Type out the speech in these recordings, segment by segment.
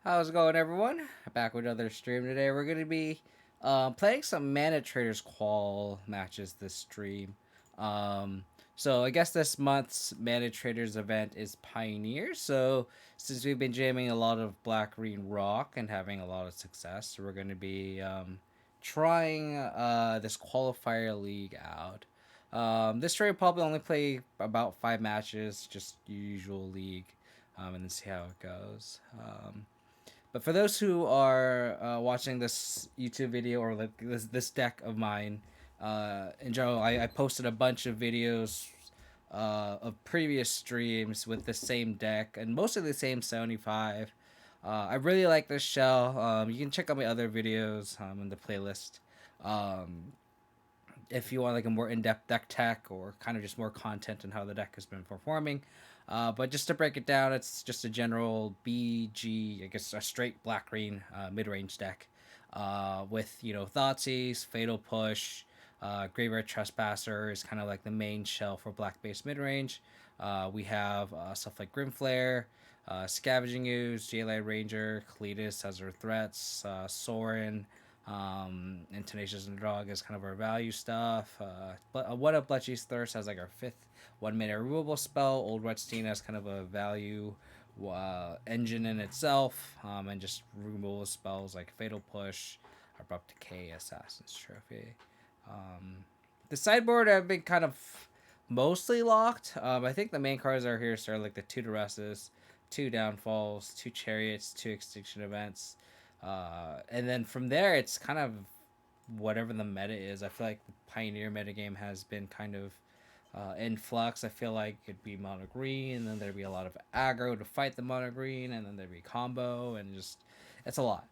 How's it going, everyone? Back with another stream today. We're going to be playing some Manatraders Qual matches this stream. Um, so I guess this month's Manatraders event is Pioneer. So since we've been jamming a lot of Black Green Rock and having a lot of success, we're going to be trying this qualifier league out. This stream probably only play about 5 matches, just usual league, and then see how it goes. But for those who are watching this YouTube video or like this deck of mine, in general, I posted a bunch of videos of previous streams with the same deck and mostly the same 75. I really like this shell. You can check out my other videos in the playlist. Um, if you want like a more in-depth deck tech or kind of just more content on how the deck has been performing. But just to break it down, it's just a general BG, I guess a straight black green mid-range deck with Thoughtseize, Fatal Push, Graveyard Trespasser is kind of like the main shell for black base mid-range. We have stuff like Grimflare, Scavenging Ooze, J-Light Ranger, Cletus as our threats, Sorin, and Tenacious Underdog is kind of our value stuff. But What Up Bletchy's Thirst has like our fifth 1 minute removal spell. Old Redstein has kind of a value engine in itself, and just removal spells like Fatal Push, Abrupt Decay, Assassin's Trophy. Um, the sideboard have been kind of mostly locked. I think the main cards are here are like the two Duresses, two Downfalls, two Chariots, two Extinction Events. And then from there, it's kind of whatever the meta is. I feel like the Pioneer metagame has been kind of in flux. I feel like it'd be mono green, and then there'd be a lot of aggro to fight the mono green, and then there'd be combo, and just it's a lot.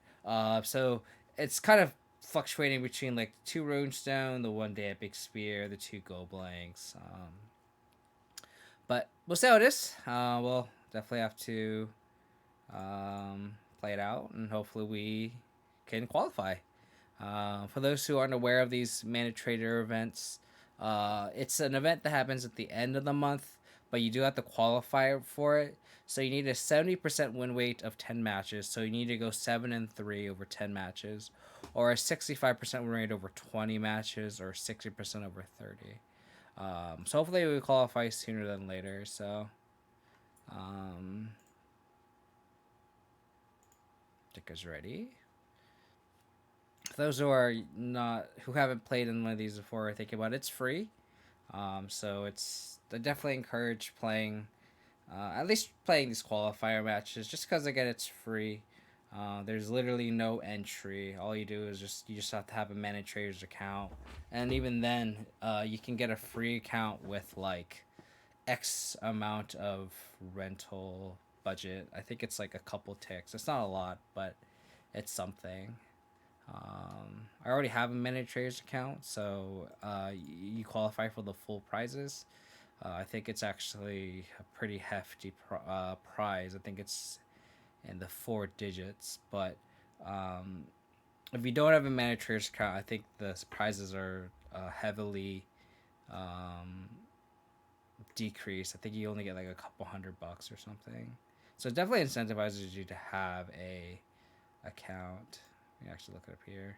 So it's kind of fluctuating between like the two Runestone, the one day Epic Spear, the two Go Blanks. But we'll see how it is. We'll definitely have to play it out, and hopefully we can qualify. For those who aren't aware of these Manatrader events, it's an event that happens at the end of the month, but you do have to qualify for it. So you need a 70% win rate of 10 matches. So you need to go 7-3 over 10 matches, or a 65% win rate over 20 matches, or 60% over 30. So hopefully we qualify sooner than later. So, deck is ready. For those who haven't played in one of these before, think about it, it's free. So I definitely encourage playing, at least playing these qualifier matches, just because again it's free. There's literally no entry. All you do is you just have to have a Manatraders account, and even then, you can get a free account with like X amount of rental budget. I think it's like a couple ticks. It's not a lot, but it's something. I already have a Manatraders account, so you qualify for the full prizes. I think it's actually a pretty hefty prize. I think it's in the 4 digits, but if you don't have a Manatraders account, I think the prizes are heavily um, decreased. I think you only get like a couple $100 or something. So it definitely incentivizes you to have a account. Let me actually look it up here.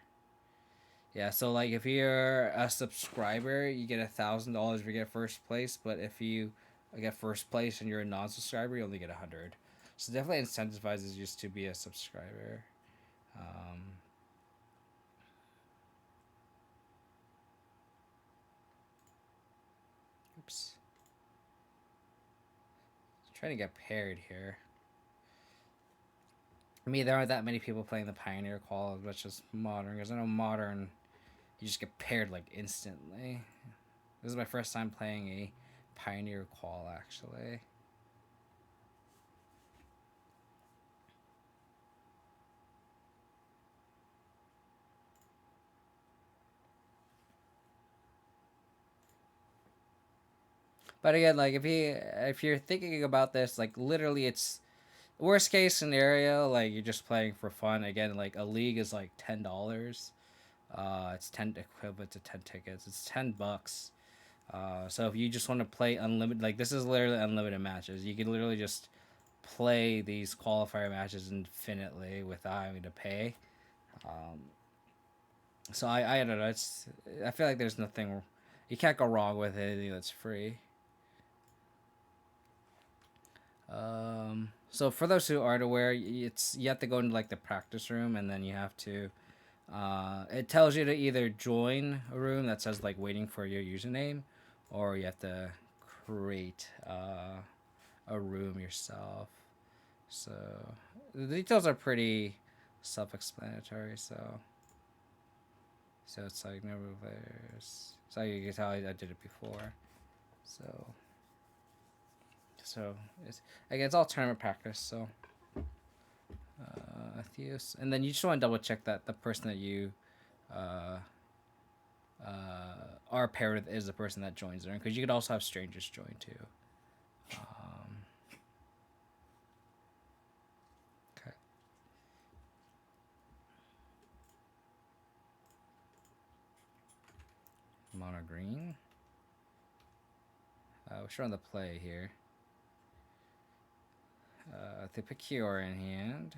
Yeah, so like if you're a subscriber, you get $1,000 if you get first place. But if you get first place and you're a non-subscriber, you only get 100. So definitely incentivizes you to be a subscriber. Um, oops, trying to get paired here. I mean, there aren't that many people playing the Pioneer Qual as much as Modern, because I know Modern, you just get paired like instantly. This is my first time playing a Pioneer Qual, actually. But again, like if you're thinking about this, like literally, it's worst case scenario. Like you're just playing for fun. Again, like a league is like $10. It's 10 equivalent to 10 tickets. It's $10. So if you just want to play unlimited, like this is literally unlimited matches. You can literally just play these qualifier matches infinitely without having to pay. So I don't know. I feel like there's nothing you can't go wrong with anything that's free. So for those who aren't aware, you have to go into like the practice room, and then you have to. It tells you to either join a room that says like waiting for your username, or you have to create a room yourself. So the details are pretty self-explanatory. So it's like never players. So you can tell I did it before. So it's again it's all tournament practice. So Theus, and then you just want to double check that the person that you uh, are paired with is the person that joins there, because you could also have strangers join too. Okay. Mono green. We're showing the play here. The Picure in hand.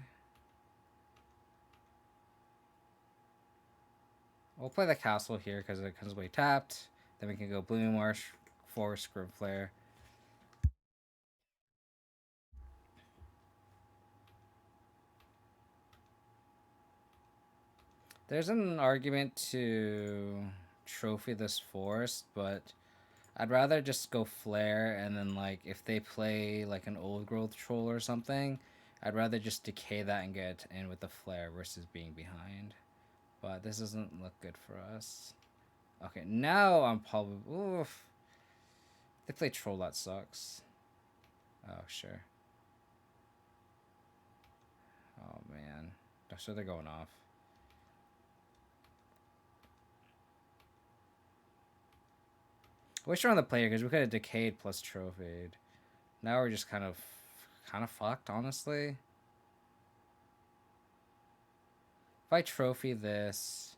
We'll play the castle here because it comes away tapped. Then we can go Blooming Marsh, Forest, Script Flare. There's an argument to trophy this forest, but I'd rather just go Flare, and then like if they play like an old growth troll or something, I'd rather just decay that and get in with the Flare versus being behind. But this doesn't look good for us. Okay, now I'm probably... Oof. They play troll, that sucks. Oh, sure. Oh, man. So they're going off. Wish we're on the player because we could have decayed plus trophied. Now we're just kind of fucked, honestly. If I trophy this,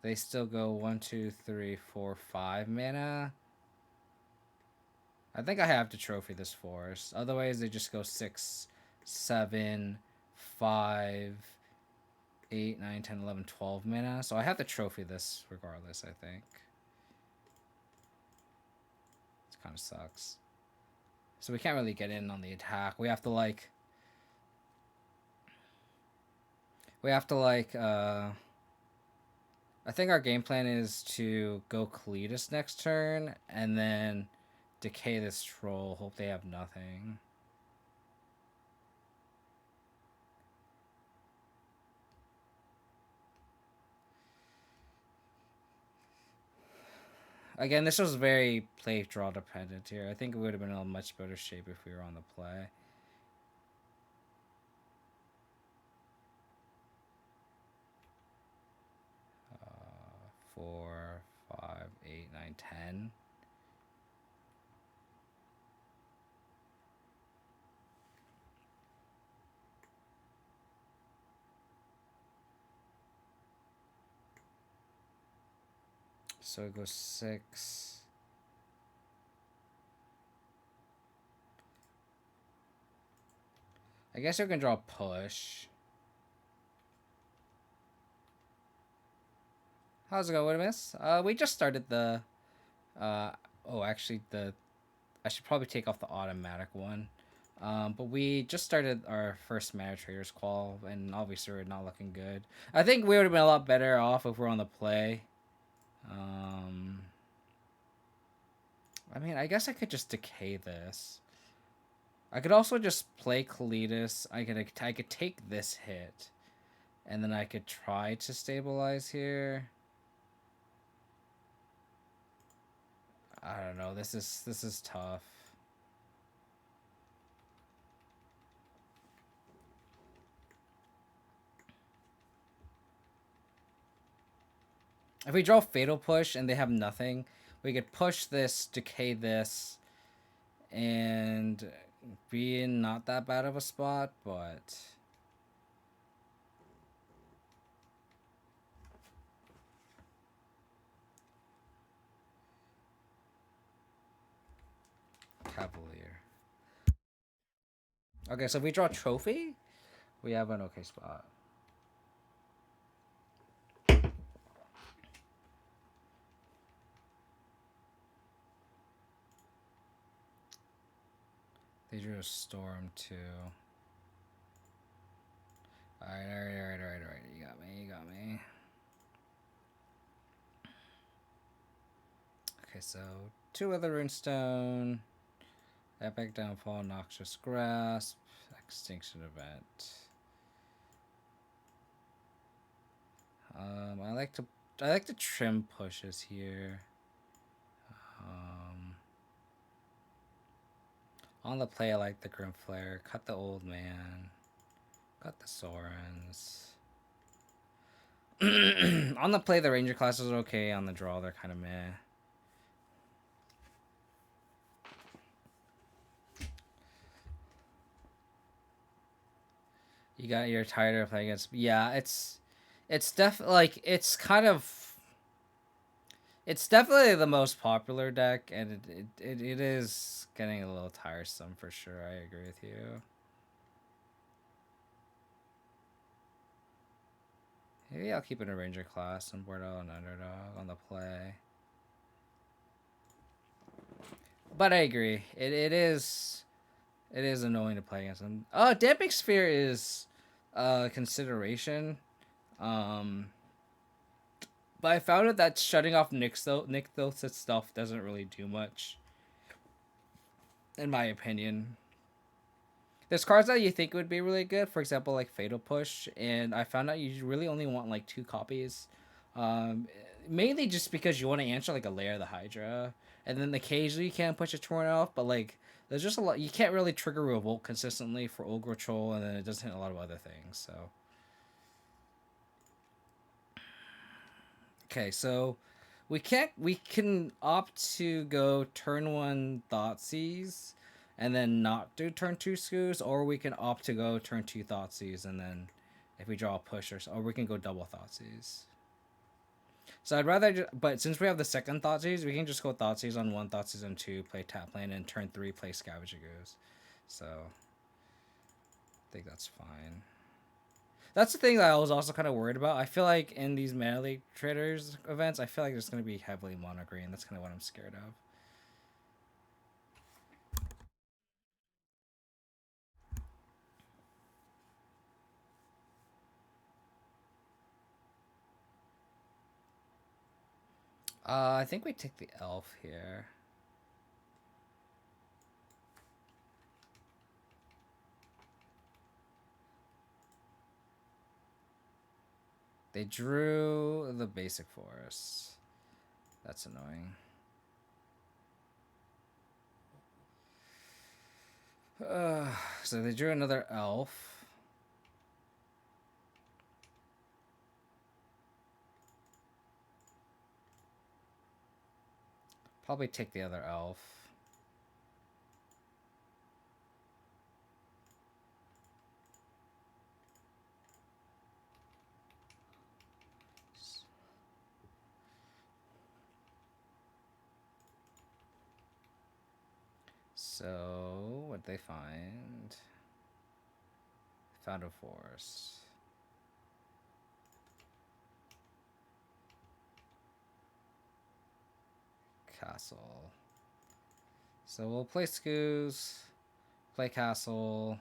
they still go 1, 2, 3, 4, 5 mana. I think I have to trophy this forest. Otherwise, they just go 6, 7, 5, 8, 9, 10, 11, 12 mana. So I have to trophy this regardless, I think. It kind of sucks. So we can't really get in on the attack. We have to like... I think our game plan is to go Cletus next turn, and then decay this troll. Hope they have nothing. Again, this was very play draw dependent here. I think it would have been in a much better shape if we were on the play. Uh, 4, 5, 8, 9, 10. So it goes 6. I guess we can draw push. How's it going, Miss? We just started the... actually, I should probably take off the automatic one. But we just started our first Manatraders Qual, and obviously we're not looking good. I think we would have been a lot better off if we're on the play. I mean, I guess I could just decay this. I could also just play Cletus. I could take this hit, and then I could try to stabilize here. I don't know. This is tough. If we draw Fatal Push and they have nothing, we could push this, decay this, and be in not that bad of a spot, but... Cavalier. Okay, so if we draw trophy, we have an okay spot. They drew a storm too. Alright. You got me. Okay, so 2 other runestone. Epic Downfall, Noxious Grasp, Extinction Event. I like to trim pushes here. On the play, I like the Grim Flare. Cut the Old Man. Cut the Sorens. On the play, the Ranger classes are okay. On the draw, they're kind of meh. You got your tighter play against. Yeah, it's definitely like it's definitely the most popular deck, and it is getting a little tiresome for sure. I agree with you. Maybe I'll keep it a Ranger class and board out an Underdog on the play. But I agree. It is annoying to play against them. Oh, Damping Sphere is consideration. But I found out that shutting off Nykthos stuff doesn't really do much, in my opinion. There's cards that you think would be really good, for example, like Fatal Push, and I found out you really only want like 2 copies. Mainly just because you want to answer like a Lair of the Hydra, and then occasionally you can push a Torn off, but like there's just a lot. You can't really trigger Revolt consistently for Ogre Troll, and then it doesn't hit a lot of other things. So, okay, so we can opt to go turn 1 Thoughtseize, and then not do turn 2 Scoos, or we can opt to go turn 2 Thoughtseize, and then if we draw a push or we can go double Thoughtseize. So I'd rather, but since we have the second Thoughtseize, we can just go Thoughtseize on 1, Thoughtseize on 2, play Tap Land, and turn 3 play Scavenging Ooze. So I think that's fine. That's the thing that I was also kind of worried about. I feel like in these Mana League Traders events, I feel like it's going to be heavily mono green. That's kind of what I'm scared of. I think we take the elf here. They drew the basic forest. That's annoying. So they drew another elf. Probably take the other elf. So, what'd they find? Found a forest. Castle. So we'll play Scoos, play Castle,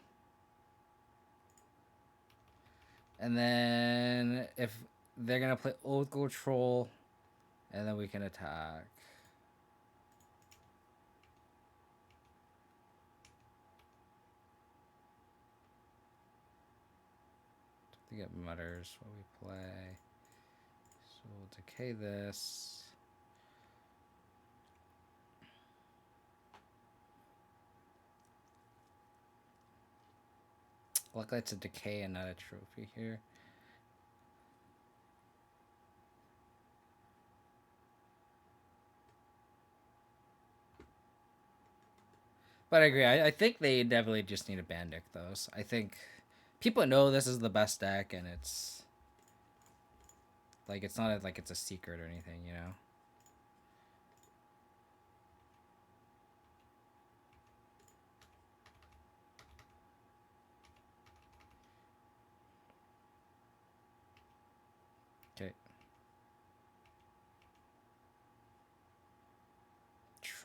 and then if they're gonna play Old Gold Troll, and then we can attack. I think it matters what we play. So we'll decay this. Luckily it's a decay and not a trophy here. But I agree. I think they definitely just need to ban deck those. I think people know this is the best deck, and it's like it's not like it's a secret or anything, you know.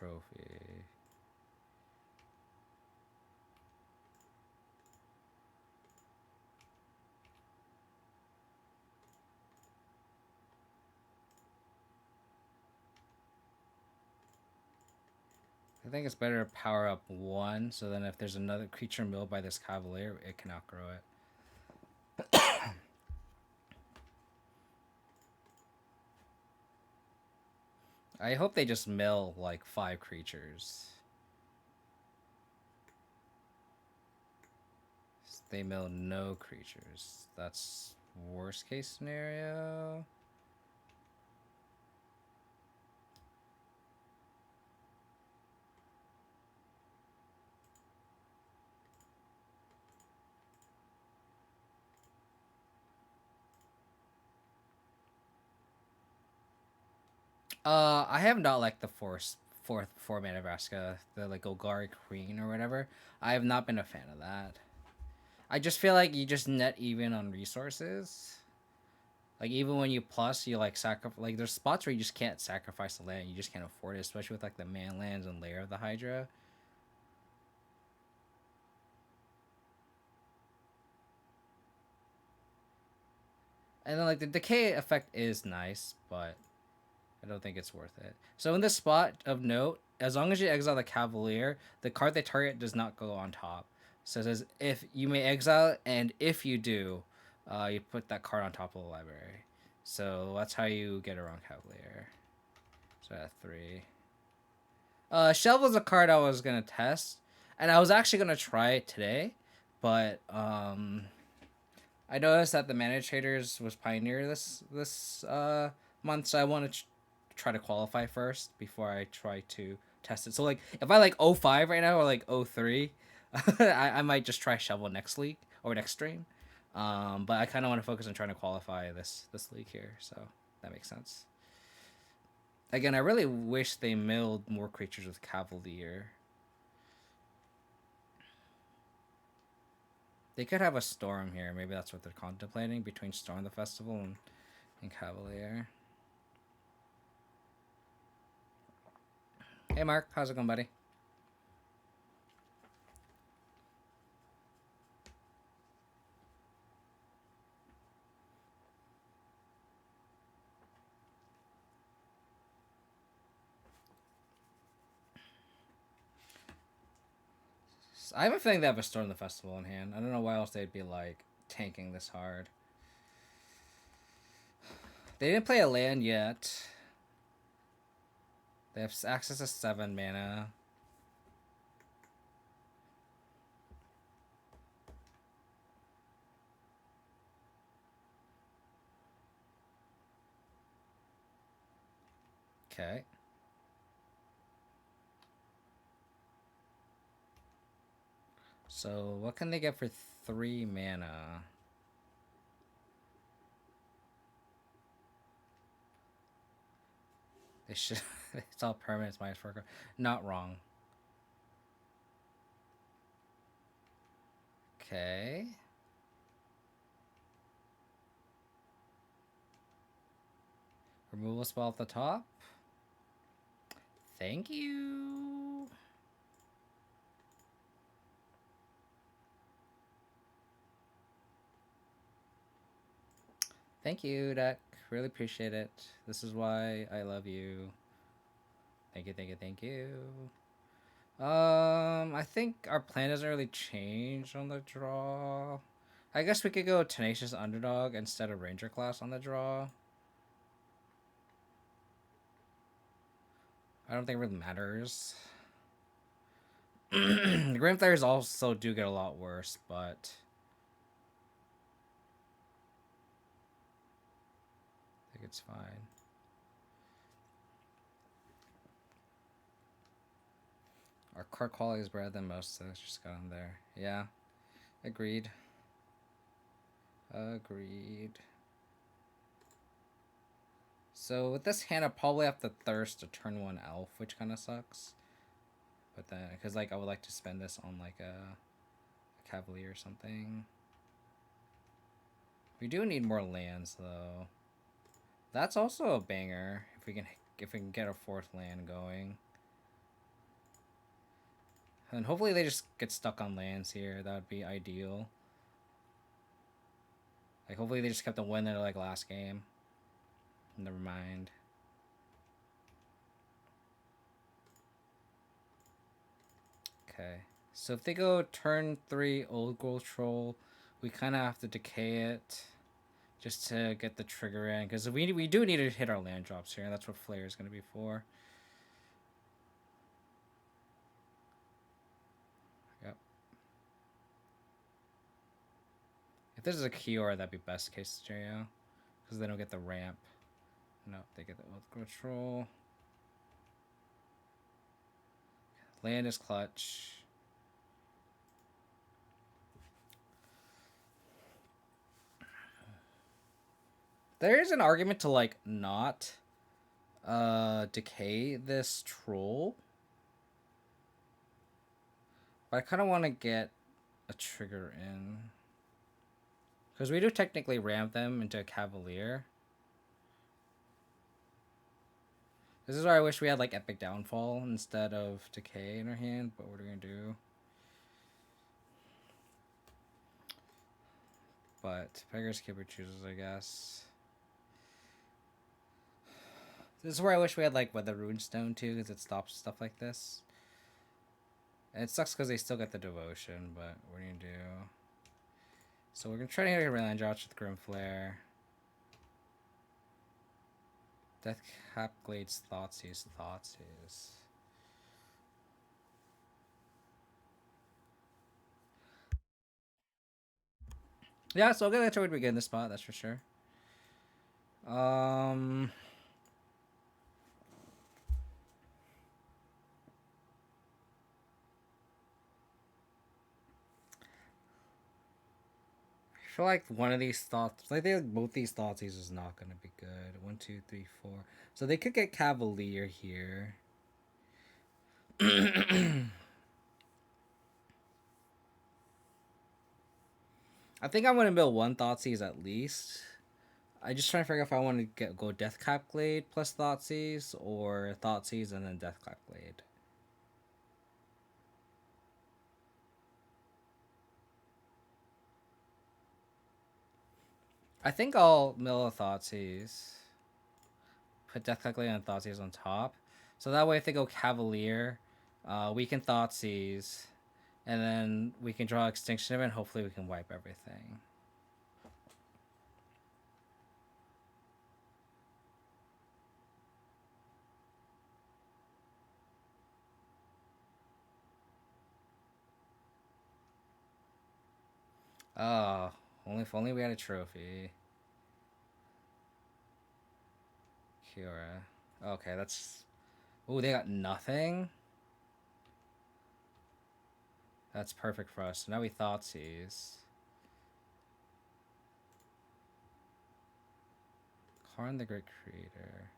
trophy. I think it's better to power up one, so then if there's another creature milled by this Cavalier, it can outgrow it. I hope they just mill like 5 creatures. They mill no creatures. That's worst case scenario. I have not liked the fourth 4 mana Vraska, the like Golgari Queen or whatever. I have not been a fan of that. I just feel like you just net even on resources. Like even when you plus, you like sacrifice. Like there's spots where you just can't sacrifice the land. You just can't afford it, especially with like the man lands and Lair of the Hydra. And then like the decay effect is nice, but I don't think it's worth it. So in this spot of note, as long as you exile the Cavalier, the card they target does not go on top. So it says if you may exile, and if you do, you put that card on top of the library. So that's how you get around Cavalier. So at 3. Shelve was a card I was gonna test, and I was actually gonna try it today, but I noticed that the Manatraders was Pioneer this month, so I want to try to qualify first before I try to test it. So like if I like 05 right now or like 03, I might just try Shovel next league or next stream. But I kind of want to focus on trying to qualify this league here, so that makes sense. Again, I really wish they milled more creatures with Cavalier. They could have a Storm here. Maybe that's what they're contemplating between Storm the Festival and Cavalier. Hey Mark, how's it going, buddy? I have a feeling they have a Storm the Festival in hand. I don't know why else they'd be like tanking this hard. They didn't play a land yet. They have access to 7 mana. Okay. So what can they get for 3 mana? They should. It's all permanents minus 4. Not wrong. Okay. Removal spell at the top. Thank you. Thank you, deck. Really appreciate it. This is why I love you. Thank you, thank you, thank you. I think our plan doesn't really change on the draw. I guess we could go Tenacious Underdog instead of Ranger class on the draw. I don't think it really matters. Grim Flayers also do get a lot worse, but I think it's fine. Our card quality is better than most, so let's just got them there. Yeah, agreed. Agreed. So with this hand, I probably have to thirst to turn 1 elf, which kind of sucks. But then, because like I would like to spend this on like a Cavalier or something. We do need more lands though. That's also a banger if we can get a 4th land going. And hopefully they just get stuck on lands here. That would be ideal. Like, hopefully they just kept the win their, like, last game. Never mind. Okay. So if they go turn 3 Old Gold Troll, we kind of have to decay it just to get the trigger in. Because we do need to hit our land drops here, and that's what Flare is going to be for. Yep. If this is a Kiora, that'd be best case scenario. Because they don't get the ramp. No, they get the Old Gold Troll. Land is clutch. There is an argument to, like, not decay this troll. But I kind of want to get a trigger in. Because we do technically ramp them into a Cavalier. This is where I wish we had, like, Epic Downfall instead of Decay in our hand. But what are we going to do? But Beggar's Keeper chooses, I guess. This is where I wish we had, like, Weather Runestone too, because it stops stuff like this. And it sucks because they still get the Devotion, but what are you going to do? So we're going to try to hit a land drops with Grim Flare. Deathcap Glades Thoughtseize. Yeah, so I'll get that would begin the spot, that's for sure. I feel like one of these thoughts, like both these thoughts, is not gonna be good. 1, 2, 3, 4. So they could get Cavalier here. I think I'm gonna build one Thoughtseize at least. I just trying to figure out if I want to go Deathcap Glade plus Thoughtseize or Thoughtseize and then Deathcap Glade. I think I'll mill a Thoughtseize. Put Deathcap Glade and Thoughtseize on top. So that way if they go Cavalier, we can Thoughtseize. And then we can draw Extinction Event. Hopefully we can wipe everything. Oh, if only we had a trophy. Kiora. Okay, that's... Ooh, they got nothing? That's perfect for us. So now we Thoughtseize. Karn the Great Creator.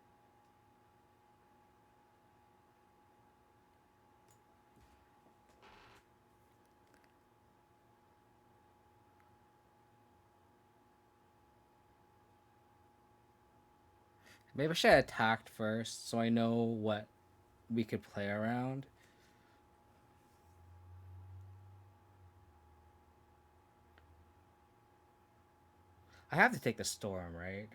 Maybe I should have attacked first so I know what we could play around. I have to take the Storm, right?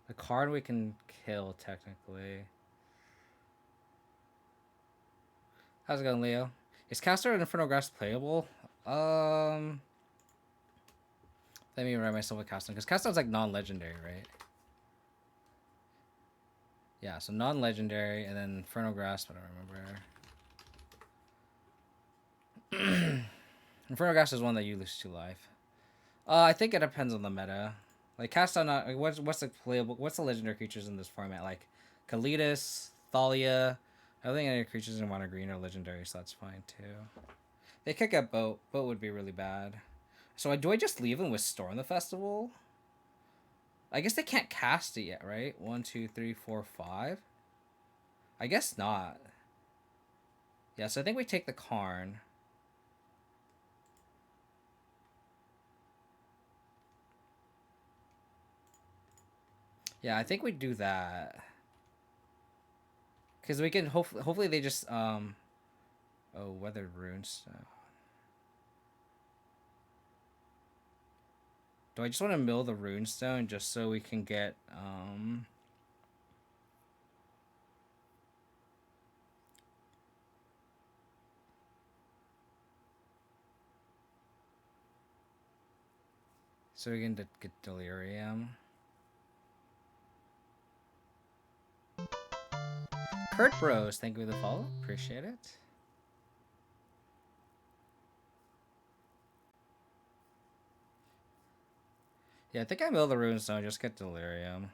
The card we can kill, technically. How's it going, Leo? Is Caster and Infernal Grasp playable? Let me write myself a Caston, because Caston's like non-legendary, right? Yeah, so non-legendary, and then Infernal Grasp, I don't remember. Infernal Grasp is one that you lose 2 life. I think it depends on the meta. Like, Caston, like, what's the playable, what's the legendary creatures in this format? Like, Kalitas, Thalia. I don't think any creatures in Mono Green are legendary, so that's fine too. They could get Boat. Boat would be really bad. So do I just leave them with Storm the Festival? I guess they can't cast it yet, right? 1, 2, 3, 4, 5. I guess not. Yeah, so I think we take the Karn. Yeah, I think we do that. Because we can hopefully they just oh, weathered runes. Do I just want to mill the runestone just so we can get so we can get delirium? Kurt Bros, thank you for the follow. Appreciate it. Yeah, I think I mill the runestone, just get delirium.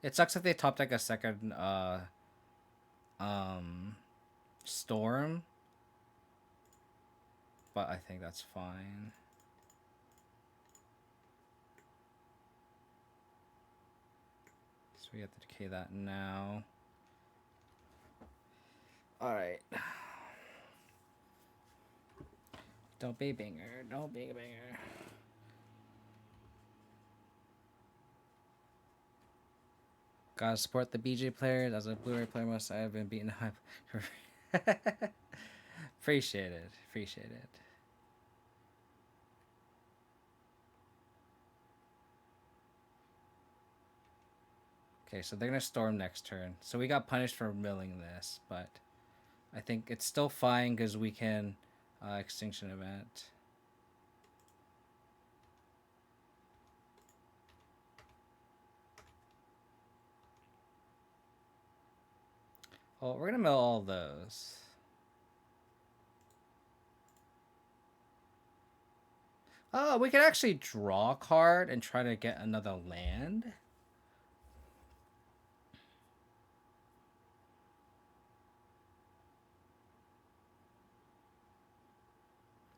It sucks if they top deck a second um storm. But I think that's fine. So we have to decay that now. Alright. Don't be binger. Don't be a binger. Gotta support the BJ players. As a Blu-ray player, must I have been beaten up. Appreciate it. Appreciate it. Okay, so they're gonna storm next turn. So we got punished for milling this, but I think it's still fine because we can extinction event. Oh, we're gonna mill all those. Oh, we could actually draw a card and try to get another land.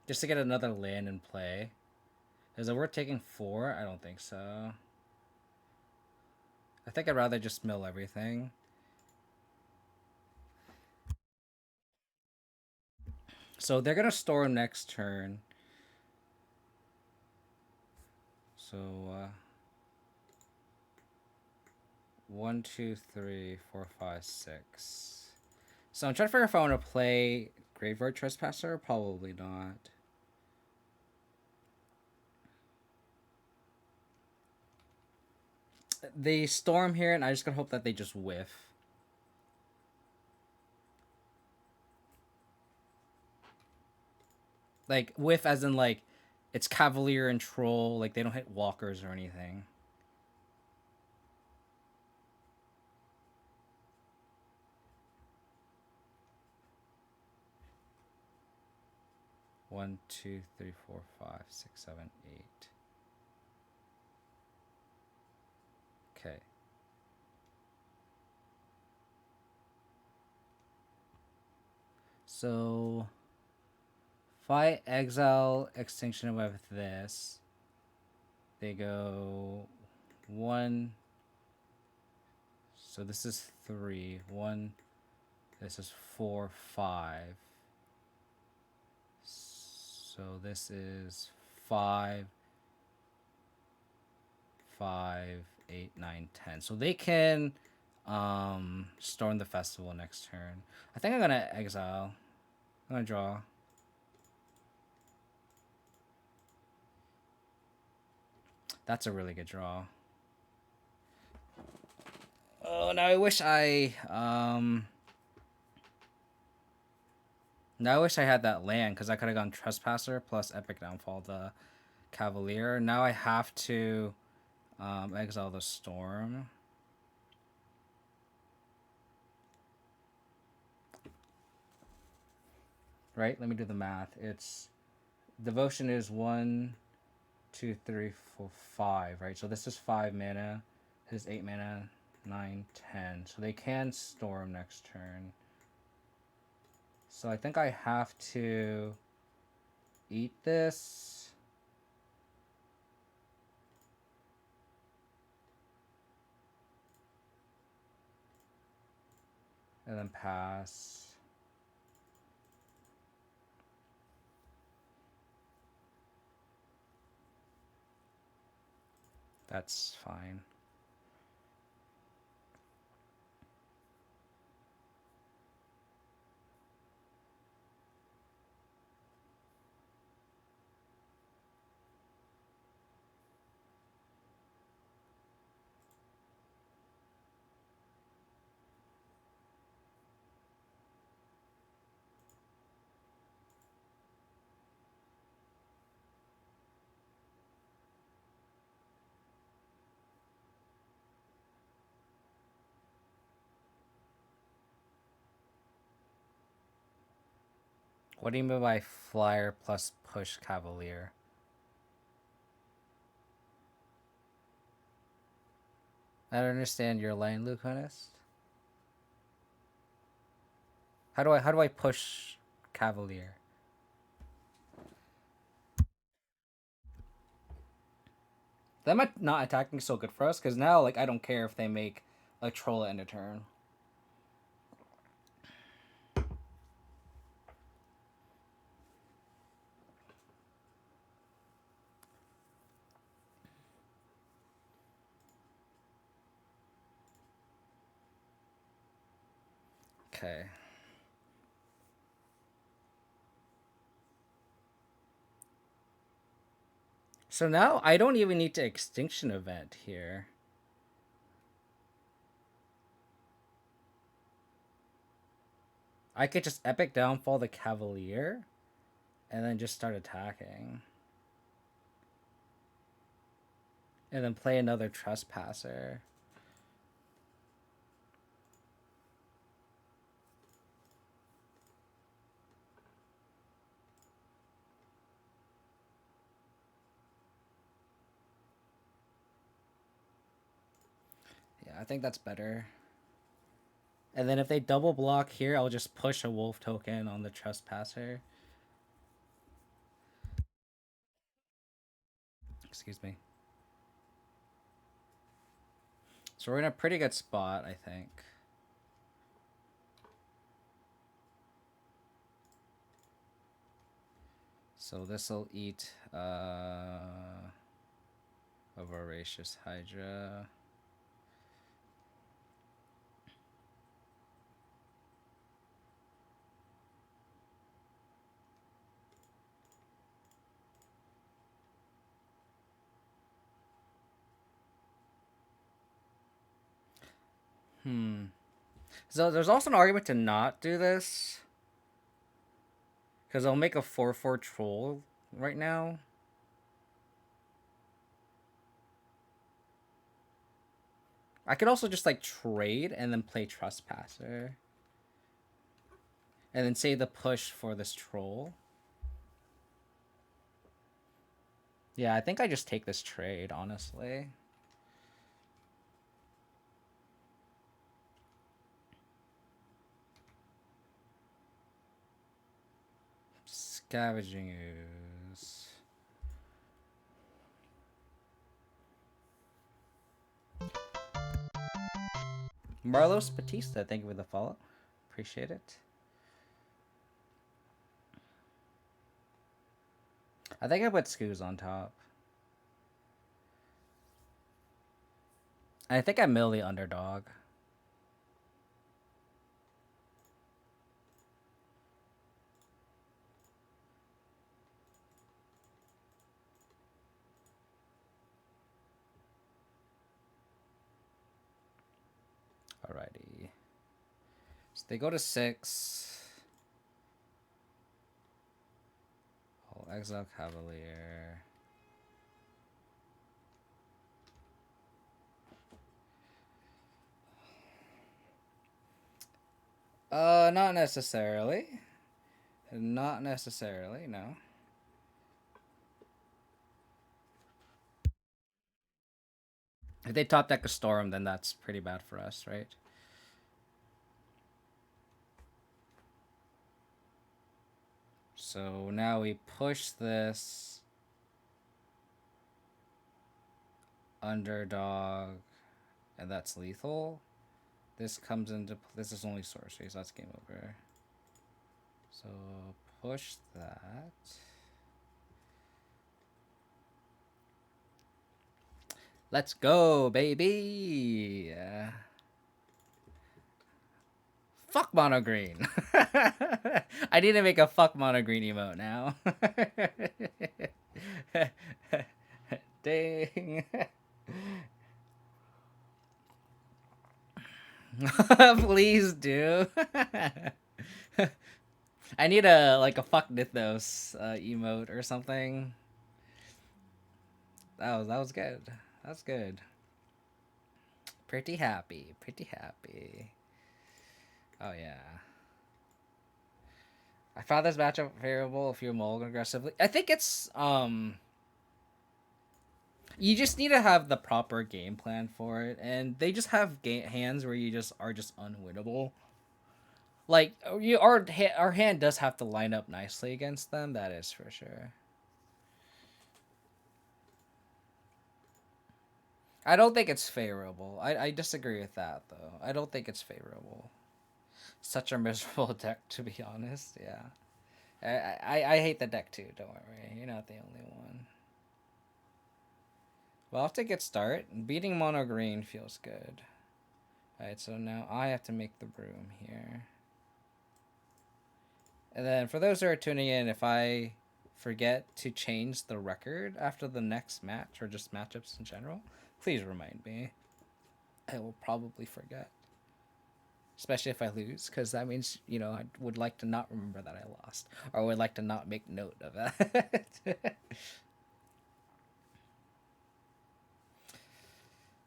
Just to get another land in play. Is it worth taking 4? I don't think so. I think I'd rather just mill everything. So they're gonna storm next turn. So 1, 2, 3, 4, 5, 6. So I'm trying to figure if I want to play Graveyard Trespasser. Probably not. They storm here, and I just gotta hope that they just whiff. Like whiff, as in like it's Cavalier and Troll. Like they don't hit walkers or anything. One, two, three, four, 5, 6, 7, 8. Okay. So if I exile Extinction Away with this, they go 1. So this is 3. 1. This is 4, 5. So this is 5, 5, 8, 9, 10. So they can storm the festival next turn. I think I'm gonna exile. I'm gonna draw. That's a really good draw. Oh, now I wish I now I wish I had that land because I could have gone Trespasser plus Epic Downfall the Cavalier. Now I have to exile the Storm. Right? Let me do the math. It's Devotion is 1, 2, 3, 4, 5, right? So this is 5 mana. This is 8 mana, 9, 10. So they can storm next turn. So I think I have to eat this. And then pass. That's fine. What do you mean by flyer plus push cavalier? I don't understand your line, Lucanist. How do I push cavalier? That might not attacking so good for us because now like I don't care if they make a troll at end of turn. Okay. So now I don't even need to extinction event here. I could just epic downfall the cavalier and then just start attacking. And then play another trespasser. Yeah, I think that's better. And then if they double block here, I'll just push a wolf token on the trespasser. Excuse me. So we're in a pretty good spot, I think. So this will eat a voracious hydra. So there's also an argument to not do this. Because I'll make a 4/4 troll right now. I could also just like trade and then play trespasser. And then save the push for this troll. Yeah, I think I just take this trade, honestly. Scavenging ooze. Marlos Batista, thank you for the follow. Appreciate it. I think I put Scoos on top. I think I mill the underdog. Alrighty. So they go to 6. I'll exile Cavalier. Not necessarily. Not necessarily, no. If they top deck a Storm, then that's pretty bad for us, right? So now we push this underdog, and that's lethal. This comes into... This is only sorcery, so that's game over. So push that. Let's go, baby! Fuck mono green. I need to make a fuck mono green emote now. Dang. Please do. I need a fuck Nithos emote or something. That was good. That's good. Pretty happy. Pretty happy. Oh yeah. I found this matchup favorable if you're mulligan aggressively. I think it's you just need to have the proper game plan for it, and they just have hands where you just are just unwinnable. Like our hand does have to line up nicely against them. That is for sure. I don't think it's favorable. I disagree with that though. I don't think it's favorable. Such a miserable deck, to be honest. Yeah. I hate the deck too. Don't worry, you're not the only one. Well, off to a good start. Beating mono green feels good. Alright, so now I have to make the broom here. And then for those who are tuning in, if I forget to change the record after the next match or just matchups in general, please remind me. I will probably forget. Especially if I lose, because that means, I would like to not remember that I lost. Or would like to not make note of that.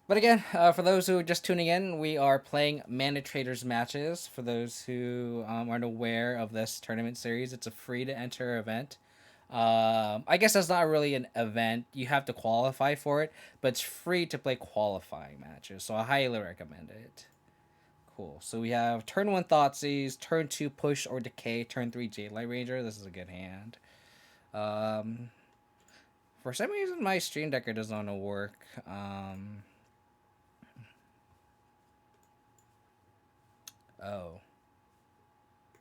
But again, for those who are just tuning in, we are playing Manatraders matches. For those who aren't aware of this tournament series, it's a free-to-enter event. I guess that's not really an event. You have to qualify for it, but it's free to play qualifying matches, so I highly recommend it. Cool. So we have turn 1 Thoughtseize, turn 2 Push or Decay, turn 3 Jadelight Ranger. This is a good hand. For some reason, my Stream Decker doesn't want to work. Oh.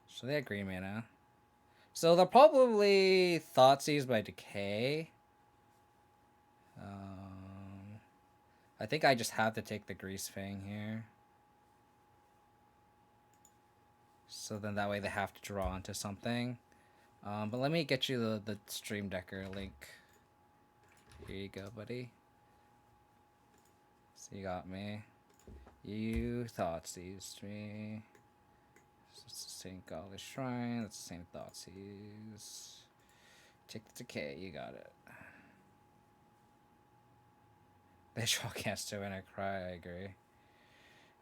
So they have green mana. So they'll probably Thoughtseize by Decay. I think I just have to take the Greasefang here. So then that way they have to draw into something. But let me get you the Stream Decker link. Here you go, buddy. So you got me. You Thoughtseize me. It's the same Godless Shrine. That's the same Thoughtseize. Take the Decay. You got it. They draw caster when I cry. I agree.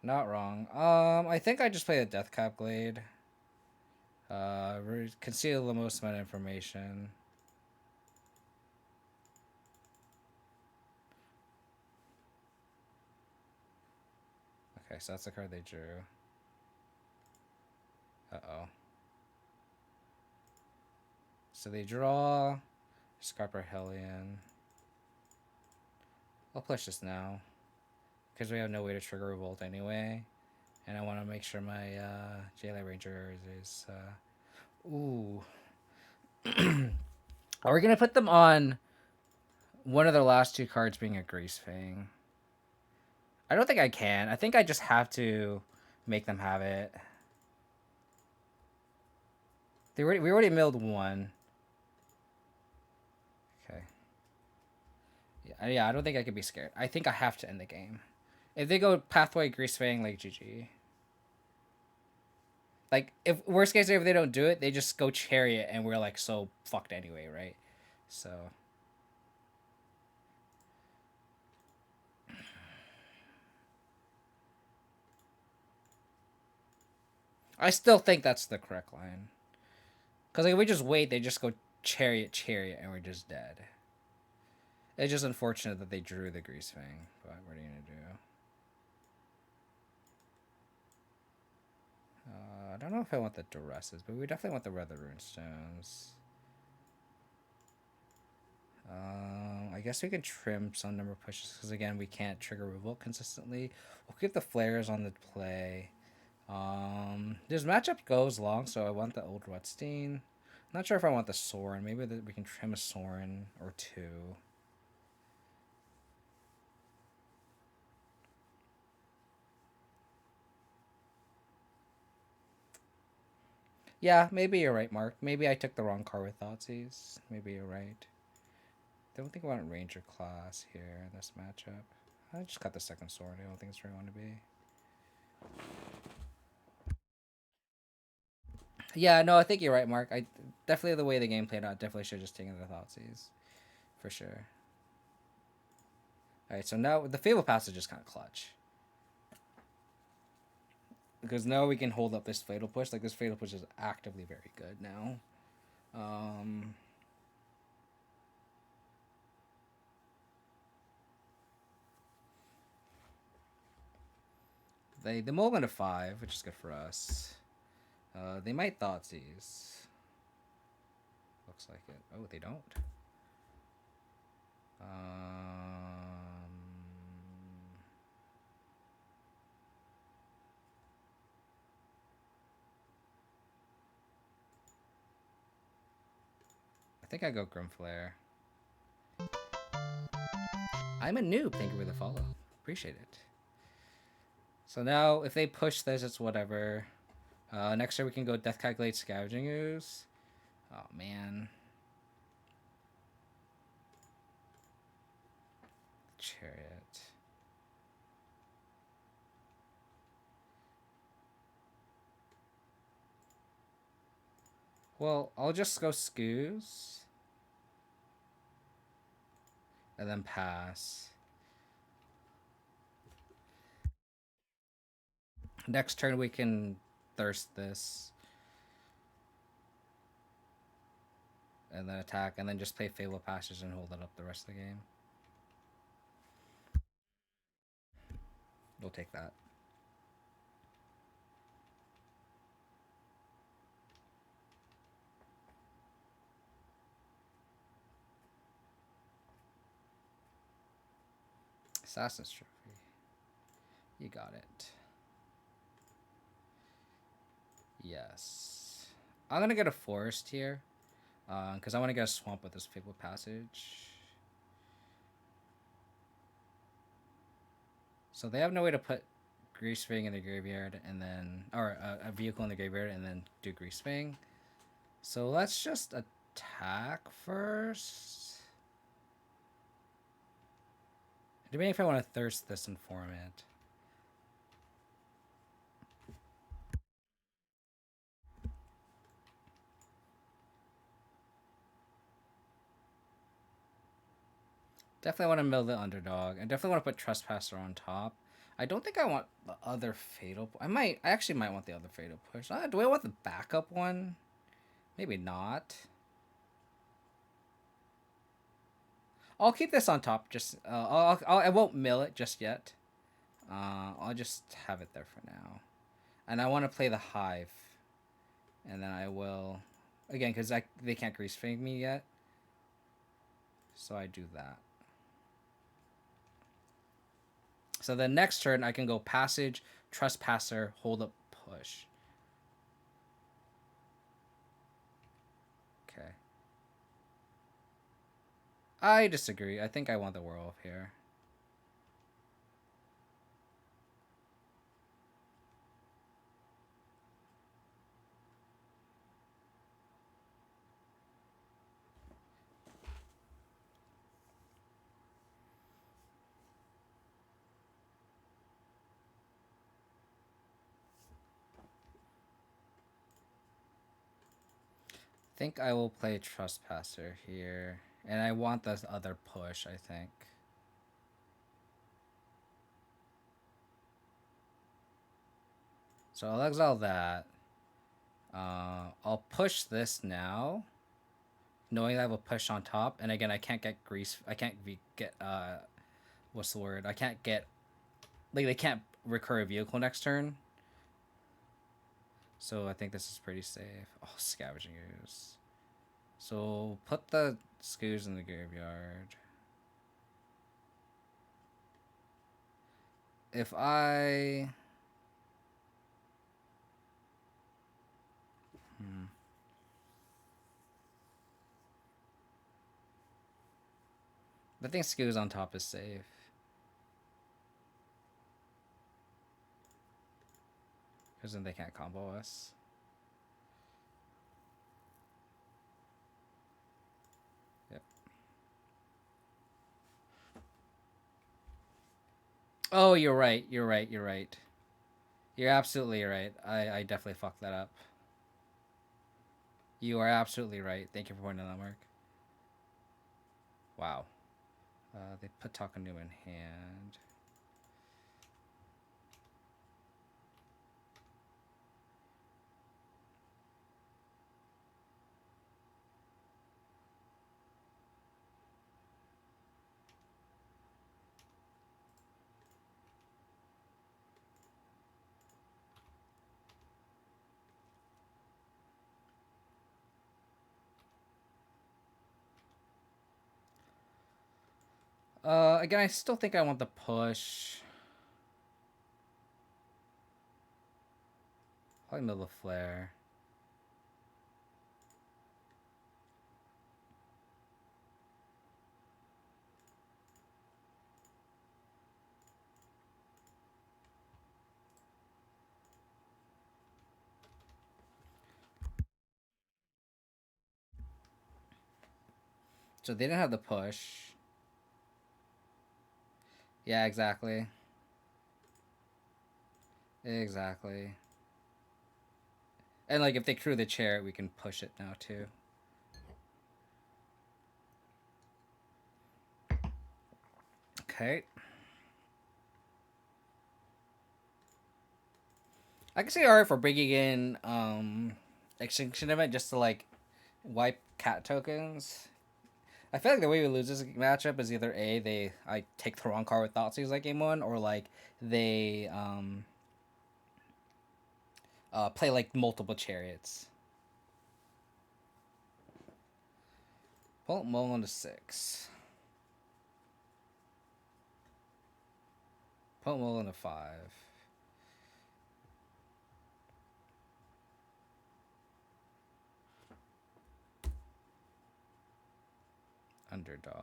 Not wrong. I think I just play the Deathcap Glade. Conceal the most amount of information. Okay, so that's the card they drew. Uh-oh. So they draw Scarper Hellion. I'll push this now. Because we have no way to trigger Revolt anyway. And I want to make sure my Jaylight Ranger is... Ooh. Are we going to put them on one of their last 2 cards being a Greasefang? I don't think I can. I think I just have to make them have it. We already milled 1. Okay. Yeah, I don't think I could be scared. I think I have to end the game. If they go Pathway Greasefang, like GG. Like, if worst case, if they don't do it, they just go Chariot, and we're like so fucked anyway, right? So I still think that's the correct line. Because like, if we just wait, they just go Chariot, and we're just dead. It's just unfortunate that they drew the Greasefang, but what are you gonna do? I don't know if I want the Duresses, but we definitely want the Weather Runestones. I guess we can trim some number of pushes, because again, we can't trigger Revolt consistently. We'll keep the Flares on the play. This matchup goes long, so I want the old Rutstein. Not sure if I want the Sorin. Maybe we can trim a Sorin or 2. Yeah, maybe you're right, Mark. Maybe I took the wrong card with Thoughtseize. Maybe you're right. Don't think I want Ranger class here in this matchup. I just got the second sword. I don't think it's where I want to be. Yeah, no, I think you're right, Mark. I definitely the way the game played out, definitely should have just taken the Thoughtseize. For sure. Alright, so now the Fable Passage is kind of clutch. Because now we can hold up this Fatal Push. Like, this Fatal Push is actively very good now. They mulligan to 5, which is good for us. They might Thoughtseize. Looks like it. Oh, they don't. I think I go Grimflare. I'm a noob. Thank you for the follow. Appreciate it. So now, if they push this, it's whatever. Next turn we can go Death Calculate Scavenging Ooze. Oh, man. Chariot. Well, I'll just go Scoos. And then pass. Next turn we can Thirst this. And then attack, and then just play Fable Passage and hold it up the rest of the game. We'll take that. Assassin's Trophy. You got it. Yes. I'm going to get a Forest here. Because I want to get a Swamp with this Fable Passage. So they have no way to put Greasefang in the graveyard and then... Or a vehicle in the graveyard and then do Greasefang. So let's just attack first. Debating if I want to Thirst this and form it. Definitely want to mill the Underdog. I definitely want to put Trespasser on top. I don't think I want the other Fatal... I actually might want the other Fatal Push. Do I want the backup one? Maybe not. I'll keep this on top. Just I won't mill it just yet. I'll just have it there for now. And I want to play the Hive. And then I will... Again, because they can't Greasefang me yet. So I do that. So the next turn, I can go Passage, Trespasser, Hold Up, Push. Okay. I disagree. I think I want the Werewolf here. I think I will play Trespasser here. And I want this other push, I think. So I'll exile that. I'll push this now. Knowing that I have a push on top. And again, I can't get what's the word? I can't get... Like, they can't recur a vehicle next turn. So I think this is pretty safe. Oh, Scavenging Ooze. So put the Scoos in the graveyard. If I... I think Scoos on top is safe. Because then they can't combo us. Yep. Oh, you're right. You're right. You're right. You're absolutely right. I definitely fucked that up. You are absolutely right. Thank you for pointing that, Mark. Wow. They put Takanu in hand. Again, I still think I want the push. Probably middle of flare. So they didn't have the push. Yeah, exactly. Exactly. And like if they crew the chair, we can push it now too. Okay. I can see alright for bringing in Extinction Event just to like wipe cat tokens. I feel like the way we lose this matchup is either I take the wrong card with Thoughtseize like game one, or like they play like multiple chariots. Pull Mullen to 6. Pull Mullen to 5. Underdog.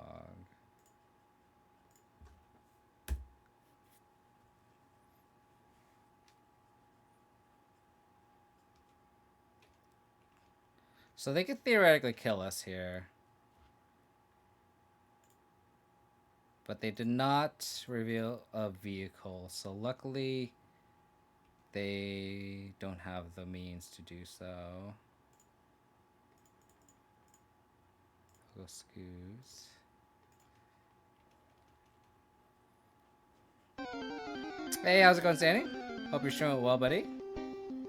So they could theoretically kill us here. But they did not reveal a vehicle. So luckily, they don't have the means to do so. Go Scoos. Hey, how's it going, Sandy? Hope you're showing well, buddy.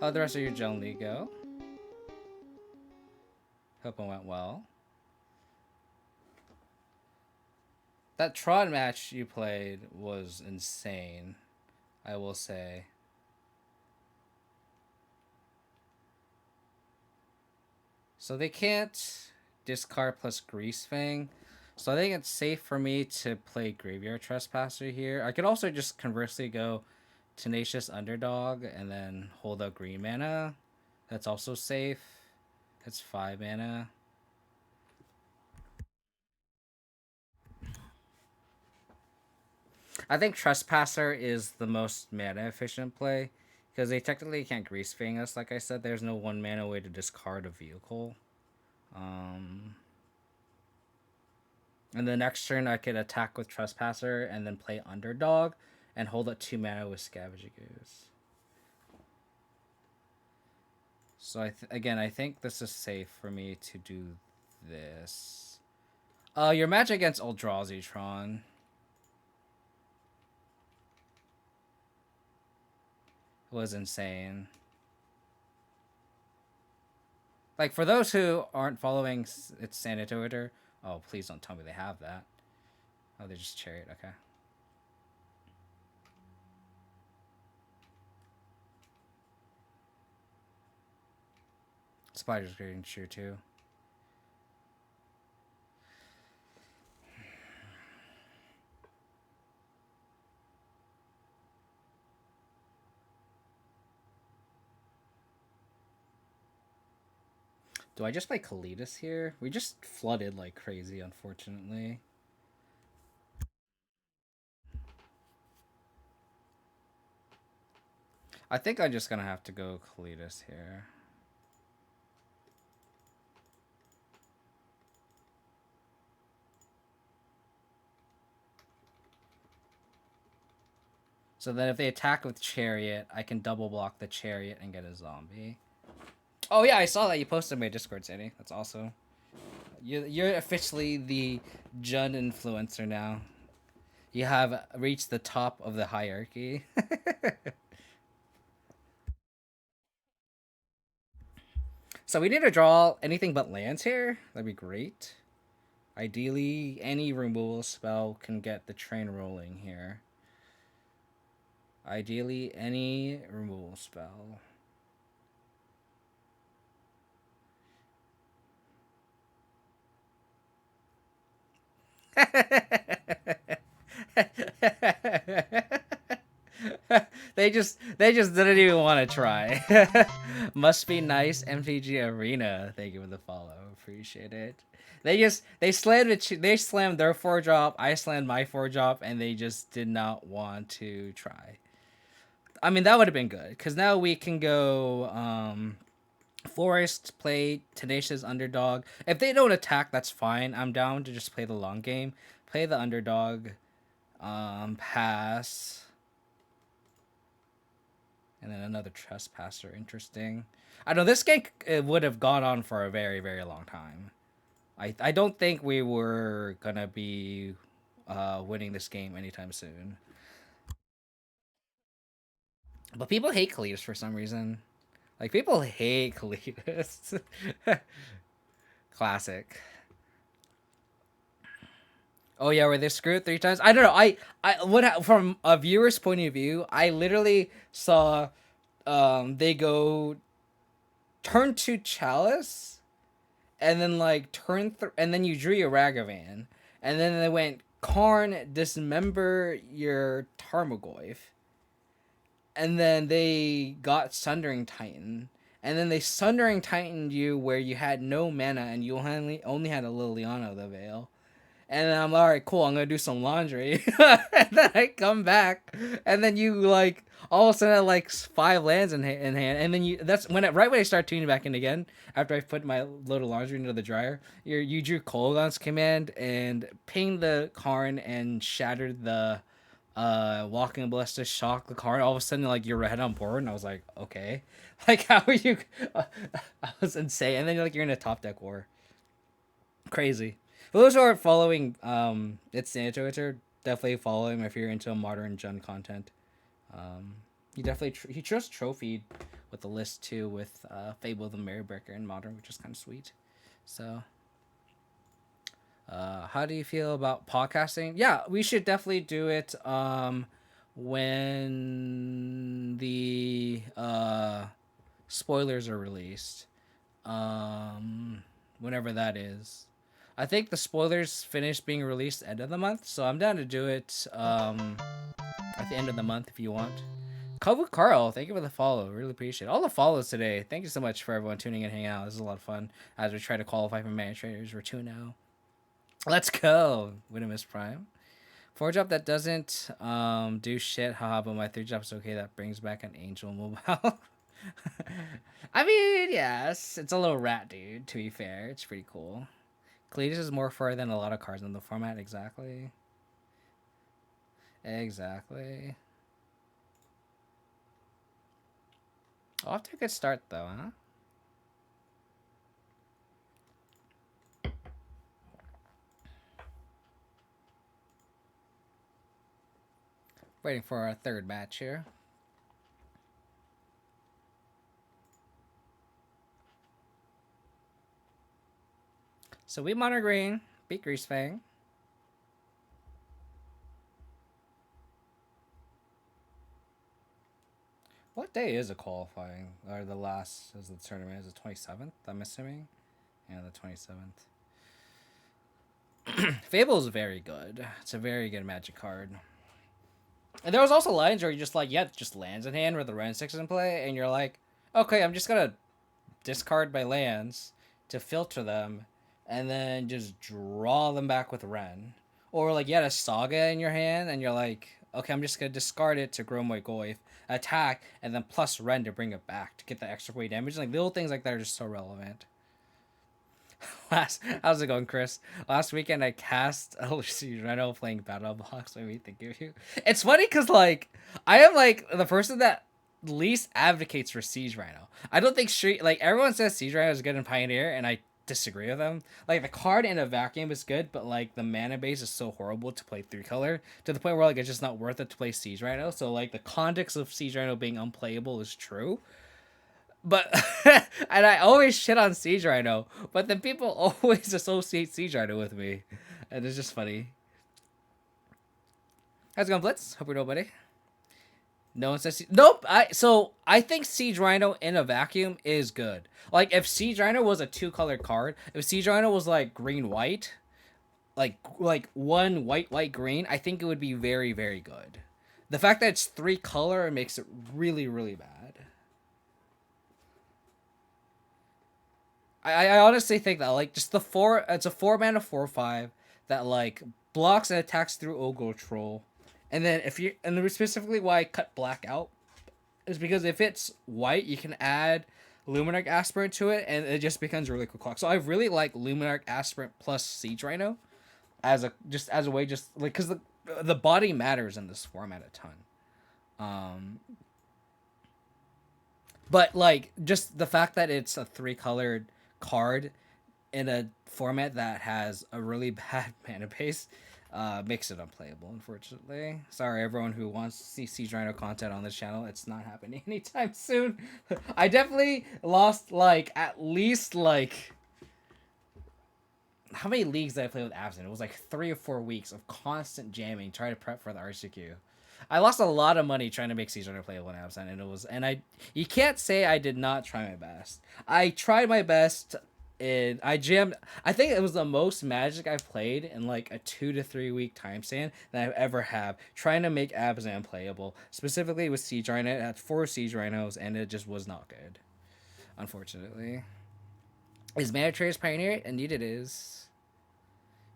How'd the rest of your Joan League go? Hope it went well. That Tron match you played was insane, I will say. So they can't discard plus Greasefang. So I think it's safe for me to play Graveyard Trespasser here. I could also just conversely go Tenacious Underdog and then hold out green mana. That's also safe. That's 5 mana. I think Trespasser is the most mana efficient play because they technically can't Greasefang us. Like I said, there's no 1 mana way to discard a vehicle. And the next turn, I could attack with Trespasser and then play Underdog and hold up 2 mana with Scavenging Ooze. So again, I think this is safe for me to do this. Your match against Eldrazi Tron was insane. Like, for those who aren't following its Sanitator, oh, please don't tell me they have that. Oh, they just Chariot, okay. Spider's getting true too. Do I just play Kalidas here? We just flooded like crazy, unfortunately. I think I'm just gonna have to go Kalidas here. So then if they attack with Chariot, I can double block the Chariot and get a zombie. Oh yeah, I saw that you posted my Discord, Sandy. That's awesome. You're officially the Jun influencer now. You have reached the top of the hierarchy. So we need to draw anything but lands here. That'd be great. Ideally, any removal spell can get the train rolling here. Ideally, any removal spell. they just didn't even want to try. Must be nice, MTG Arena. Thank you for the follow. Appreciate it. They slammed it. They slammed their 4-drop. I slammed my 4-drop, and they just did not want to try. I mean, that would have been good because now we can go Forest, play Tenacious Underdog. If they don't attack, that's fine. I'm down to just play the long game. Play the Underdog. Pass. And then another Trespasser. Interesting. I know this game would have gone on for a very, very long time. I don't think we were going to be winning this game anytime soon. But people hate Kalidas for some reason. Like, people hate Kalidas. Classic. Oh yeah, were they screwed 3 times? I don't know. From a viewer's point of view, I literally saw they go turn to Chalice and then like and then you drew your Ragavan. And then they went Karn, dismember your Tarmogoyf. And then they got Sundering Titan. And then they Sundering Titaned you where you had no mana and you only had a Liliana of the Veil. And then I'm all right, cool. I'm gonna do some laundry, and then I come back, and then you like all of a sudden like 5 lands in hand, and then that's when right when I start tuning back in again after I put my load of laundry into the dryer. You drew Kolaghan's command and pinged the Karn and shattered the Walking Ballista, shock the Karn. All of a sudden, like you're ahead on board, and I was like, okay, like how are you? I was insane, and then you're in a top deck war, crazy. For those who aren't following, it's Sanitoiter, definitely follow him if you're into modern Jund content. He just trophied with the list too with Fable the Merrybreaker in modern, which is kind of sweet. So, how do you feel about podcasting? Yeah, we should definitely do it when the spoilers are released. Whenever that is. I think the spoilers finish being released end of the month, so I'm down to do it at the end of the month if you want. Kovu Carl, thank you for the follow. Really appreciate it. All the follows today. Thank you so much for everyone tuning in and hanging out. This is a lot of fun as we try to qualify for Manatraders. We're 2-0. Let's go. Winnemiss Prime. 4-drop that doesn't do shit, haha, but my 3-drop's okay. That brings back an Angel Mobile. I mean, yes, it's a little rat, dude, to be fair. It's pretty cool. Kalidas is more fur than a lot of cards in the format. Exactly. Off to a good start, though, huh? Waiting for our third match here. So we mono green, beat Greasefang. What day is a qualifying? Or the last is the tournament? Is it 27th? I'm assuming. Yeah, the 27th. Fable is very good. It's a very good Magic card. And there was also lines where you're just like, yeah, just lands in hand with the Ren 6 in play, and you're like, okay, I'm just gonna discard my lands to filter them, and then just draw them back with Ren. Or like you had a Saga in your hand, and you're like, okay, I'm just gonna discard it to grow my Goyf, attack, and then plus Ren to bring it back to get the extra weight damage. Like little things like that are just so relevant. How's it going, Chris? Last weekend I cast Reno playing Battle Box. Made me think of you. It's funny because like I am like the person that least advocates for Siege Rhino. I don't think like everyone says Siege Rhino is good in Pioneer, and I disagree with them. Like the card in a vacuum is good, but like the mana base is so horrible to play 3-color to the point where like it's just not worth it to play Siege Rhino. So like the context of Siege Rhino being unplayable is true. But and I always shit on Siege Rhino, but then people always associate Siege Rhino with me, and it's just funny. How's it going, Blitz? Hope you're doing, buddy. No one says nope. I think Siege Rhino in a vacuum is good. Like if Siege Rhino was a 2-color card, if Siege Rhino was like green white, like one white green, I think it would be very very good. The fact that it's 3 color makes it really, really bad. I honestly think that like just the 4, it's a 4 mana 4/5 that like blocks and attacks through Ogre Troll, and then if you and specifically why I cut black out is because if it's white you can add Luminarch Aspirant to it and it just becomes really cool clock. So I really like Luminarch Aspirant plus Siege Rhino as a way just like because the body matters in this format a ton. Um, but like just the fact that it's a 3 colored card in a format that has a really bad mana base makes it unplayable, unfortunately. Sorry, everyone who wants to see Siege Rhino content on this channel. It's not happening anytime soon. I definitely lost, like, at least, like... How many leagues did I play with Abzan? It was like 3 or 4 weeks of constant jamming, trying to prep for the RCQ. I lost a lot of money trying to make Siege Runner playable in Abzan, and it was, and I, you can't say I did not try my best. I tried my best, and I jammed. I think it was the most Magic I've played in like a 2 to 3 week time span that I've ever have trying to make Abzan playable, specifically with Siege Rhino. It had 4 Siege Rhinos, and it just was not good, unfortunately. Is Manatraders Pioneer? Indeed, it is.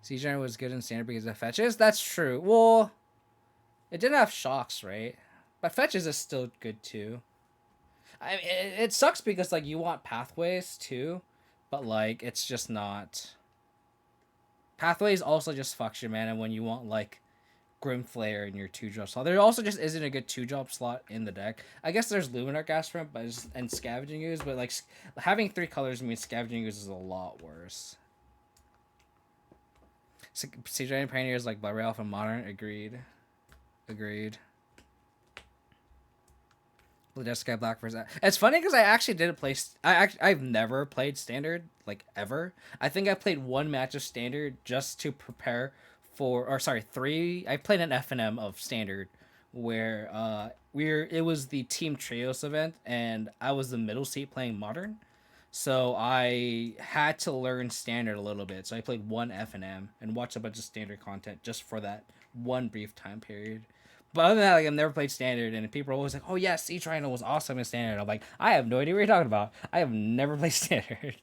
Siege Rhino was good in standard because of fetches. That's true. Well. It didn't have shocks, right? But fetches is still good too. I mean, it sucks because like you want pathways too, but like it's just not. Pathways also just fucks your mana when you want like Grim Flare in your 2-drop slot. There also just isn't a good 2-drop slot in the deck. I guess there's Luminarch Aspirant, and Scavenging Ooze, but like having 3 colors means Scavenging Ooze is a lot worse. Siege Rhino Pioneers like Blood Ray and Modern. Agreed. Blue Death Sky Black versus. It's funny because I actually didn't play. I've never played Standard like ever. I think I played 1 match of Standard just to prepare for, or sorry, 3. I played an FNM of Standard where it was the Team Trios event and I was the middle seat playing Modern. So I had to learn Standard a little bit. So I played 1 FNM and watched a bunch of Standard content just for that one brief time period. But other than that, like, I've never played Standard, and people are always like, "Oh yeah, Siege Rhino was awesome in Standard." I'm like, I have no idea what you're talking about. I have never played Standard.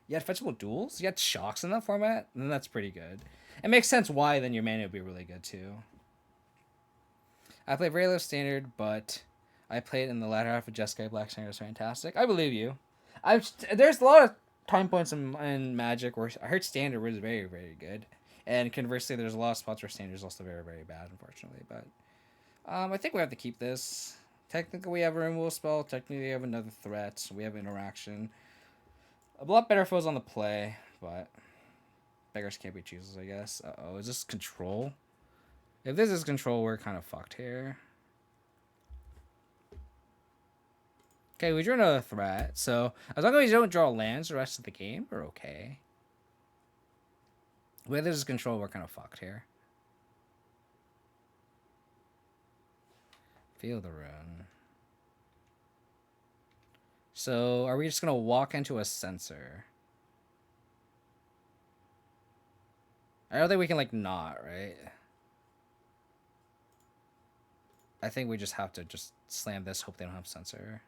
You had fetchable duels. You had shocks in that format, and that's pretty good. It makes sense why then your mana would be really good too. I played very low Standard, but I played in the latter half of Jeskai Black. Standard was fantastic. I believe you. There's a lot of time points in Magic where I heard Standard was very, very good. And conversely, there's a lot of spots where Standard is also very, very bad, unfortunately. But I think we have to keep this. Technically, we have a removal spell. Technically, we have another threat. We have interaction. A lot better foes on the play, but beggars can't be choosers, I guess. Uh-oh, is this control? If this is control, we're kind of fucked here. Okay, we drew another threat. So, as long as we don't draw lands the rest of the game, we're okay. With this control, we're kind of fucked here. Feel the rune. So, are we just going to walk into a sensor? I don't think we can, like, not, right? I think we just have to just slam this, hope they don't have sensor.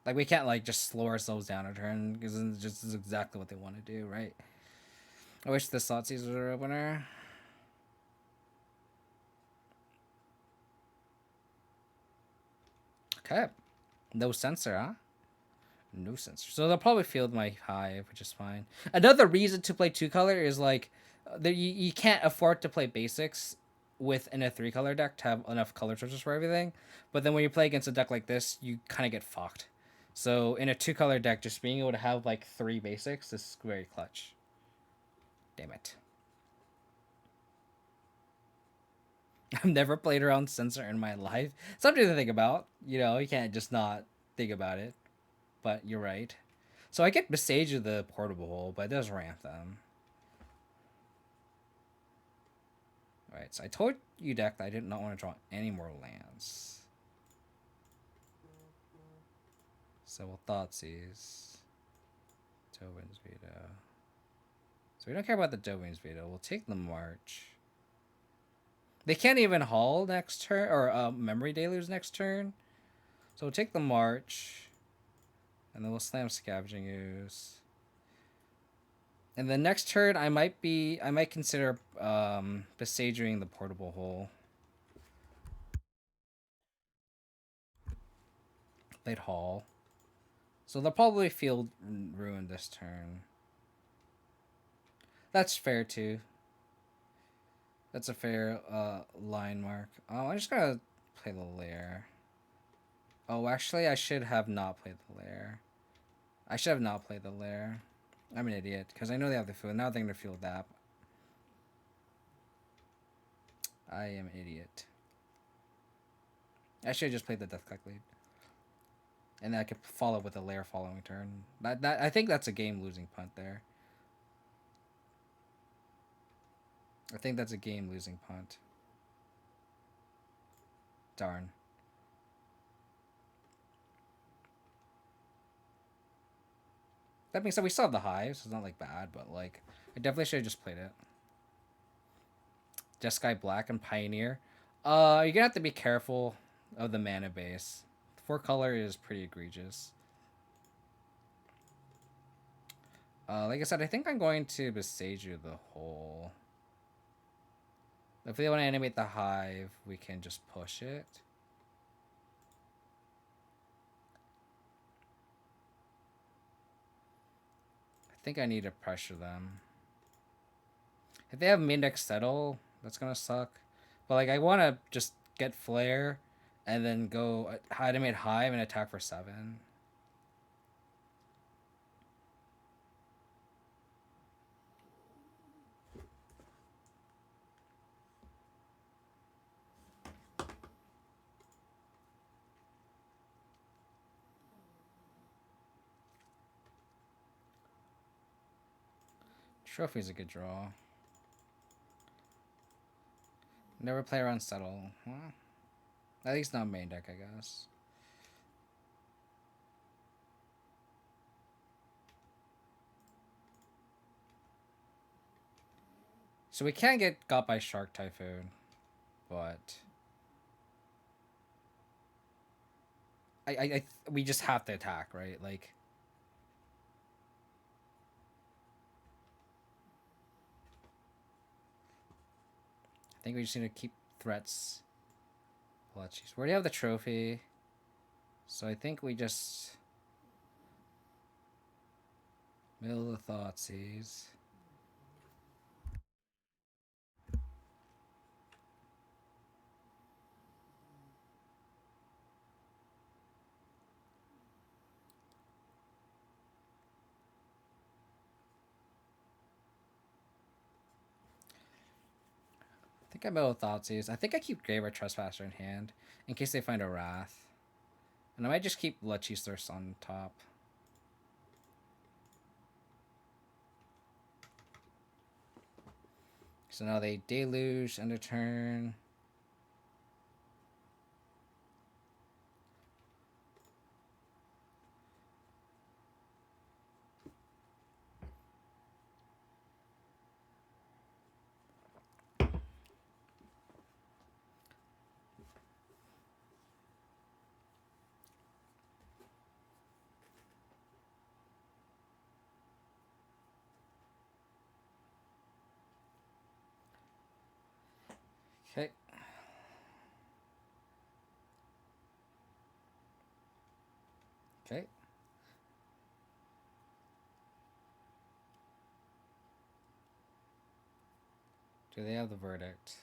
Like, we can't, like, just slow ourselves down a turn, because this just is exactly what they want to do, right? I wish the slot Caesar was our opener. Okay. No sensor, huh? No sensor. So they'll probably field my Hive, which is fine. Another reason to play 2-color is, like, you can't afford to play basics within a 3-color deck to have enough color choices for everything. But then when you play against a deck like this, you kind of get fucked. So in a 2-color deck, just being able to have like 3 basics is very clutch. Damn it. I've never played around sensor in my life. Something to think about. You know, you can't just not think about it. But you're right. So I get Besage of the Portable Hole, but it does ramp them. Alright, so I told you, deck, that I did not want to draw any more lands. So we'll Thoughtseize. Dovin's Veto. So we don't care about the Dovin's Veto. We'll take the March. They can't even haul next turn or memory deluge next turn. So we'll take the march, and then we'll slam scavenging ooze. And the next turn, I might consider besagering the portable hole. They'd haul, so they'll probably field ruin this turn. That's fair too. That's a fair line mark. Oh, I'm just gonna play the lair. Oh, actually, I should have not played the lair. I should have not played the lair. I'm an idiot because I know they have the field. Now they're gonna field that. I am an idiot. I should have just played the Death Click lead. And then I could follow with a lair following turn. That I think that's a game losing punt there. I think that's a game losing punt. Darn. That being said, we still have the hive, so it's not like bad, but like I definitely should have just played it. Jeskai Black and Pioneer. You're gonna have to be careful of the mana base. 4 color is pretty egregious. Like I said, I think I'm going to Besage the hole. If they want to animate the hive, we can just push it. I think I need to pressure them. If they have Mindex Settle, that's gonna suck. But like, I want to just get Flare, and then go animate Hive and attack for 7. Trophy's a good draw. Never play around Settle. Well, at least not main deck, I guess. So we can't get got by Shark Typhoon, but we just have to attack, right? Like, I think we just need to keep threats. Well, jeez, we already have the trophy, so I think we just middle of the Thoughtseize. I think I middle of Thoughtseize. I think I keep Graveyard Trespasser in hand in case they find a Wrath, and I might just keep Lechi's Thirst on top. So now they deluge end of turn. Okay. Okay. Do they have the verdict?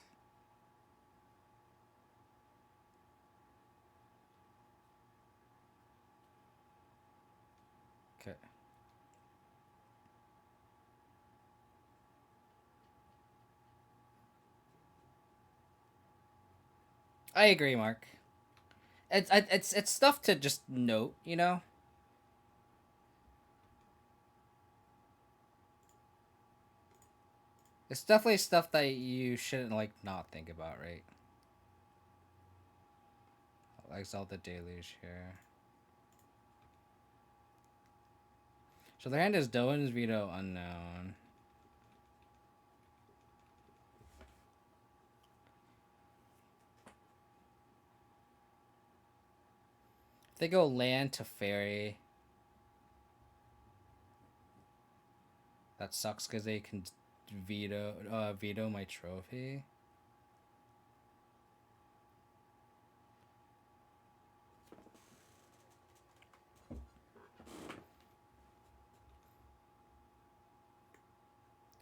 Okay. I agree, Mark. It's stuff to just note, you know. It's definitely stuff that you shouldn't like not think about, right? I'll exalt the deluge here. So their hand is Doan's Veto Unknown. they go land to fairy, that sucks because they can veto my trophy.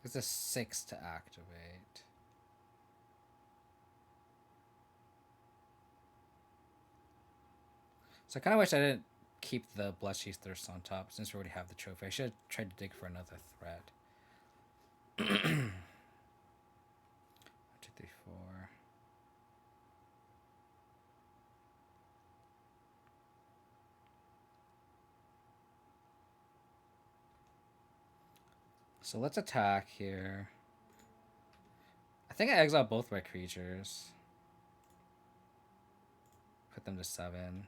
It's a 6 to activate. So I kind of wish I didn't keep the Blessed Thirst on top since we already have the trophy. I should have tried to dig for another threat. 1, 2, 3, 4. So let's attack here. I think I exiled both my creatures. Put them to 7.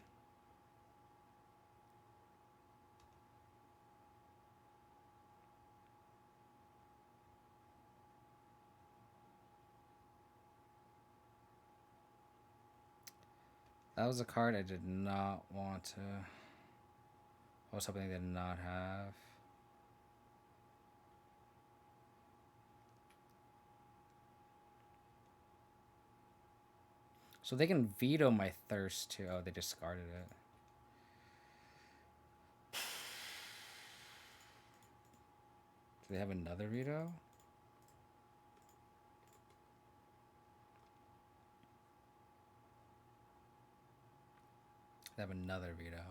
That was a card I did not want to. I was hoping I did not have. So they can veto my thirst too. Oh, they discarded it. Do they have another veto? They have another veto.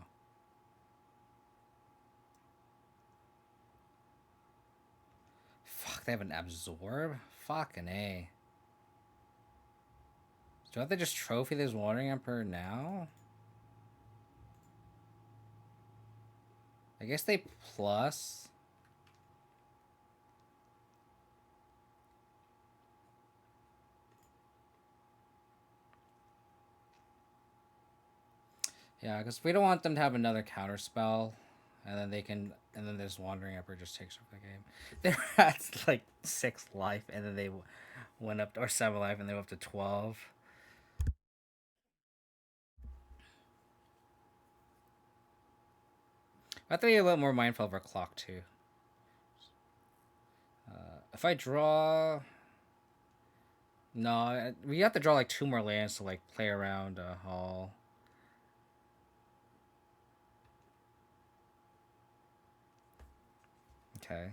Fuck, they have an absorb? Fucking A. Do I have to just trophy this Wandering Emperor now? I guess they plus. Yeah, because we don't want them to have another counter spell, and then they can, and then this Wandering Emperor just takes over the game. They're at like 6 life, and then they went up, or 7 life, and they went up to 12. I have to be a little more mindful of our clock too. If I draw, no, we have to draw like 2 more lands to like play around Hall. Okay.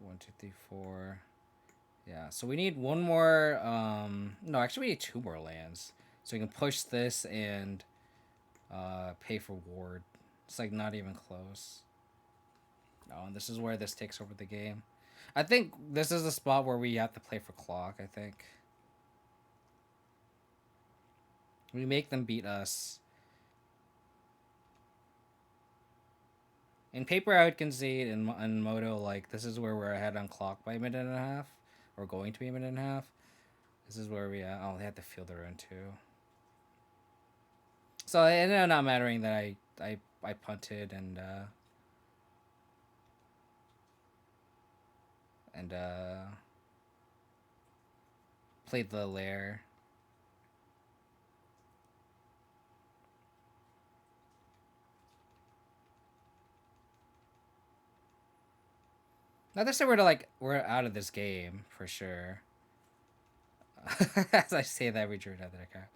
1, 2, 3, 4. Yeah, so we need one more. No, actually, we need 2 more lands, so we can push this and pay for ward. It's like not even close. No, and this is where this takes over the game. I think this is the spot where we have to play for clock. I think we make them beat us. In paper, I would concede. In Moto, like this is where we're ahead on clock by a minute and a half. We're going to be a minute and a half. This is where we at. Oh, they have to field their own too. So it ended up not mattering that I punted and played the lair. Not to say we're out of this game for sure. As I say that, we drew another card.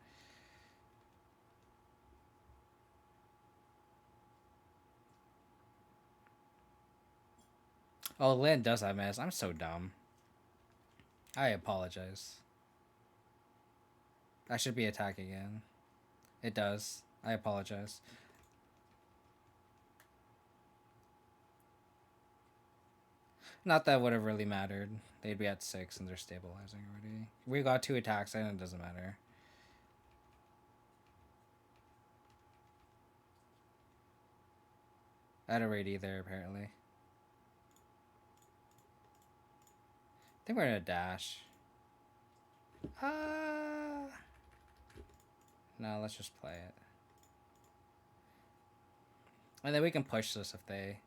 Oh, land does have mass. I'm so dumb. I apologize. I should be attacking again. It does. I apologize. Not that would have really mattered. They'd be at 6 and they're stabilizing already. We got 2 attacks and it doesn't matter. At a rate either, apparently. I think we're gonna dash. No, let's just play it. And then we can push this if they...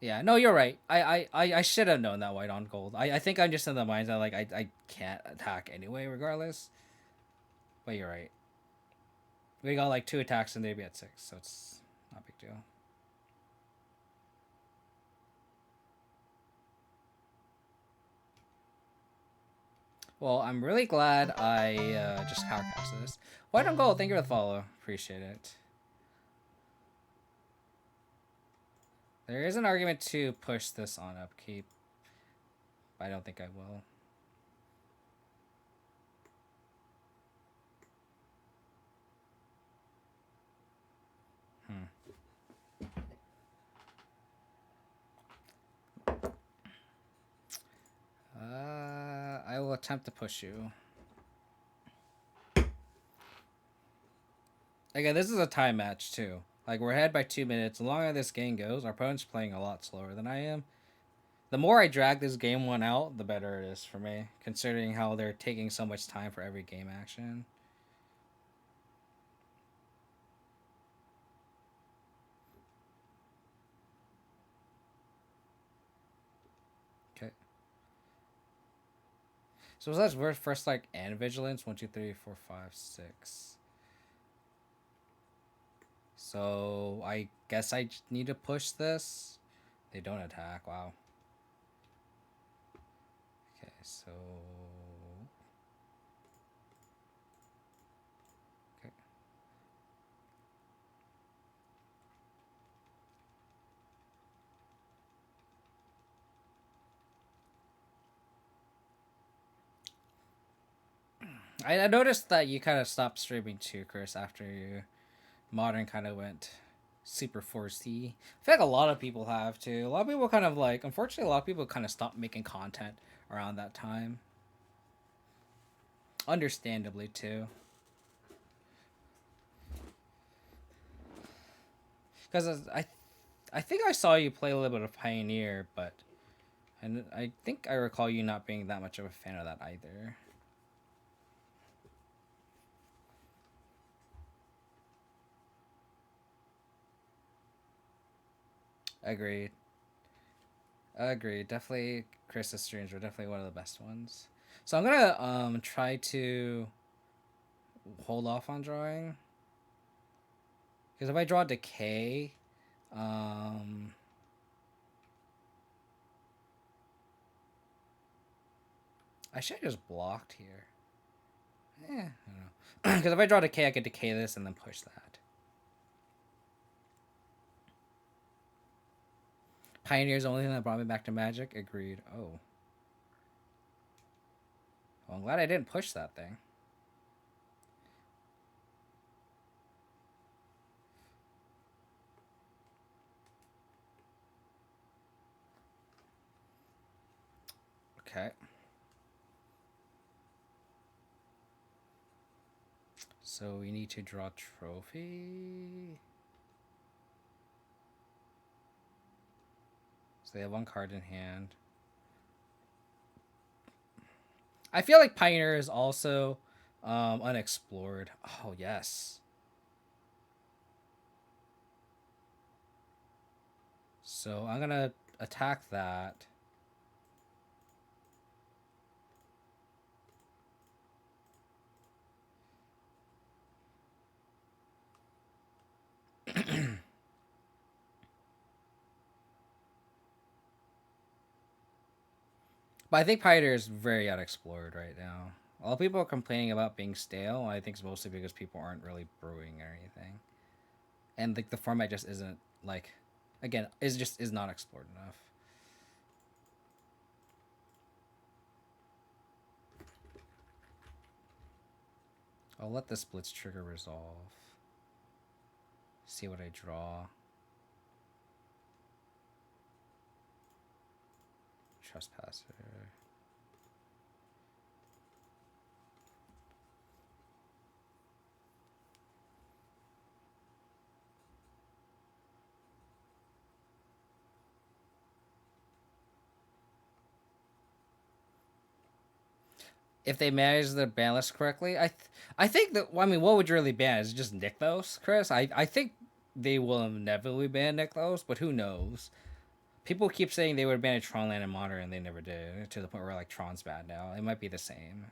Yeah, no, you're right. I should have known that white on gold. I think I'm just in the mindset like I can't attack anyway, regardless. But you're right. We got like 2 attacks and they'd be at 6, so it's not a big deal. Well, I'm really glad I just countercast this. Why don't go? Thank you for the follow. Appreciate it. There is an argument to push this on upkeep, but I don't think I will. I will attempt to push you. Again, this is a time match too. Like, we're ahead by 2 minutes. The longer this game goes, our opponent's playing a lot slower than I am. The more I drag this game one out, the better it is for me, considering how they're taking so much time for every game action. Okay. So that's worth first like and vigilance. 1, 2, 3, 4, 5, 6. So I guess I need to push this. They don't attack. Wow. Okay, so okay. I noticed that you kind of stopped streaming too, Chris, after you Modern kind of went super 4C. I feel like a lot of people have too. A lot of people kind of like, unfortunately, a lot of people kind of stopped making content around that time. Understandably too. Because I think I saw you play a little bit of Pioneer, but and I think I recall you not being that much of a fan of that either. Agreed. Agreed. Definitely, Chris's streams were definitely one of the best ones. So I'm gonna try to hold off on drawing, because if I draw Decay, um, I should have just blocked here. I don't know. Because if I draw Decay, I could Decay this and then push that. Pioneer's the only thing that brought me back to Magic. Agreed. Oh. Well, I'm glad I didn't push that thing. Okay. So we need to draw Trophy. So they have one card in hand. I feel like Pioneer is also unexplored. Oh, yes. So I'm going to attack that. But I think Pioneer is very unexplored right now. A lot of people are complaining about being stale. I think it's mostly because people aren't really brewing or anything, and like the format just isn't like, again, is not explored enough. I'll let the splits trigger resolve. See what I draw. Trespasser. If they manage the ban list correctly, I think that, well, I mean, what would you really ban? Is it just Nykthos, Chris? I think they will inevitably ban Nykthos, but who knows? People keep saying they would ban Tronland and Modern, and they never did. To the point where like Tron's bad now. It might be the same.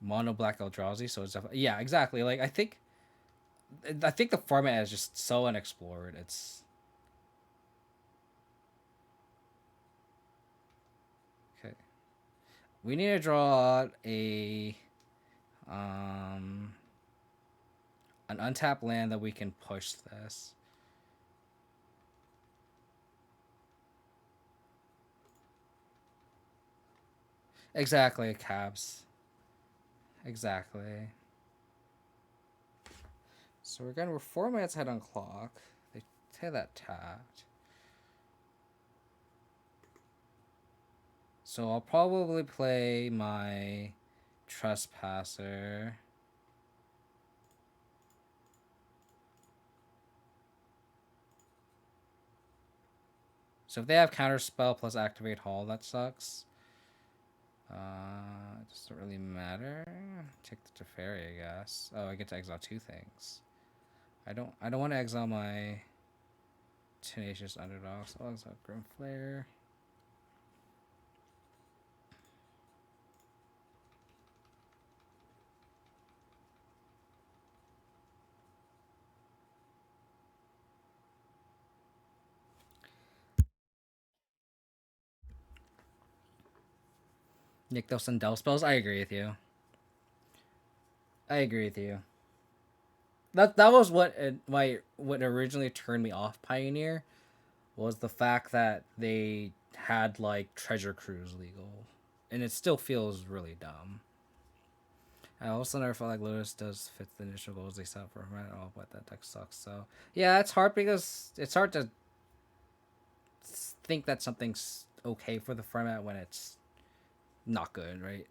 Mono black Eldrazi, so it's definitely, yeah, exactly. Like I think the format is just so unexplored. It's okay. We need to draw out a um an untapped land that we can push this. Exactly, cabs. Exactly. So we're 4 minutes ahead on clock. They say that tapped. So I'll probably play my Trespasser. So if they have Counterspell plus Activate Hall, that sucks. It doesn't really matter. Take the Teferi, I guess. Oh, I get to exile 2 things. I don't want to exile my Tenacious Underdog, so I'll exile Grim Flare. Nykthos and Del spells. I agree with you. I agree with you. That was what originally turned me off Pioneer was the fact that they had like Treasure Cruise legal, and it still feels really dumb. I also never felt like Lotus does fit the initial goals they set for him at all, but that deck sucks. So yeah, it's hard because it's hard to think that something's okay for the format when it's not good, right?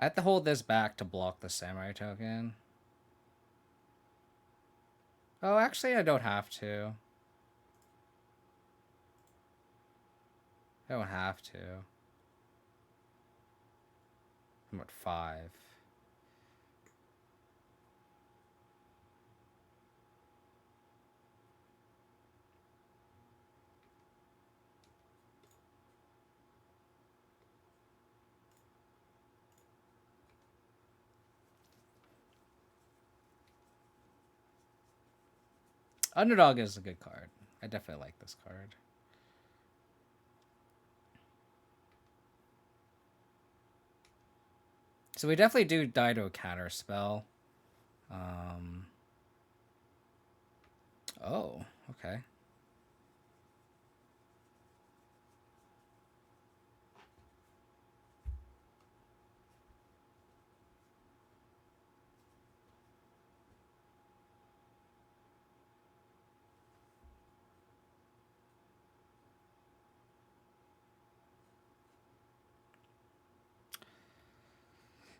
I have to hold this back to block the Samurai token. Oh, actually, I don't have to. I don't have to. I'm at 5. Underdog is a good card. I definitely like this card. So we definitely do die to a counter spell. Um. Oh, okay.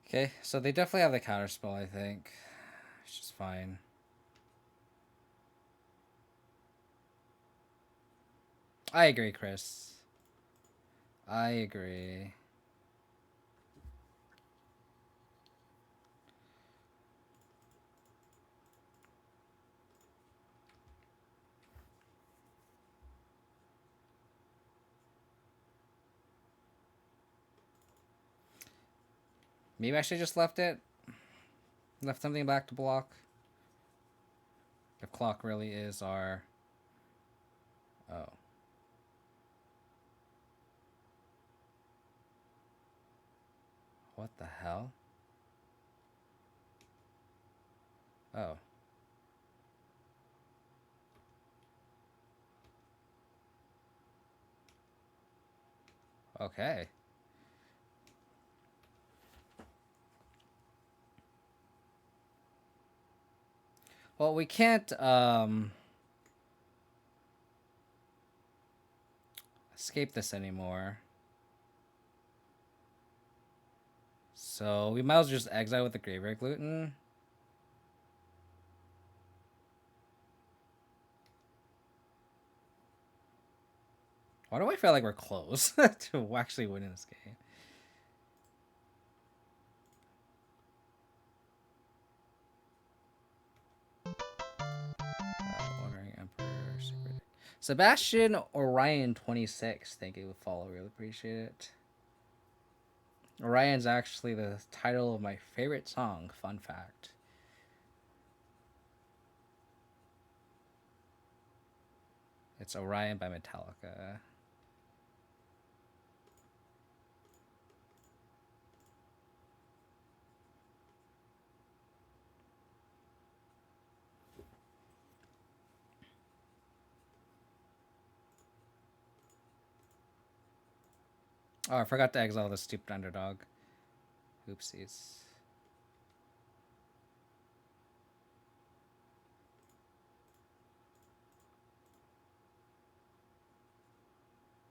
Okay, so they definitely have the counter spell, I think. Which is fine. I agree, Chris. I agree. Maybe I should just left it. Left something back to block. The clock really is our. Oh. What the hell? Oh. Okay. Well, we can't. escape this anymore. So we might as well just exile with the Graveyard Gluten. Why do I feel like we're close to actually winning this game? Wandering Emperor, Secret. Sebastian Orion 26. Thank you for follow. Really appreciate it. Orion's actually the title of my favorite song. Fun fact. It's Orion by Metallica. Oh, I forgot to exile the stupid underdog. Oopsies.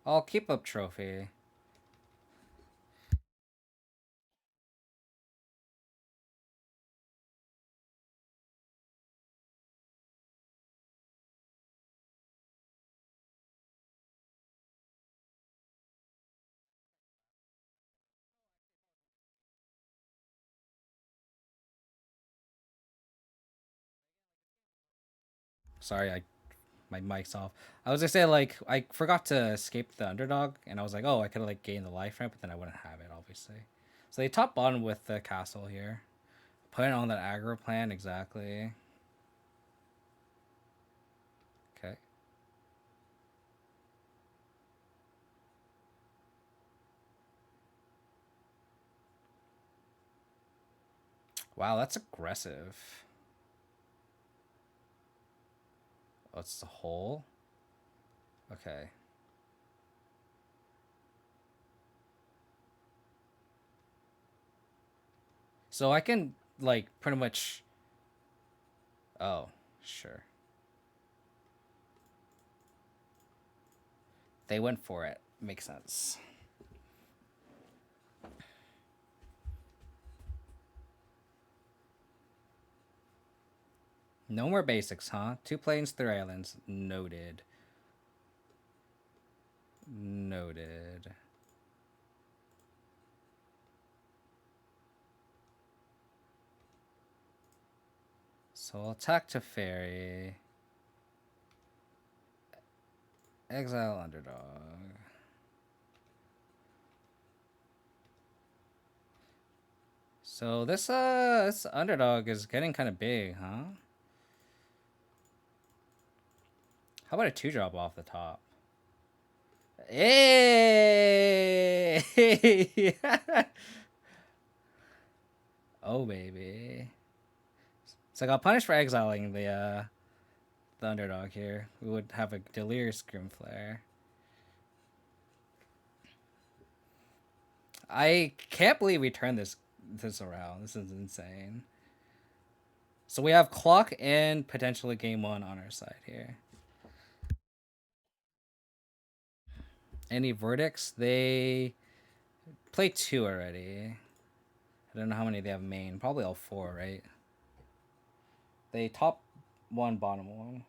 I'll keep up trophy. Sorry, my mic's off. I was gonna say like I forgot to escape the underdog, and I was like, oh, I could like gain the life ramp, but then I wouldn't have it obviously. So they top bottom with the castle here, putting on that aggro plan exactly. Okay. Wow, that's aggressive. Oh, it's the hole. Okay. So I can like pretty much. Oh, sure. They went for it. Makes sense. No more basics, huh? 2 planes, 3 islands. Noted. Noted. So I'll attack to Fairy. Exile underdog. So this underdog is getting kind of big, huh? How about a 2-drop off the top? Hey! Oh baby. So I got punished for exiling the underdog here. We would have a Delirious Grimflare. I can't believe we turned this around. This is insane. So we have clock and potentially game 1 on our side here. Any verdicts? They play 2 already. I don't know how many they have main. Probably all 4, right? They top 1, bottom 1.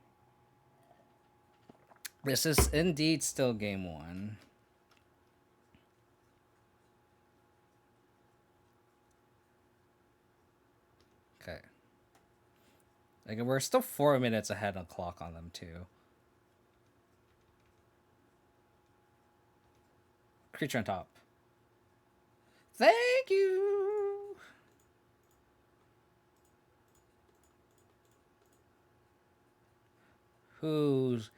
This is indeed still game 1. Okay. Like we're still 4 minutes ahead on clock on them too. Creature on top. Thank you. Who's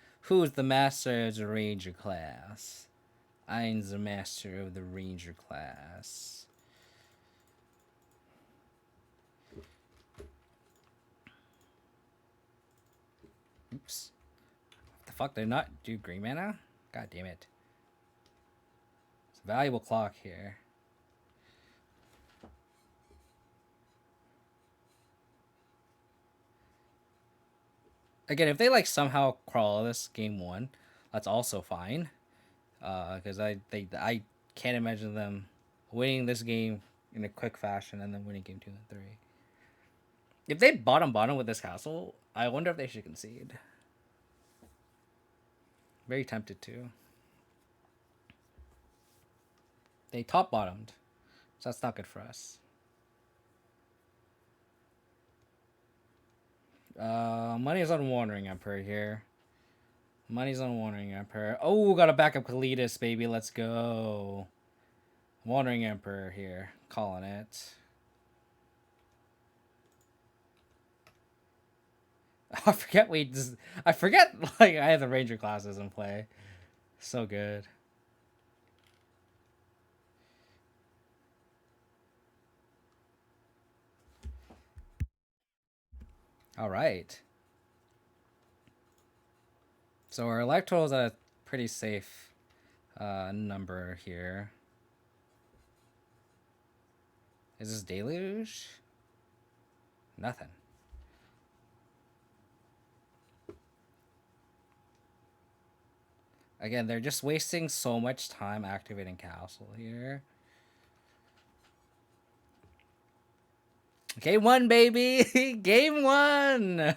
the master of the ranger class? I'm the master of the ranger class. Oops. What the fuck? Did I not do green mana? God damn it. It's a valuable clock here. Again, if they like somehow crawl this game 1, that's also fine. Because I can't imagine them winning this game in a quick fashion and then winning game 2 and 3. If they bottom with this castle, I wonder if they should concede. Very tempted to. They top bottomed, so that's not good for us. Money's on Wandering Emperor here. Money's on Wandering Emperor. Oh, got a backup Kalidas, baby. Let's go. Wandering Emperor here. Calling it. I forget I forget like I have the Ranger classes in play. So good. All right. So our life total is at a pretty safe number here. Is this Deluge? Nothing. Again, they're just wasting so much time activating Castle here. Game 1, baby! Game 1!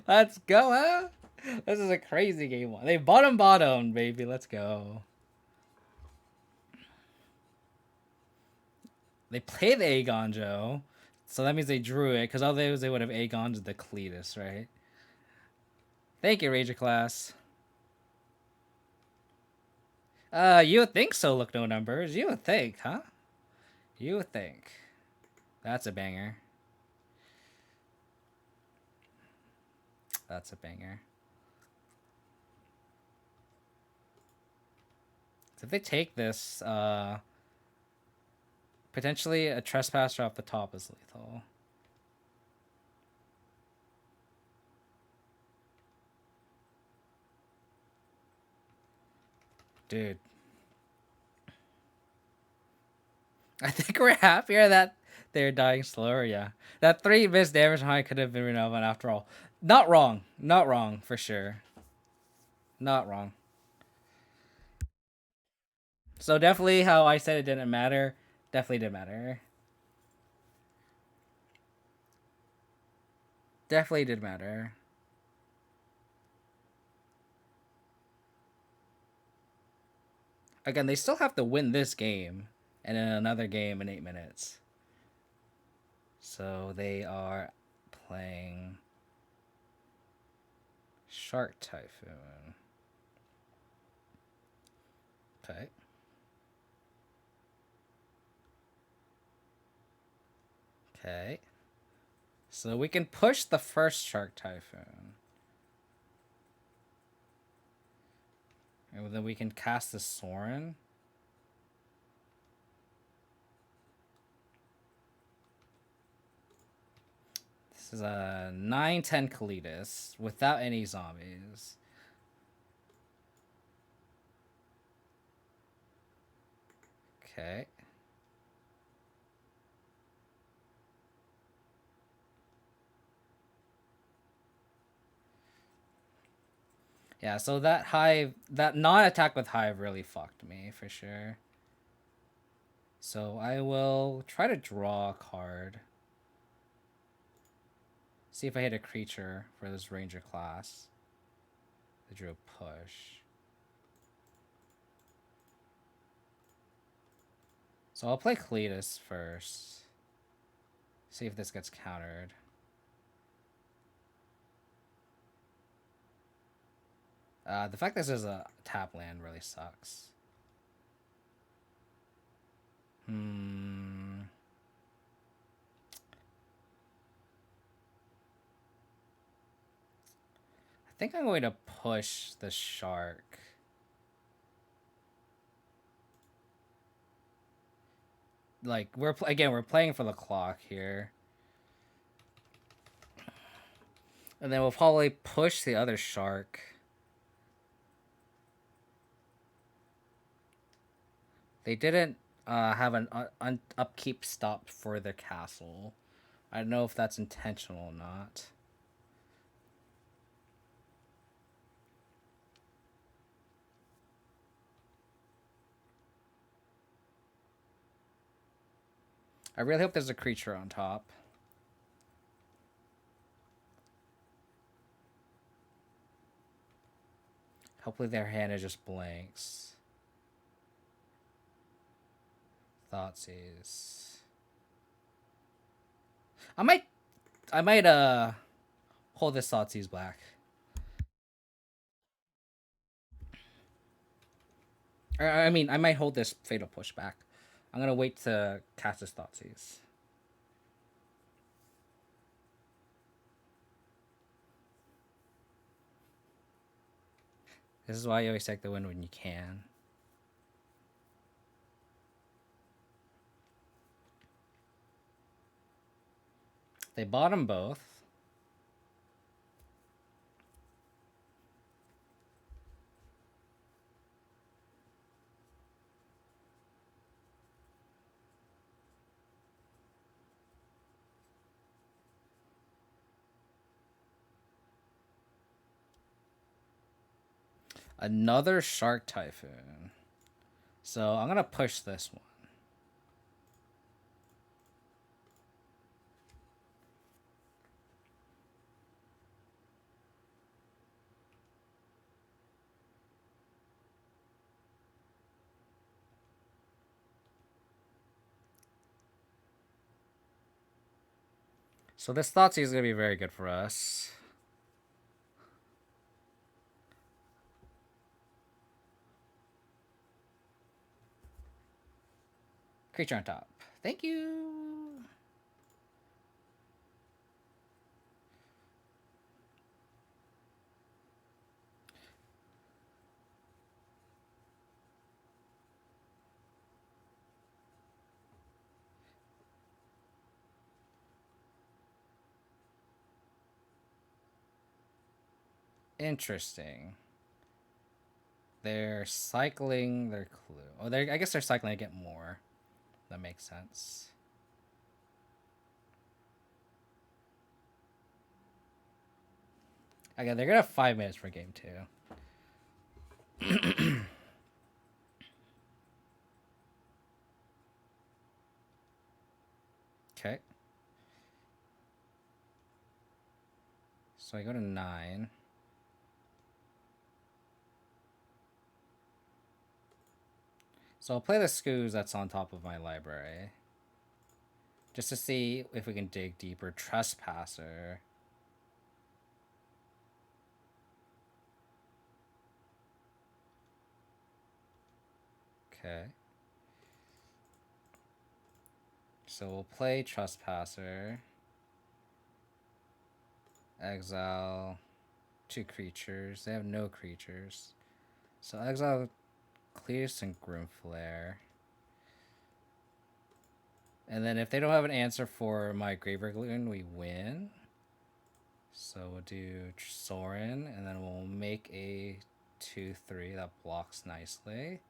Let's go, huh? This is a crazy game 1. They bottomed, baby. Let's go. They played the Aegon, Joe. So that means they drew it, because otherwise they would have Aegon's the Cletus, right? Thank you, Ranger class. You would think so, look no numbers. You would think, huh? You would think. That's a banger. That's a banger. So if they take this, potentially a trespasser off the top is lethal. Dude. I think we're happier that they're dying slower, yeah. That 3 missed damage high could have been relevant after all. Not wrong. Not wrong, for sure. Not wrong. So definitely how I said it didn't matter. Definitely didn't matter. Definitely did matter. Again, they still have to win this game and then another game in 8 minutes. So they are playing Shark Typhoon. Okay. Okay. So we can push the first Shark Typhoon. And then we can cast the Sorin. This is a 9/10 Kalidas without any zombies. Okay. Yeah, so that non-attack with Hive really fucked me for sure. So I will try to draw a card. See if I hit a creature for this Ranger class. I drew a push. So I'll play Cletus first. See if this gets countered. The fact this is a tap land really sucks. I think I'm going to push the shark. Like, we're playing for the clock here. And then we'll probably push the other shark. They didn't have an upkeep stop for their castle. I don't know if that's intentional or not. I really hope there's a creature on top. Hopefully their hand is just blanks. Thoughtseize. I might hold this Thoughtseize black. Or, I mean, I might hold this Fatal Push back. I'm gonna wait to cast this Thoughtseize. This is why you always take the win when you can. They bought them both. Another Shark Typhoon. So I'm gonna push this one. So this Thoughtseize is gonna be very good for us. Creature on top. Thank you. Interesting. They're cycling their clue. Oh, I guess they're cycling to get more. That makes sense. Okay, they're gonna have 5 minutes for game 2. Okay. So I go to 9. So I'll play the Scoos that's on top of my library. Just to see if we can dig deeper. Trespasser. Okay. So we'll play Trespasser. Exile 2 creatures. They have no creatures. So exile Cleus and Grimflare. And then if they don't have an answer for my Graveyard Gloom, we win. So we'll do Sorin, and then we'll make a 2/3 that blocks nicely.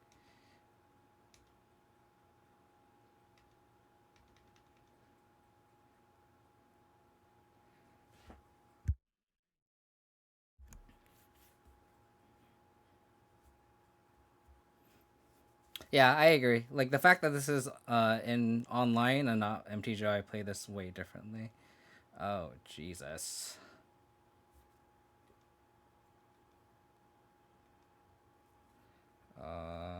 Yeah, I agree. Like the fact that this is in online and not MTGO, I play this way differently. Oh Jesus. Um,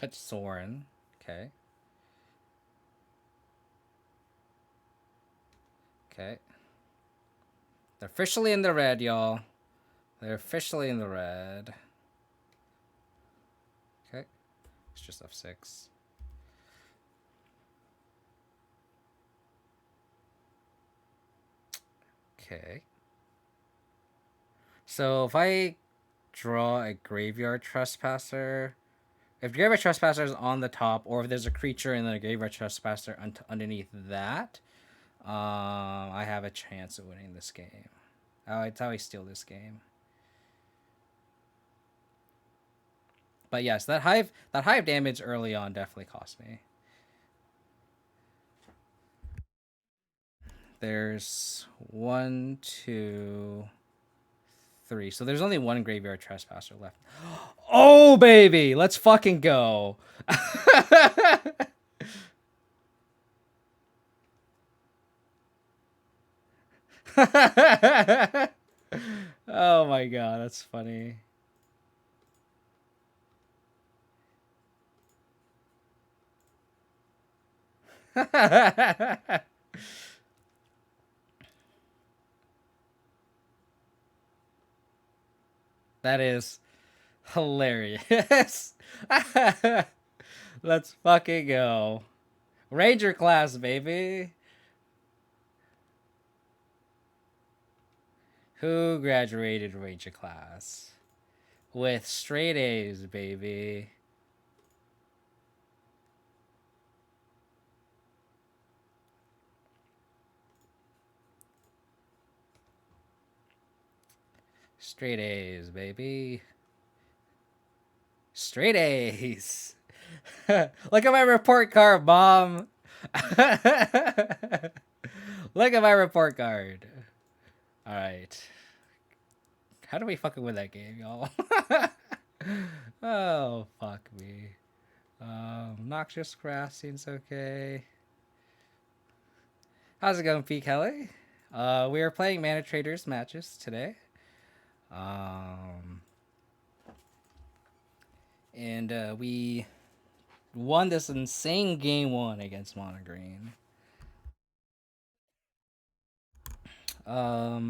Put Soren. Okay. Okay. They're officially in the red, y'all. They're officially in the red. Okay. It's just F6. Okay. So if I draw a Graveyard Trespasser, if Graveyard Trespasser is on the top, or if there's a creature and then a Graveyard Trespasser underneath that, I have a chance of winning this game. Oh, it's how I steal this game. But yes, that hive damage early on definitely cost me. There's 1, 2, 3. So there's only one Graveyard Trespasser left. Oh, baby! Let's fucking go. Oh my god, that's funny. That is hilarious. Let's fucking go. Ranger class, baby. Who graduated Ranger class? With straight A's, baby. Straight A's, baby. Straight A's. Look at my report card, Mom. Look at my report card. All right. How do we fucking win that game, y'all? Oh, fuck me. Noxious Grass seems okay. How's it going, P. Kelly? We are playing Manatraders matches today. And we won this insane game 1 against Mono Green. I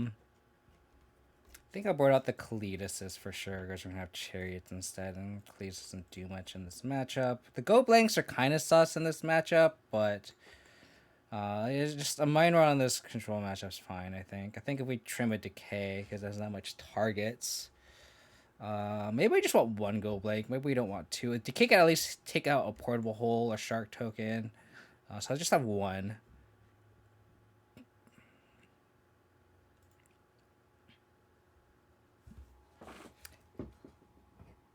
think I brought out the Cletuses for sure because we're gonna have Chariots instead, and Cletus doesn't do much in this matchup. The Go Blanks are kind of sus in this matchup, but it's just a minor on this control matchup's fine. I think if we trim a Decay because there's not much targets. Maybe we just want one Go Blank. Maybe we don't want two. A Decay can at least take out a Portable Hole, a Shark Token. So I just have one.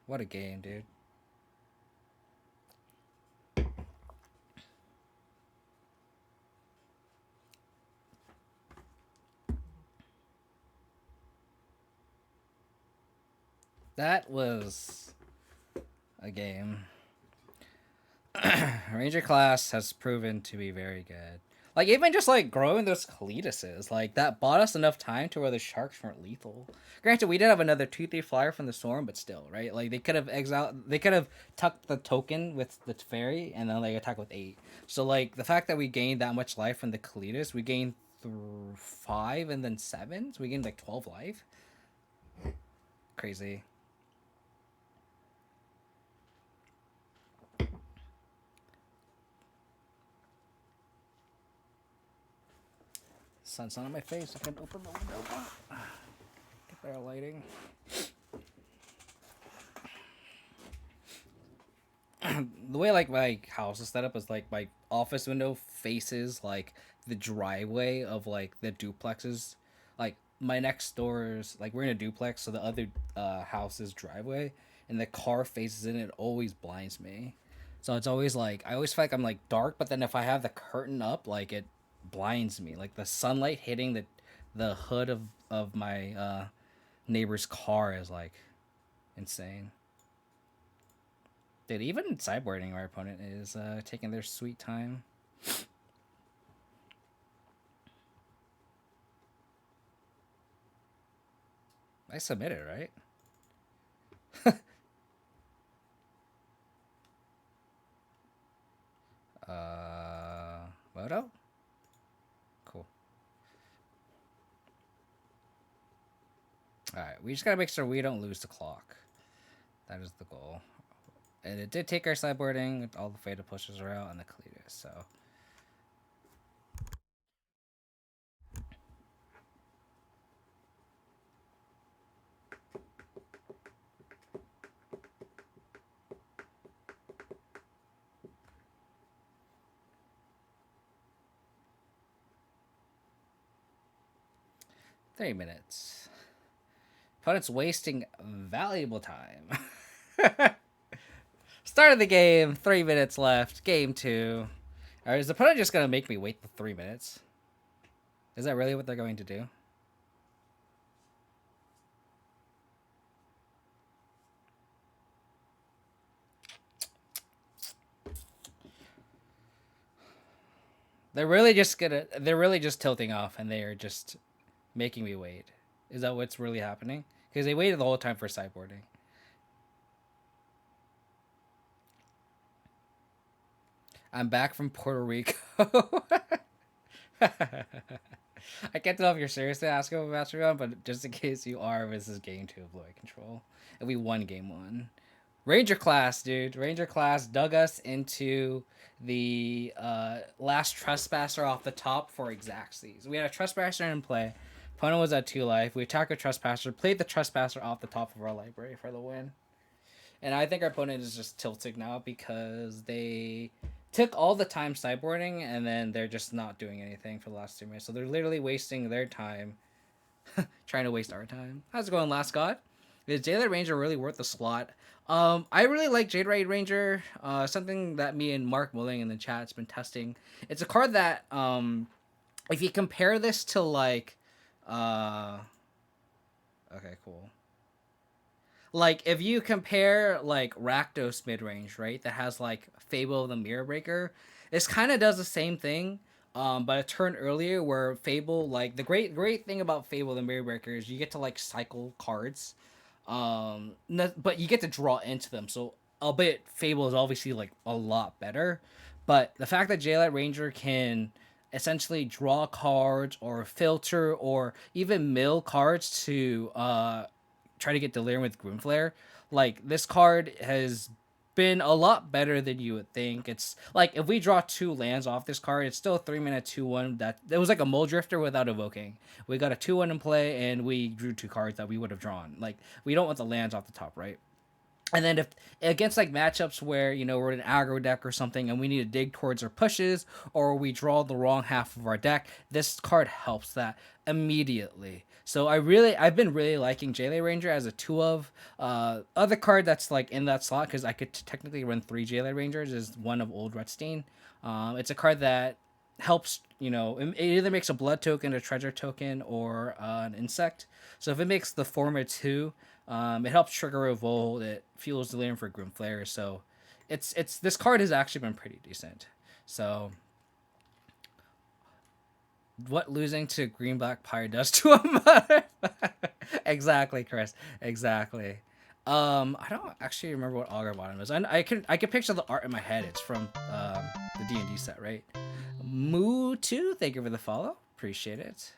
What a game, dude. That was a game. Ranger class has proven to be very good. Like, even just, like, growing those Cletuses, like, that bought us enough time to where the Sharks weren't lethal. Granted, we did have another 2-3 flyer from the Storm, but still, right? Like, they could have tucked the token with the Fairy, and then, like, attack with 8. So, like, the fact that we gained that much life from the Cletus, we gained 5 and then 7, so we gained, like, 12 life. Crazy. Sun's not on my face. I can open the window. Get better lighting. The way like my house is set up is like my office window faces like the driveway of like the duplexes. Like my next door's like we're in a duplex, so the other house's driveway, and the car faces in it always blinds me. So it's always like I always feel like I'm like dark, but then if I have the curtain up, like it blinds me. Like the sunlight hitting the hood of my neighbor's car is like insane. Dude, even sideboarding our opponent is taking their sweet time. I submitted, right? Moto? Cool. Alright, we just gotta make sure we don't lose the clock. That is the goal. And it did take our sideboarding. All the Fatal Pushes are out and the Cletus, so. Three minutes. Opponent's wasting valuable time. Start of the game, 3 minutes left. Game 2. Alright, is the opponent just gonna make me wait the 3 minutes? Is that really what they're going to do? they're really just tilting off, and they are just making me wait. Is that what's really happening? Because they waited the whole time for sideboarding. I'm back from Puerto Rico. I can't tell if you're seriously asking about Master Round, but just in case you are, this is game 2 of Blowy Control. And we won game 1. Ranger class, dude. Ranger class dug us into the last Trespasser off the top for Exactsies. We had a Trespasser in play. Opponent was at 2 life. We attacked a Trespasser, played the Trespasser off the top of our library for the win. And I think our opponent is just tilted now because they took all the time sideboarding and then they're just not doing anything for the last 2 minutes. So they're literally wasting their time trying to waste our time. How's it going, Last God? Is Jadelight Ranger really worth the slot? I really like Jadelight Ranger. Something that me and Mark Willing in the chat has been testing. It's a card that, if you compare this to like, okay, cool. Like if you compare like Rakdos Midrange, right, that has like Fable of the Mirror Breaker, this kind of does the same thing, but a turn earlier. Where Fable, like the great thing about Fable of the Mirror Breaker is you get to like cycle cards, but you get to draw into them. So albeit Fable is obviously like a lot better, but the fact that Jaylight Ranger can essentially draw cards or filter or even mill cards to try to get Delirium with Grimflare. Like this card has been a lot better than you would think. It's like if we draw 2 lands off this card, it's still a 3-mana 2/1. That it was like a Mole Drifter without evoking. We got a 2/1 in play, and we drew 2 cards that we would have drawn. Like we don't want the lands off the top, right? And then if against like matchups where we're in an aggro deck or something and we need to dig towards our pushes or we draw the wrong half of our deck, this card helps that immediately. So I've been really liking Jaylight Ranger as a 2 of. Other card that's like in that slot because I could technically run 3 Jaylight Rangers is one of Old Rutstein. It's a card that helps. It either makes a blood token, a treasure token, or an insect. So if it makes the former 2. It helps trigger Revolt. It fuels Delirium for Grimflare. So, it's this card has actually been pretty decent. So, what losing to Green Black Pyre does to a mother? Exactly, Chris. Exactly. I don't actually remember what Augur Bottom is. I can picture the art in my head. It's from the D&D set, right? Moo 2, thank you for the follow. Appreciate it.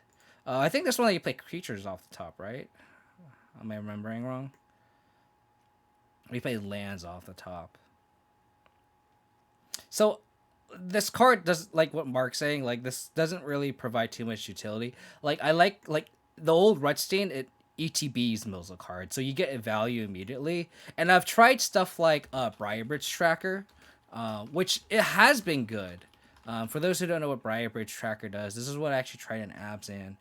I think this one that you play creatures off the top, right? Am I remembering wrong? We play lands off the top. So this card does like what Mark's saying. Like this doesn't really provide too much utility. Like I like the old Rutstein. It ETBs mills a card, so you get a value immediately. And I've tried stuff like Briarbridge Tracker, which it has been good. For those who don't know what Briarbridge Tracker does, this is what I actually tried in Abzan.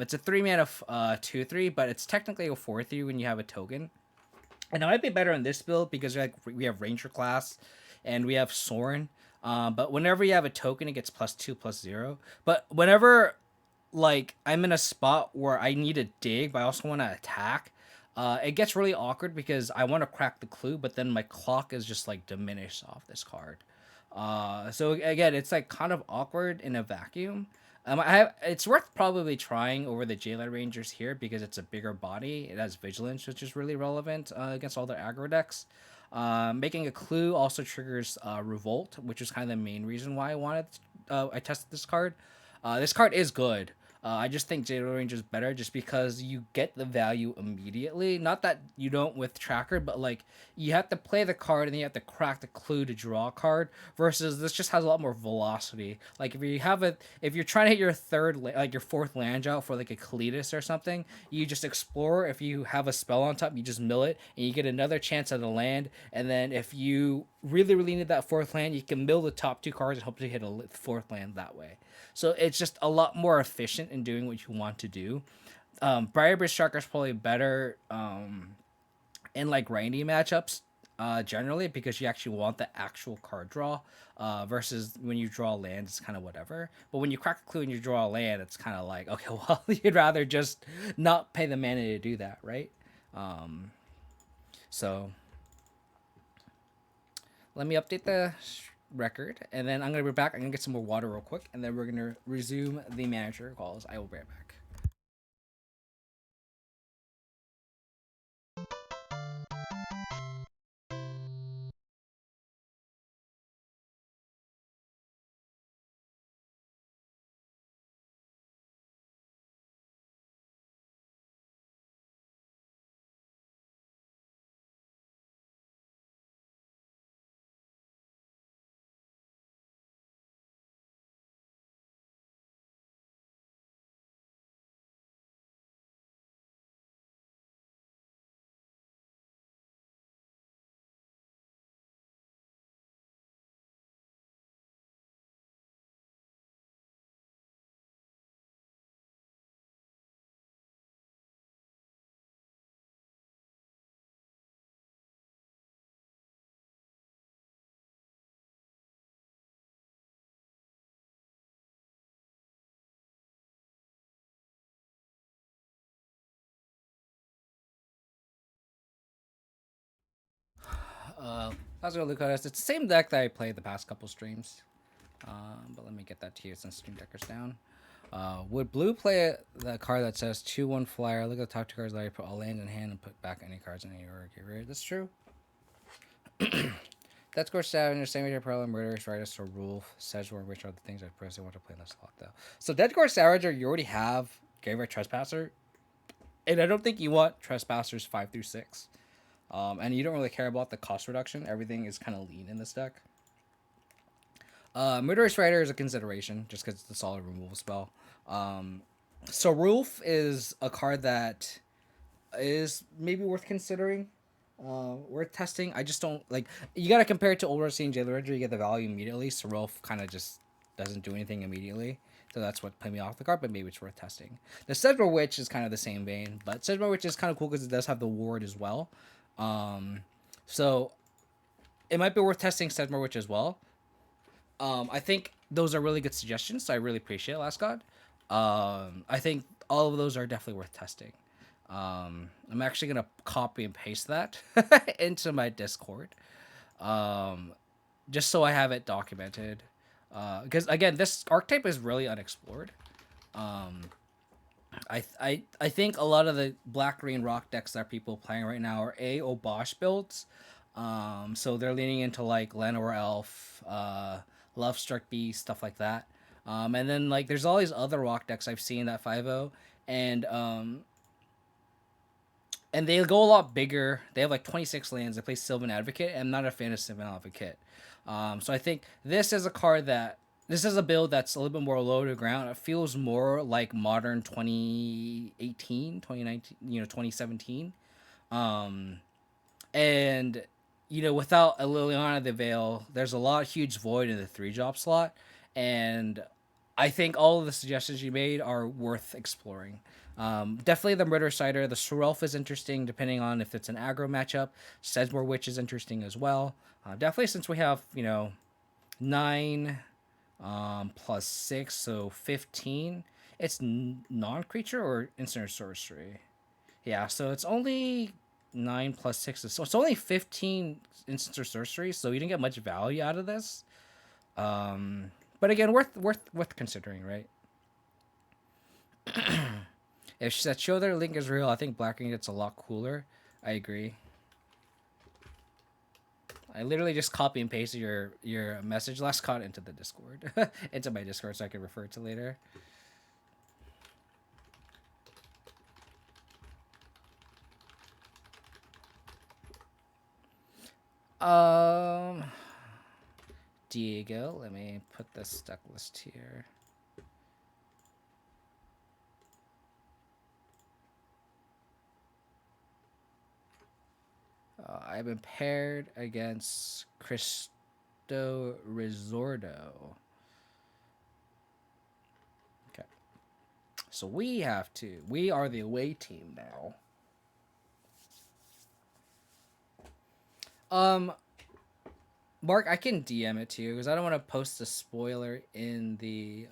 It's a 3-mana 2/3, but it's technically a 4/3 when you have a token. And it might be better in this build because we have Ranger class and we have Sorin. But whenever you have a token, it gets +2/+0. But whenever like I'm in a spot where I need to dig, but I also want to attack, it gets really awkward because I want to crack the clue, but then my clock is just like diminished off this card. So again, it's like kind of awkward in a vacuum. It's worth probably trying over the Jaylight Rangers here because it's a bigger body. It has Vigilance, which is really relevant against all the aggro decks. Making a clue also triggers Revolt, which is kind of the main reason why I tested this card. This card is good. I just think Jaylight Ranger is better just because you get the value immediately. Not that you don't with Tracker, but like you have to play the card and then you have to crack the clue to draw a card. Versus this just has a lot more velocity. Like if you're trying to hit your your 4th land out for like a Kalitas or something, you just explore. If you have a spell on top, you just mill it and you get another chance at a land. And then if you really need that 4th land, you can mill the top 2 cards and hope to hit a 4th land that way. So it's just a lot more efficient in doing what you want to do. Briarbridge Tracker is probably better in like grindy matchups generally because you actually want the actual card draw versus when you draw land, it's kind of whatever. But when you crack a clue and you draw a land, it's kind of like, okay, well, you'd rather just not pay the mana to do that, right? So let me update the record, and then I'm gonna be back. I'm gonna get some more water real quick, and then we're gonna resume the manager calls. I will be right back. How's it going, Lucas? It's the same deck that I played the past couple streams. But let me get that to you since Stream Decker's down. Would blue play the card that says 2/1 flyer? Look at the top two cards that I put all land in hand and put back any cards in any order. Okay, right? That's true. That's course 7, your same problem, murderous, righteous, or rule, Sedgewar, which are the things I personally want to play in this slot, though. So, Dead Core Savager, you already have Graveyard Trespasser, and I don't think you want Trespassers 5 through 6. And you don't really care about the cost reduction. Everything is kind of lean in this deck. Murderous Rider is a consideration, just because it's a solid removal spell. So, Roof is a card that is maybe worth considering. Worth testing. I just don't like. You gotta compare it to Old Rusty and Jailer Ranger. You get the value immediately. So Rolf kind of just doesn't do anything immediately. So that's what put me off the card. But maybe it's worth testing. The Sedgewar Witch is kind of the same vein, but Sedgewar Witch is kind of cool because it does have the ward as well. So it might be worth testing Sedgewar Witch as well. I think those are really good suggestions. So I really appreciate it, Last God. I think all of those are definitely worth testing. I'm actually gonna copy and paste that into my Discord, just so I have it documented. Because again, this archetype is really unexplored. I think a lot of the black green rock decks that people playing right now are Obosh builds. So they're leaning into like Llanowar Elf, Love Struck Beast, stuff like that. And then like there's all these other rock decks I've seen that 5-0, and they go a lot bigger. They have like 26 lands. They play Sylvan Advocate, and I'm not a fan of Sylvan Advocate. So I think this is a card that this is a build that's a little bit more low to the ground. It feels more like modern 2018, 2019, 2017. Um, and without a Liliana the Veil, there's a lot of huge void in the 3-drop slot, and I think all of the suggestions you made are worth exploring. Definitely the Murder Cider. The Sorelf is interesting depending on if it's an aggro matchup. Sedgewar Witch is interesting as well. Definitely since we have, 9 plus 6, so 15. It's non-creature or instant or sorcery? Yeah, so it's only 9 plus 6. So it's only 15 instant or sorcery, so you didn't get much value out of this. But again, worth considering, right? If that show their link is real, I think Blacking gets a lot cooler. I agree. I literally just copy and pasted your message last caught into the Discord, into my Discord, so I can refer to later. Diego, let me put this deck list here. I've been paired against Cristo Risordo. Okay. So we are the away team now. Mark, I can DM it to you because I don't want to post a spoiler in the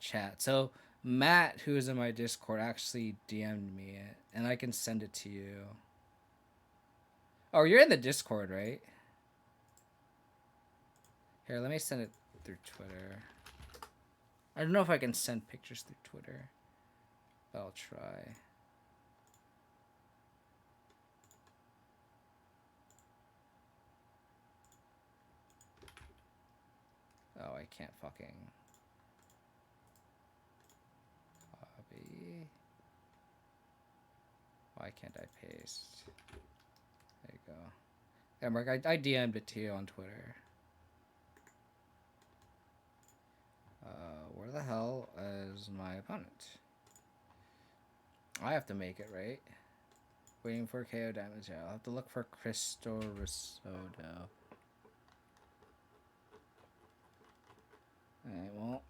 chat. So Matt, who is in my Discord, actually DM'd me it, and I can send it to you. Oh, you're in the Discord, right? Here, let me send it through Twitter. I don't know if I can send pictures through Twitter, but I'll try. Oh, I can't fucking copy. Why can't I paste? There you go. Yeah, Mark, I DM'd it to you on Twitter. Where the hell is my opponent? I have to make it, right? Waiting for KO damage. Yeah, I'll have to look for Crystal Risotto. Alright, well.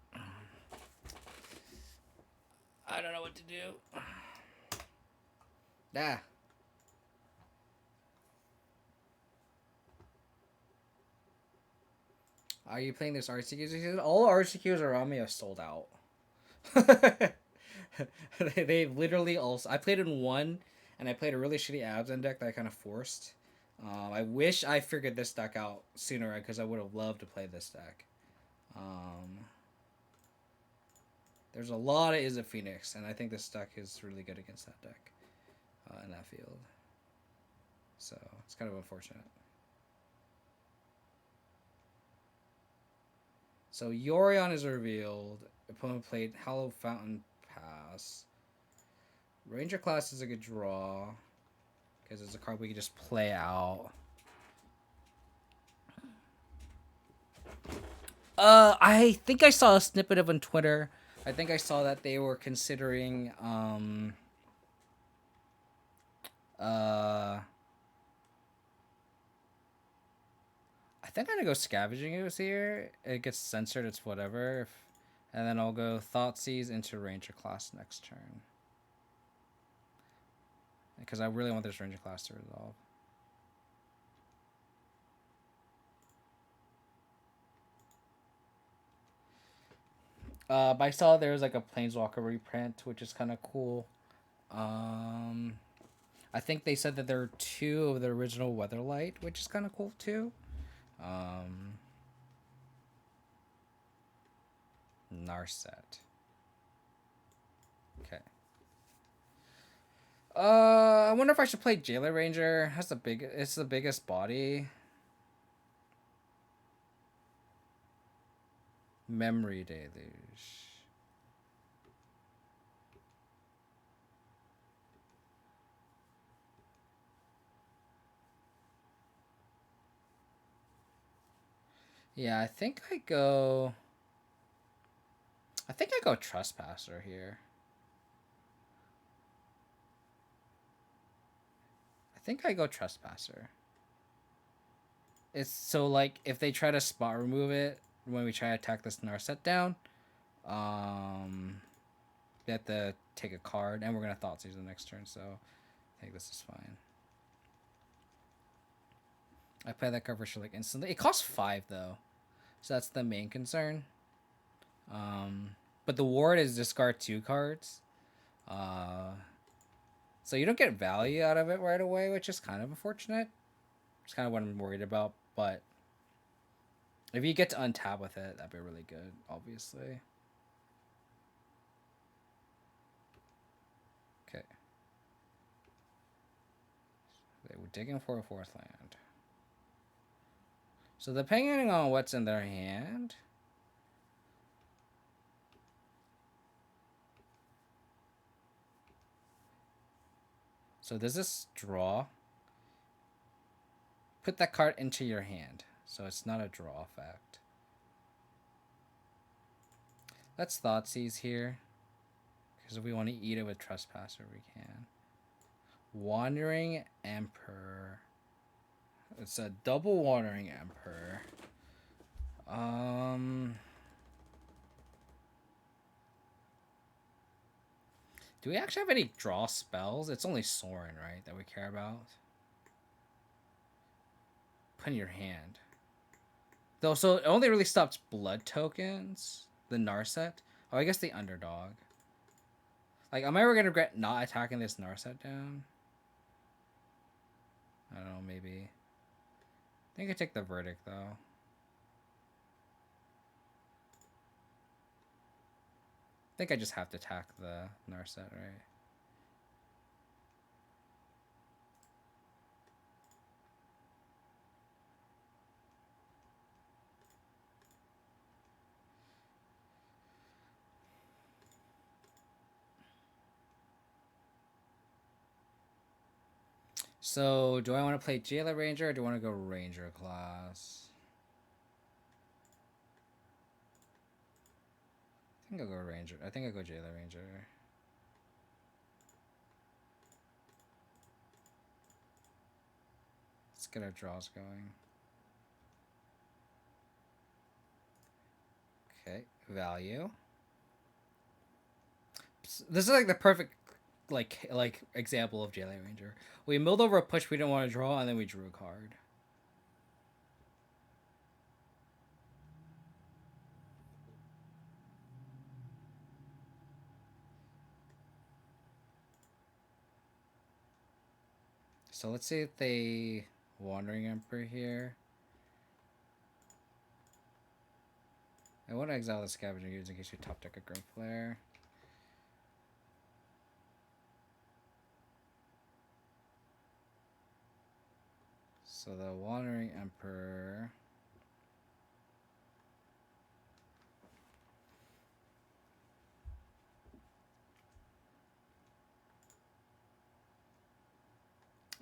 I don't know what to do. Ah. Are you playing this RCQs? All RCQs around me are sold out. They've literally also. I played in one, and I played a really shitty Abzan deck that I kind of forced. I wish I figured this deck out sooner because I would have loved to play this deck. There's a lot of Izzet Phoenix, and I think this deck is really good against that deck in that field. So it's kind of unfortunate. So Yorion is revealed. Opponent played Hollow Fountain Pass. Ranger class is a good draw because it's a card we can just play out. I think I saw a snippet of on Twitter. I think I saw that they were considering I think I'm gonna go Scavenging Ooze here. It gets censored, it's whatever. And then I'll go Thoughtseize into Ranger class next turn. Because I really want this Ranger class to resolve. But I saw there was like a Planeswalker reprint, which is kind of cool. I think they said that there are 2 of the original Weatherlight, which is kind of cool too. Narset. Okay. I wonder if I should play Jailer Ranger. It's the biggest body. Memory Deluge. Yeah, I think I go Trespasser here. I think I go Trespasser. It's so like if they try to spot remove it when we try to attack this Narset down, they have to take a card, and we're gonna Thoughtseize the next turn, so I think this is fine. I play that card for sure like instantly. It costs 5 though, so that's the main concern. But the ward is discard 2 cards. So you don't get value out of it right away, which is kind of unfortunate. It's kind of what I'm worried about, but if you get to untap with it, that'd be really good, obviously. Okay. They were digging for a 4th land. So depending on what's in their hand... So does this draw? Put that card into your hand, so it's not a draw effect. Let's Thoughtseize here, because if we want to eat it with Trespasser, we can. Wandering Emperor. It's a double Wandering Emperor. Do we actually have any draw spells? It's only Sorin, right, that we care about? Put in your hand. Though, so it only really stops blood tokens. The Narset. Oh, I guess the Underdog. Like, am I ever gonna regret not attacking this Narset down? I don't know, maybe. I think I take the Verdict, though. think I just have to attack the Narset, right? So, do I want to play Jailer Ranger or do I want to go Ranger class? I think I'll go Ranger. I think I'll go Jailer Ranger. Let's get our draws going. Okay, value. This is like the perfect like example of Jailer Ranger. We milled over a push we didn't want to draw, and then we drew a card. So let's see if they Wandering Emperor here. I want to exile the Scavenger Use in case you top deck a Grim Flare. So the Wandering Emperor.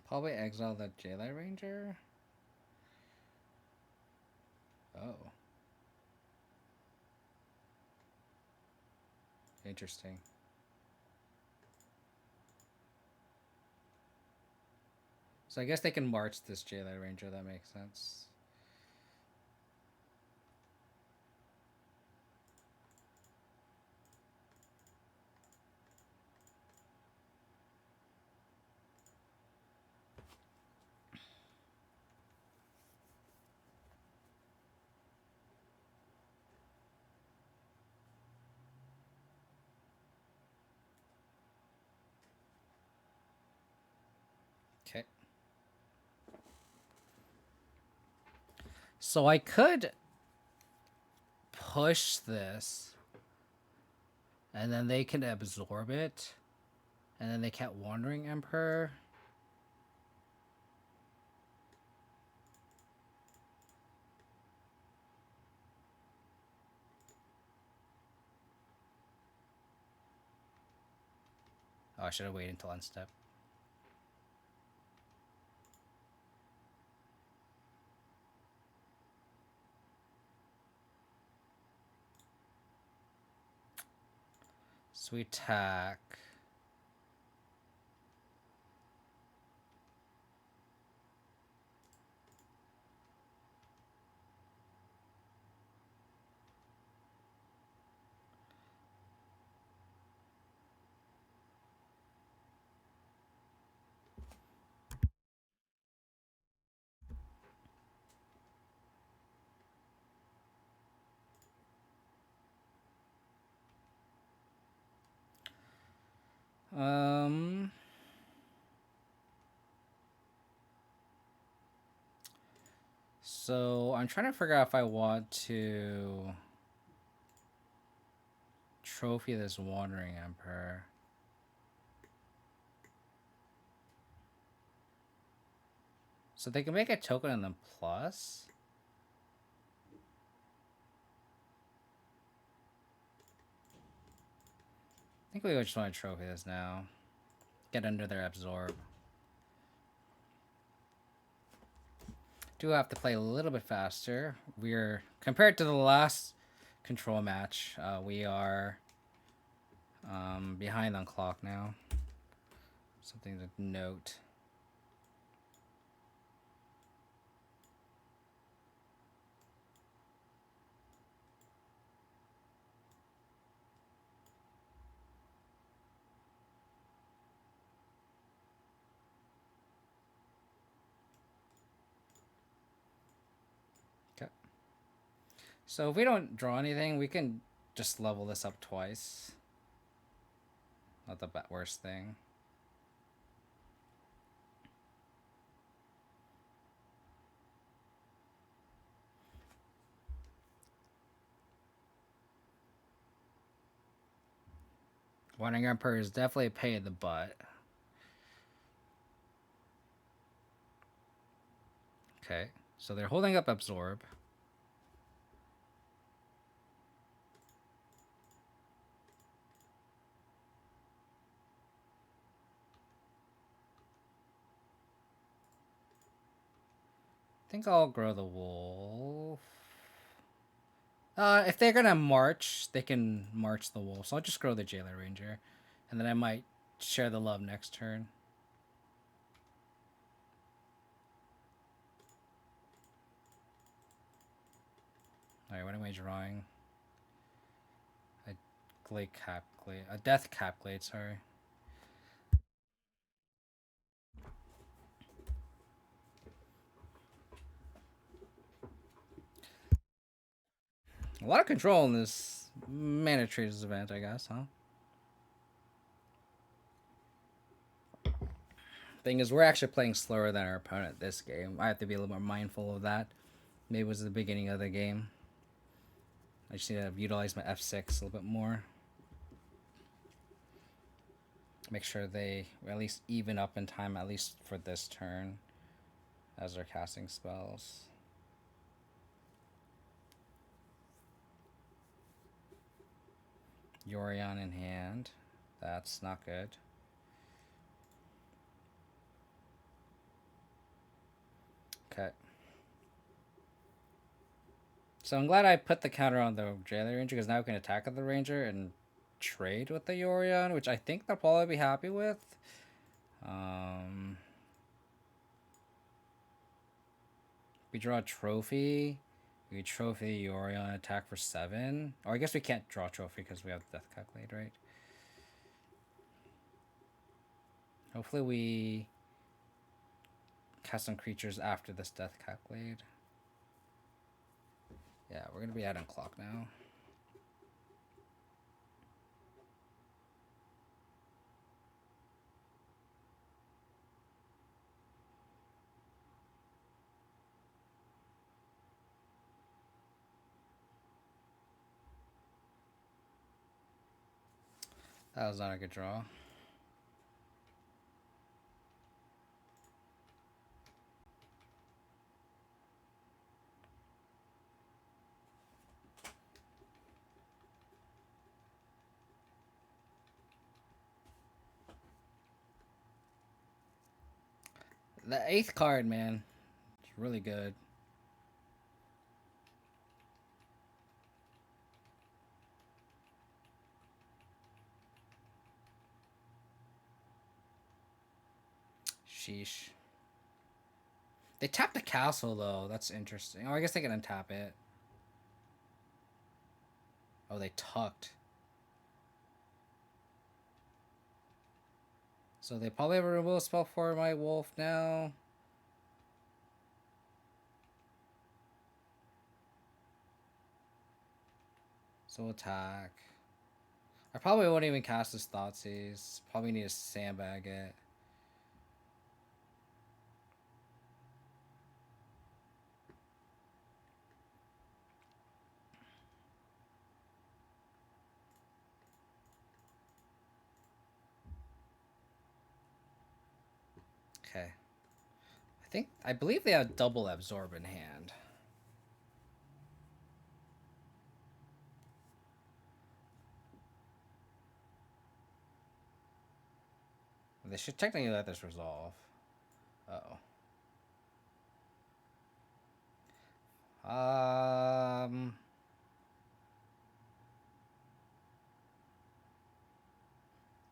Probably exile the Jailer Ranger. Oh. Interesting. So I guess they can march this Jailer Ranger, that makes sense. Okay. So I could push this, and then they can absorb it, and then they can't Wandering Emperor. Oh, I should have waited until unstep. So we attack. So I'm trying to figure out if I want to trophy this Wandering Emperor. So they can make a token and then plus. I think we just want to trophy this now. Get under their absorb. Do have to play a little bit faster. We're compared to the last control match. We are behind on clock now. Something to note. Okay. So if we don't draw anything, we can just level this up twice. Not the worst thing. Wandering Emperor is definitely a pain in the butt. Okay, so they're holding up Absorb. I think I'll grow the wolf. If they're gonna march, they can march the wolf. So I'll just grow the Jailer Ranger, and then I might share the love next turn. All right, what am I drawing? A Glade Capglade, a Death Capglade. Sorry. A lot of control in this Manatraders event, I guess, huh? Thing is, we're actually playing slower than our opponent this game. I have to be a little more mindful of that. Maybe it was the beginning of the game. I just need to utilize my F6 a little bit more. Make sure they at least even up in time, at least for this turn, as they're casting spells. Yorion in hand. That's not good. Okay. So I'm glad I put the counter on the Jailer Ranger, because now we can attack the Ranger and trade with the Yorion, which I think they'll probably be happy with. We draw a trophy. We trophy Yorion, attack for 7. Or I guess we can't draw a trophy because we have Death Calculate, right? Hopefully we cast some creatures after this Death Calculate. Yeah, we're going to be out on clock now. That was not a good draw. The 8th card, man. It's really good. Sheesh. They tapped the castle, though. That's interesting. Oh, I guess they can untap it. Oh, they tucked. So they probably have a removal spell for my wolf now. So attack. I probably won't even cast this Thoughtseize. Probably need to sandbag it. Okay. I believe they have double Absorb in hand. They should technically let this resolve. Uh-oh.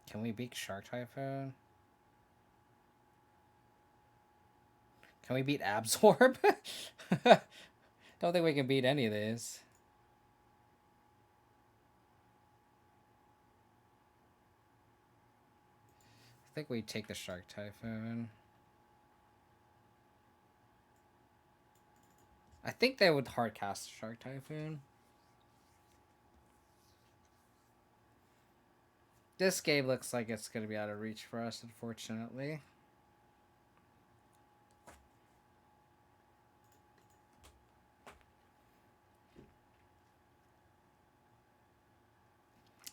Can we beat Shark Typhoon? Can we beat Absorb? Don't think we can beat any of these. I think we take the Shark Typhoon. I think they would hard cast Shark Typhoon. This game looks like it's going to be out of reach for us, unfortunately.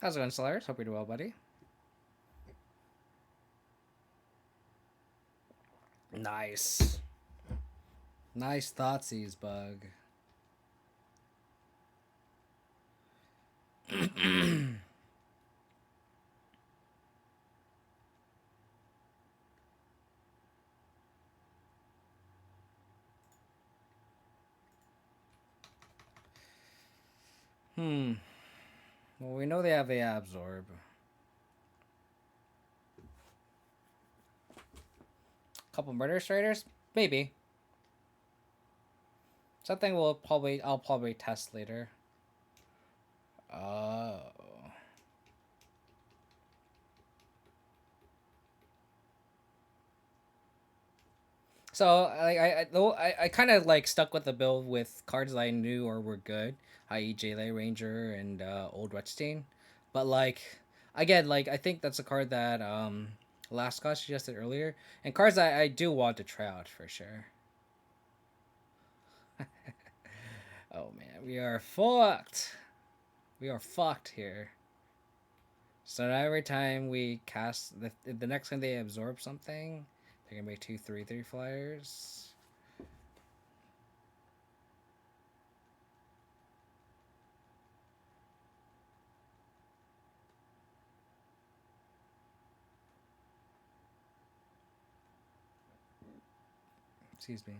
How's it going, Solaris? Hope you're doing well, buddy. Nice. Nice thoughtseize, Bug. Hmm. Well, we know they have the absorb. Couple murder traders? Maybe. Something I'll probably test later. Oh. So I kind of like stuck with the build with cards that I knew or were good, i.e. Jayla Ranger and Old Wetstein. But like again, like I think that's a card that Last Scott suggested earlier, and cards I do want to try out for sure. Oh man, we are fucked. We are fucked here. So now every time we cast the next time they absorb something, they're gonna be 2/3/3 flyers. Excuse me.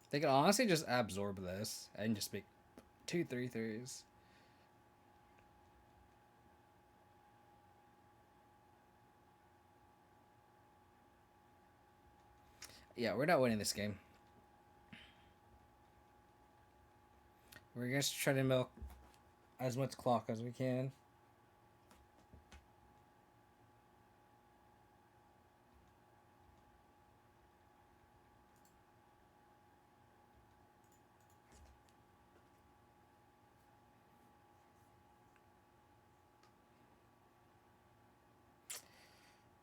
They could honestly just absorb this and just make 2/3/3s. Yeah, we're not winning this game. We're gonna try to milk as much clock as we can.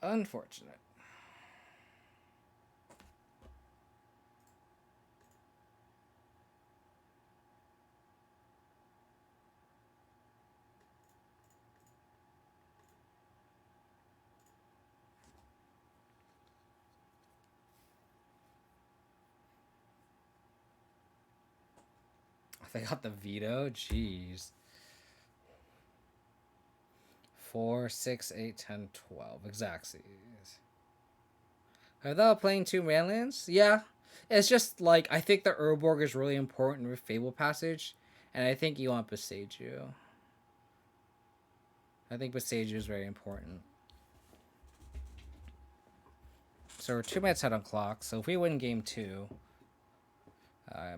Unfortunate. They got the veto. Jeez. 4, 6, 8, 10, 12. Exactsies. Without playing 2 manlands? Yeah. It's just like I think the Urborg is really important with Fable Passage, and I think you want Beseiju. I think Beseiju is very important. So we're 2 minutes ahead on clock. So if we win game 2,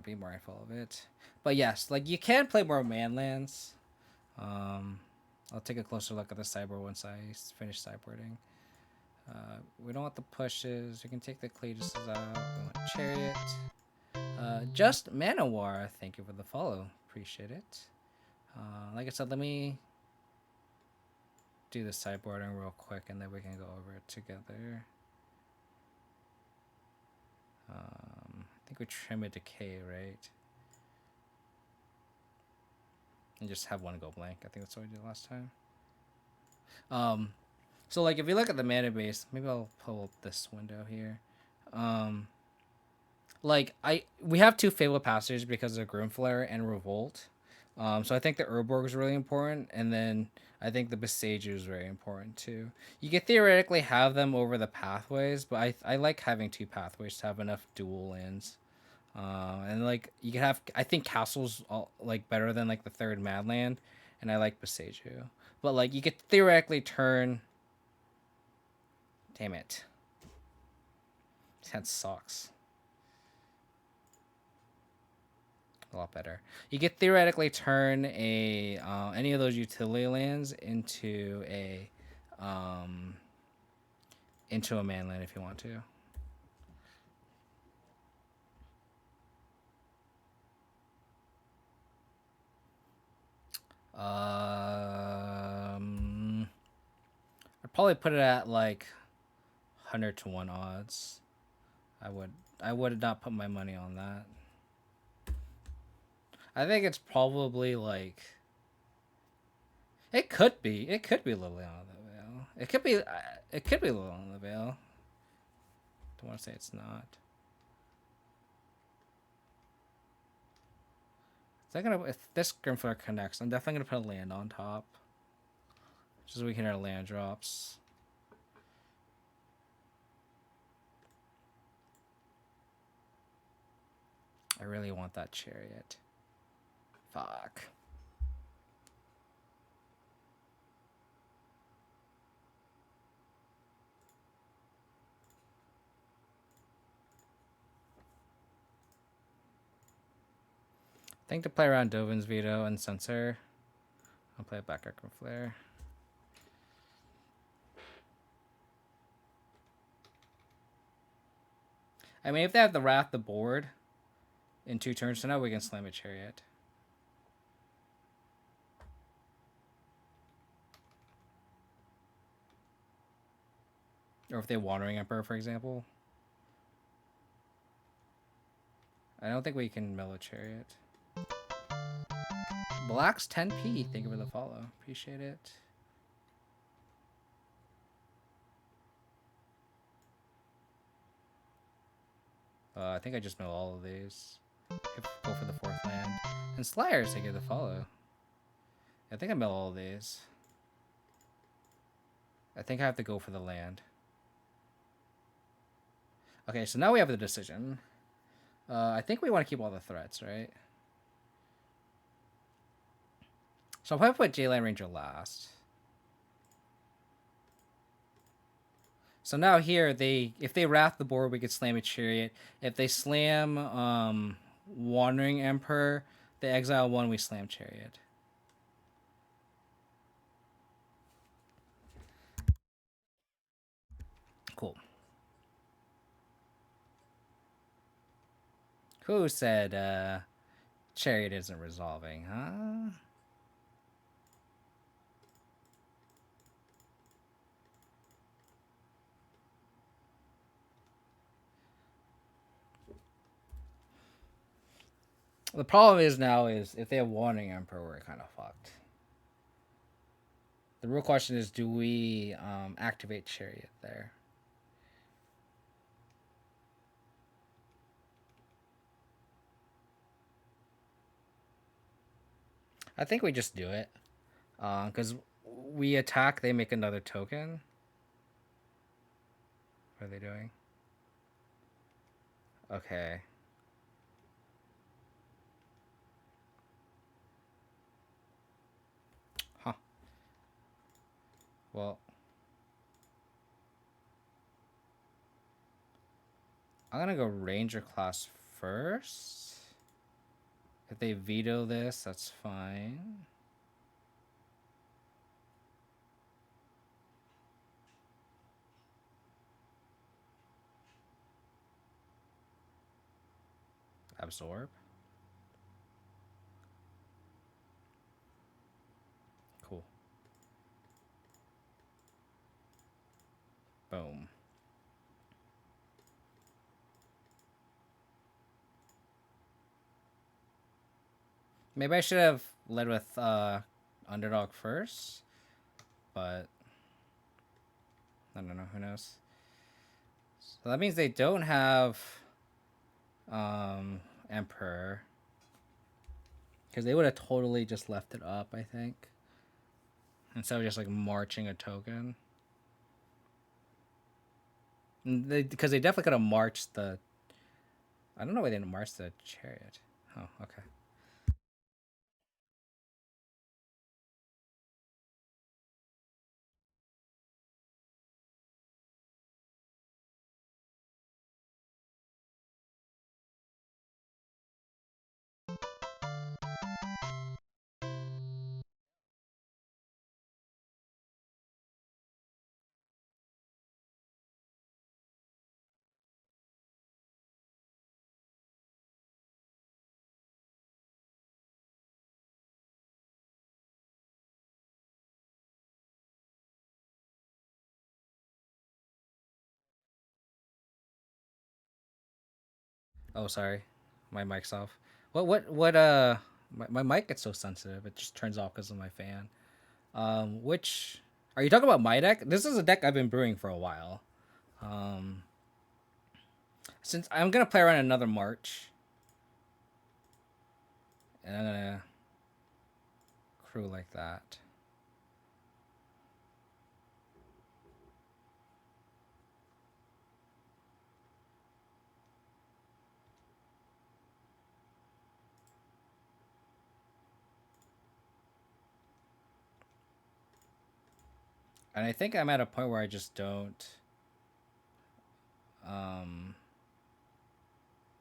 be mindful of it. But yes, like you can play more manlands. I'll take a closer look at the cyber once I finish cyborging. We don't want the pushes. We can take the Cletuses out. We want Chariot. Just Manowar, thank you for the follow. Appreciate it. Like I said, let me do the sideboarding real quick and then we can go over it together. I think we trim a decay, right? And just have one go blank. I think that's what we did last time. So like if you look at the mana base, maybe I'll pull up this window here. Like we have 2 Fable Passage because of Grimflare and Revolt. So I think the Urborg is really important, and then I think the Beseiju is very important too. You could theoretically have them over the pathways, but I like having 2 pathways to have enough dual lands. And like you can have, I think Castle's like better than like the 3rd Madland, and I like Beseiju. But like you could theoretically turn. Damn it. That sucks. A lot better. You could theoretically turn a any of those utility lands into a manland if you want to. I'd probably put it at like 100-1 odds. I would not put my money on that. I think it's probably like it could be Liliana though. It could be. It could be along the veil. Don't want to say it's not. If this Grimflare connects, I'm definitely gonna put a land on top, just so we can our land drops. I really want that chariot. Fuck. I think to play around Dovin's veto and censor, I'll play a back Grimflare. I mean, if they have the Wrath the board in 2 turns, so now we can slam a chariot. Or if they Wandering Emperor, for example. I don't think we can mill a chariot. Black's 10p. Thank you for the follow. Appreciate it. I think I just mill all of these. Go for the 4th land. And Slayers, thank you for the follow. I think I mill all of these. I think I have to go for the land. Okay, so now we have the decision. I think we want to keep all the threats, right? So I'll probably put J-Land Ranger last. So now here, if they wrath the board, we could slam a chariot. If they slam Wandering Emperor, they exile 1, we slam chariot. Cool. Who said chariot isn't resolving, huh? The problem is now is if they have Wandering Emperor, we're kind of fucked. The real question is, do we activate chariot there? I think we just do it. Because we attack, they make another token. What are they doing? Okay. Huh. Well, I'm gonna go Ranger class first. If they veto this, that's fine. Absorb. Cool. Boom. Maybe I should have led with Underdog first, but I don't know. Who knows? So that means they don't have Emperor, because they would have totally just left it up, I think, instead of just like marching a token. Because they definitely could have marched the. I don't know why they didn't march the chariot. Oh, okay. Oh, sorry, my mic's off. My mic gets so sensitive. It just turns off because of my fan. Which Are you talking about my deck? This is a deck I've been brewing for a while. Um, since I'm gonna play around another March, and I'm gonna crew like that. And I think I'm at a point where I just don't um,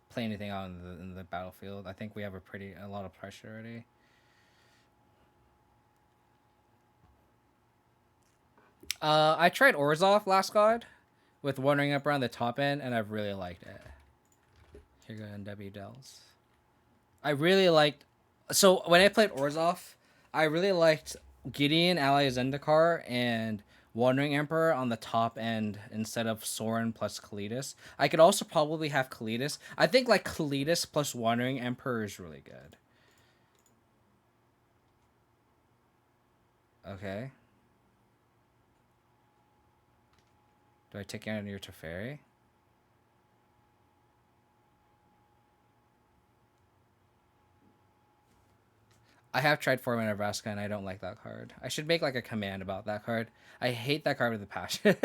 play anything out in the battlefield. I think we have a lot of pressure already. I tried Orzhov last god with wandering up around the top end, and I've really liked it. Here go NW Dells. I really liked. So when I played Orzhov, I really liked Gideon, Ally Zendikar, and Wandering Emperor on the top end instead of Soren plus Kalidas. I could also probably have Kalidas. I think like Kalidas plus Wandering Emperor is really good. Okay. Do I take out your Teferi? I have tried 4-mana Vraska and I don't like that card. I should make like a command about that card. I hate that card with a passion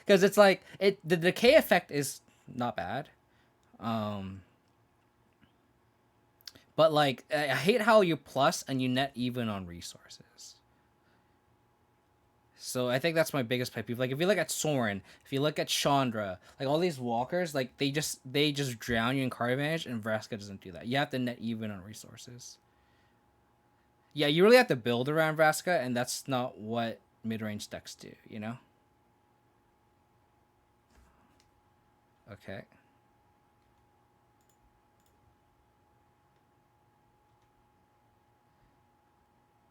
because it's like the decay effect is not bad. Um, but like I hate how you plus and you net even on resources. So I think that's my biggest pet peeve. Like if you look at Soren, if you look at Chandra, like all these walkers, like they just drown you in card advantage, and Vraska doesn't do that. You have to net even on resources. Yeah, you really have to build around Vraska, and that's not what mid-range decks do, you know? Okay.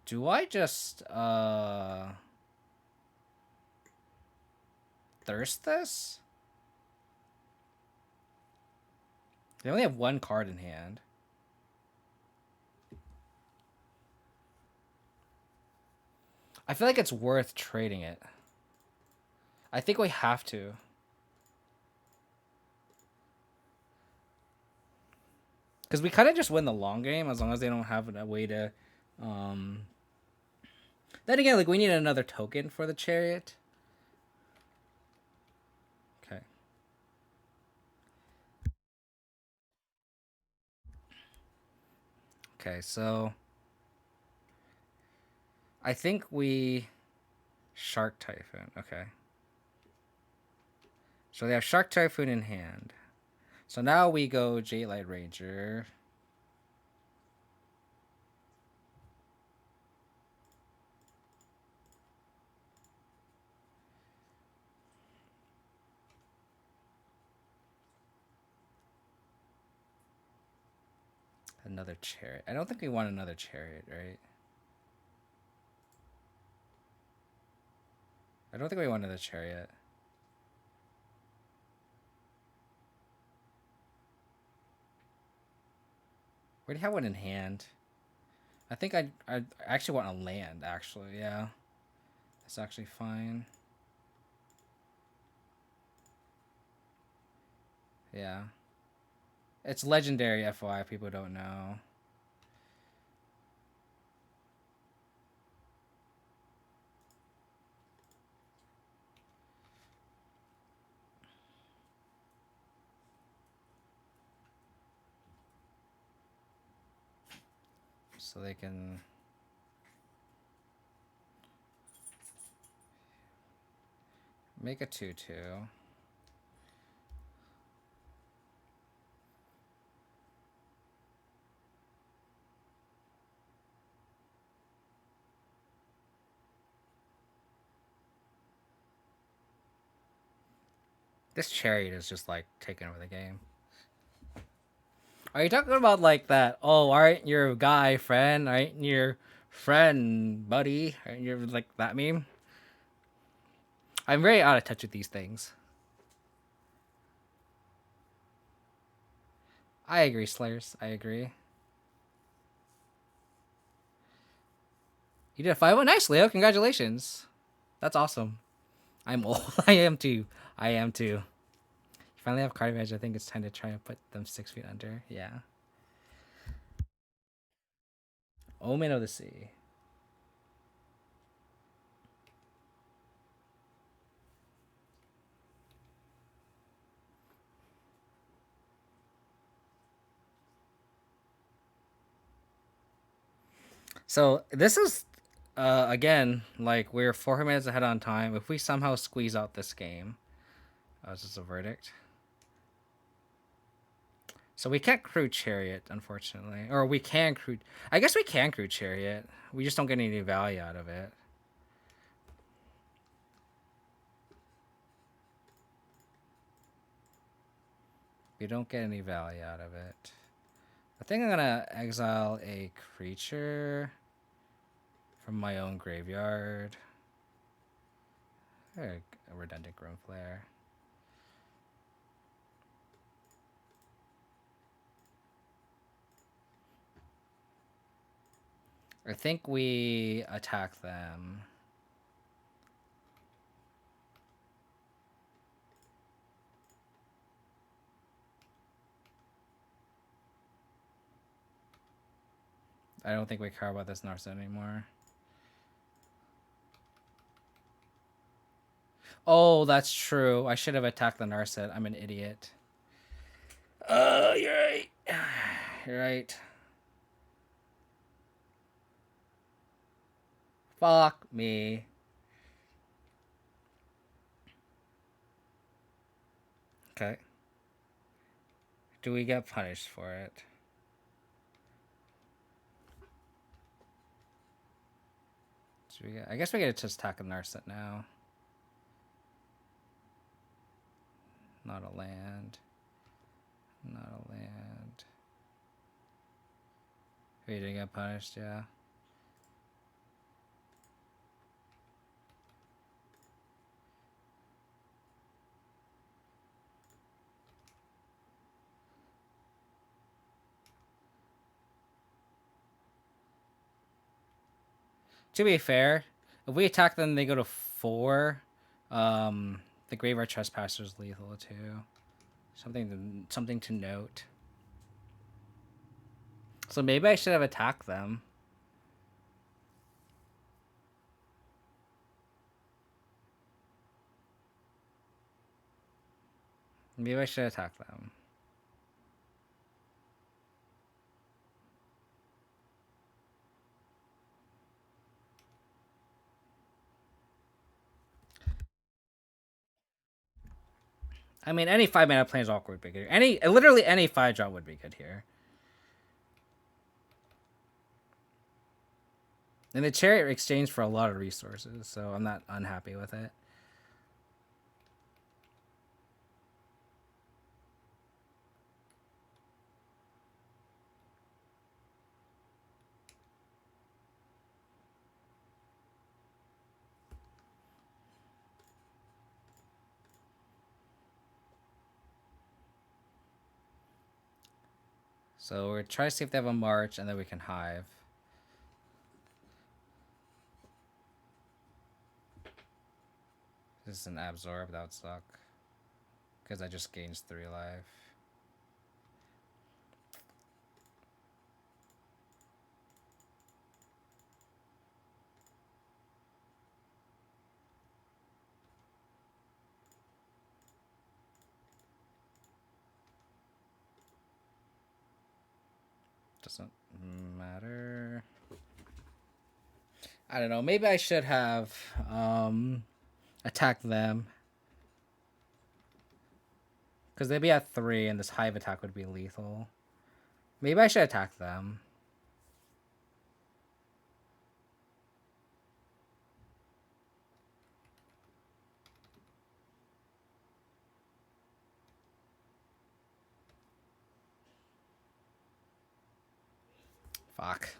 Do I just thirst this? They only have one card in hand. I feel like it's worth trading it. I think we have to. Because we kind of just win the long game as long as they don't have a way to. Um... Then again, like we need another token for the chariot. Okay. Okay, so I think we Shark Typhoon. Okay. So they have Shark Typhoon in hand. So now we go Jade Light Ranger. Another chariot. I don't think we want another chariot, right? I don't think we want another chariot. We already have one in hand. I think I actually want a land, actually, yeah. That's actually fine. Yeah. It's legendary, FYI, people don't know. So they can... make a 2/2. This chariot is just like taking over the game. Are you talking about like that? Oh, aren't your guy friend? Aren't your friend buddy? Aren't you like that meme? I'm very out of touch with these things. I agree, Slayers. I agree. You did a 5-1. Nice, Leo. Congratulations. That's awesome. I'm old. I am too. I am too. Finally have card advantage. I think it's time to try and put them 6 feet under. Yeah. Omen of the Sea. So this is again, like, we're 4 minutes ahead on time. If we somehow squeeze out this game, this is a verdict. So we can't crew Chariot, unfortunately, or we can crew. I guess we can crew Chariot. We just don't get any value out of it. We don't get any value out of it. I think I'm gonna exile a creature from my own graveyard. A redundant Grown Flare. I think we attack them. I don't think we care about this Narset anymore. Oh, that's true. I should have attacked the Narset. I'm an idiot. Oh, you're right. You're right. Fuck me. Okay. Do we get punished for it? I guess we get to just attack a Narset now. Not a land. Not a land. We didn't get punished, yeah. To be fair, if we attack them, they go to 4. The Graveyard Trespasser is lethal too. Something to note. So maybe I should have attacked them. Maybe I should attack them. I mean, any 5-mana Planeswalker would be good. Literally any 5-drop would be good here. And the Chariot exchanged for a lot of resources, so I'm not unhappy with it. So we're trying to see if they have a March, and then we can Hive. This is an Absorb. That would suck. Because I just gains 3 life. Doesn't matter. I don't know. Maybe I should have attacked them. Because they'd be at 3, and this Hive attack would be lethal. Maybe I should attack them. Fuck.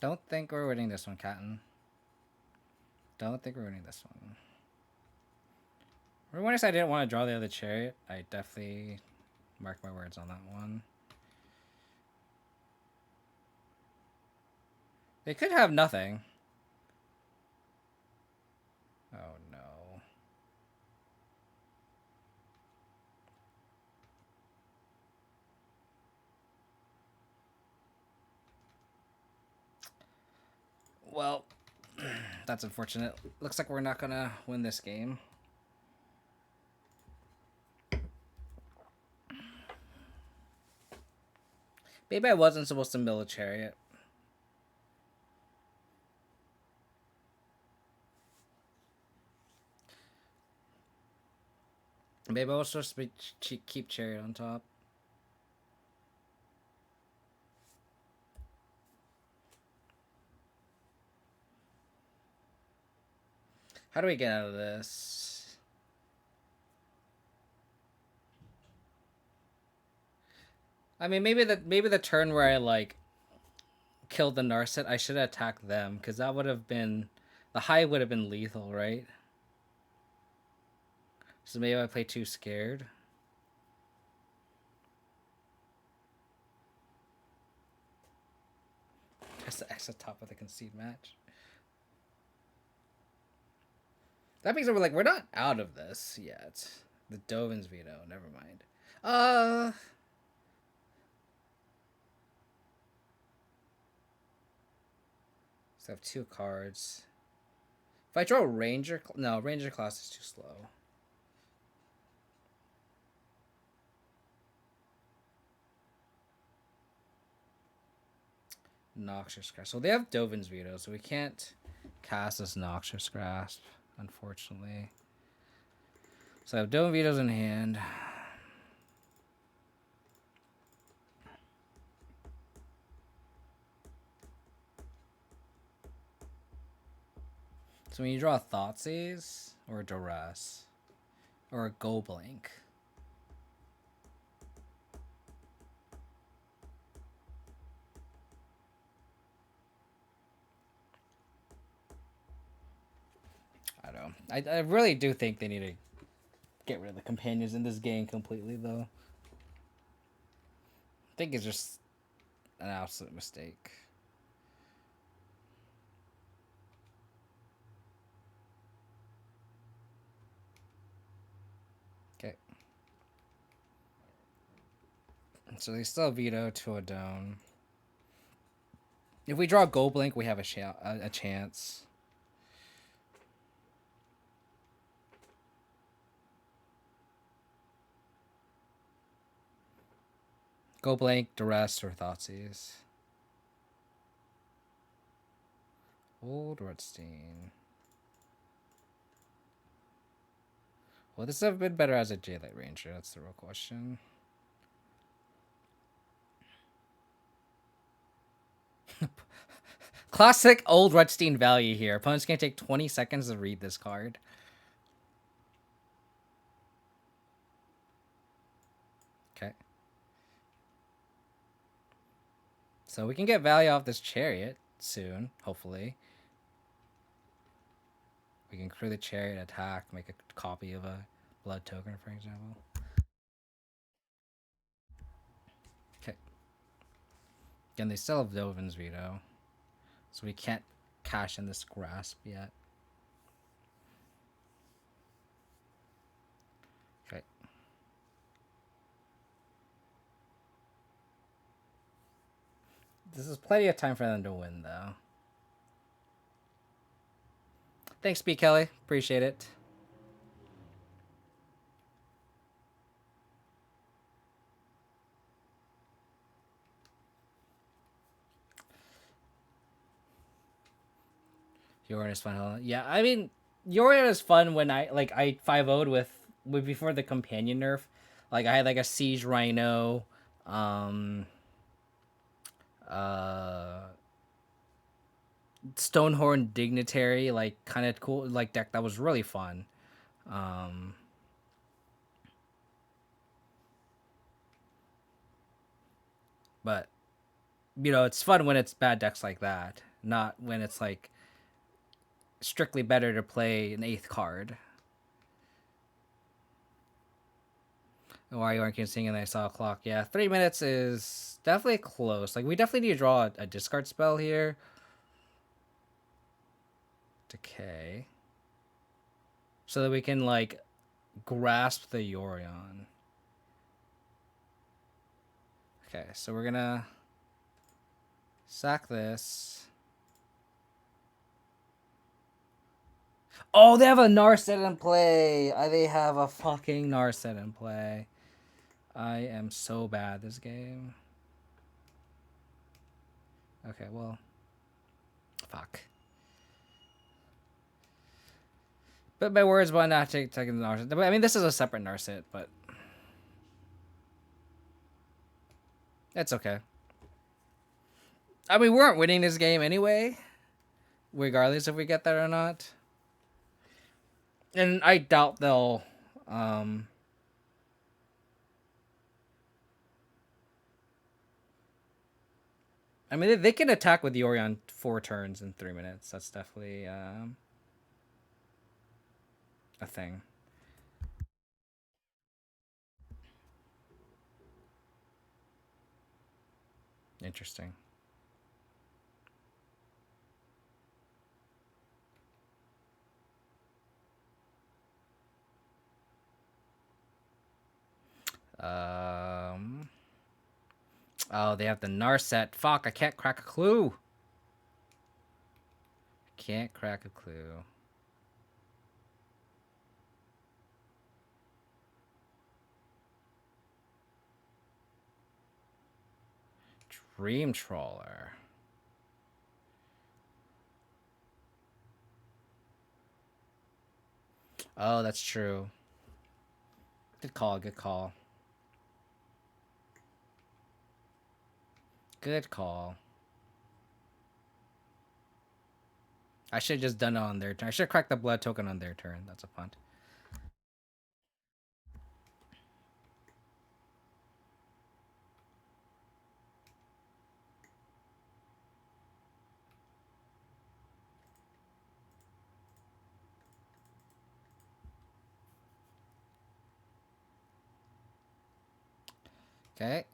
Don't think we're winning this one, Catton. Don't think we're winning this one. Remember when I said I didn't want to draw the other Chariot? I definitely marked my words on that one. They could have nothing. Oh no. Well, that's unfortunate. Looks like we're not gonna win this game. Maybe I wasn't supposed to mill a chariot. Maybe I was supposed to keep chariot on top. How do we get out of this? I mean, maybe the turn where I like killed the Narset, I should have attacked them because that would have been the high would have been lethal, right? So maybe I play too scared. That's the X at top of the concede match. That means we're not out of this yet. The Dovin's veto, never mind. So I have 2 cards. If I draw Ranger, no, Ranger class is too slow. Noxious Grasp. So they have Dovin's veto, so we can't cast this Noxious Grasp, unfortunately. So I have Dovin vetoes in hand. So when you draw a Thoughtseize or a Duress or a Go Blank. I don't know. I really do think they need to get rid of the companions in this game completely, though. I think it's just an absolute mistake. Okay. So they still veto to a Dome. If we draw Go Blink, we have a chance. Go Blank, Duress, or Thoughtseize. Old Redstein. Well, this would have been better as a J-Light Ranger. That's the real question. Classic old Redstein value here. Opponent's going to take 20 seconds to read this card. Okay. So we can get value off this Chariot soon, hopefully. We can crew the Chariot, attack, make a copy of a Blood Token, for example. Okay. Again, they still have Dovin's veto. So we can't cash in this Grasp yet. Okay. This is plenty of time for them to win, though. Thanks, B. Kelly. Appreciate it. Yorion is fun. Huh? Yeah, I mean, Yorion is fun when I 5-0'd with before the companion nerf. Like I had like a Siege Rhino, uh, Stonehorn Dignitary, like kind of cool like deck that was really fun. But you know, it's fun when it's bad decks like that, not when it's like strictly better to play an 8th card. Why you aren't seeing and I saw a clock. Yeah, 3 minutes is definitely close. Like we definitely need to draw a discard spell here. to K. So that we can, like, grasp the Yorion. Okay, so we're gonna sack this. Oh, they have a Narset in play. They have a fucking Narset in play. I am so bad this game. Okay, well, fuck. But my words by not taking the Narset. I mean, this is a separate Narset, but it's okay. I mean, we weren't winning this game anyway, regardless if we get that or not. And I doubt they'll. I mean, they can attack with Yori on 4 turns in 3 minutes. That's definitely a thing. Interesting. Oh, they have the Narset. Fuck, I can't crack a clue. Can't crack a clue. Dream Trawler. Oh, that's true. Good call, good call. Good call. I should have just done it on their turn. I should have cracked the blood token on their turn. That's a punt. Okay.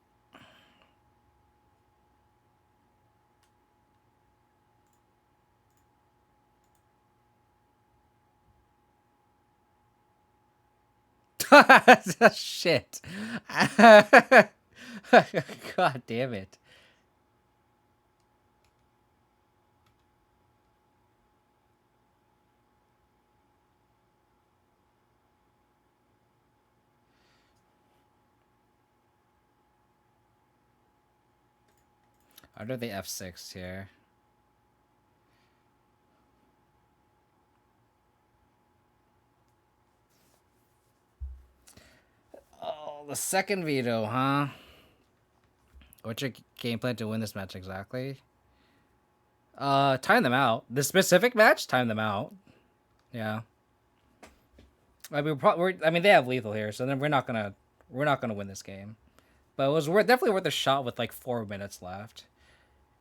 Shit. God damn it. Under the F6 here. Oh, the second veto, huh? What's your game plan to win this match exactly? Time them out. The specific match, time them out. Yeah. I mean, I mean, they have lethal here, so then we're not gonna win this game. But it was definitely worth a shot with like 4 minutes left.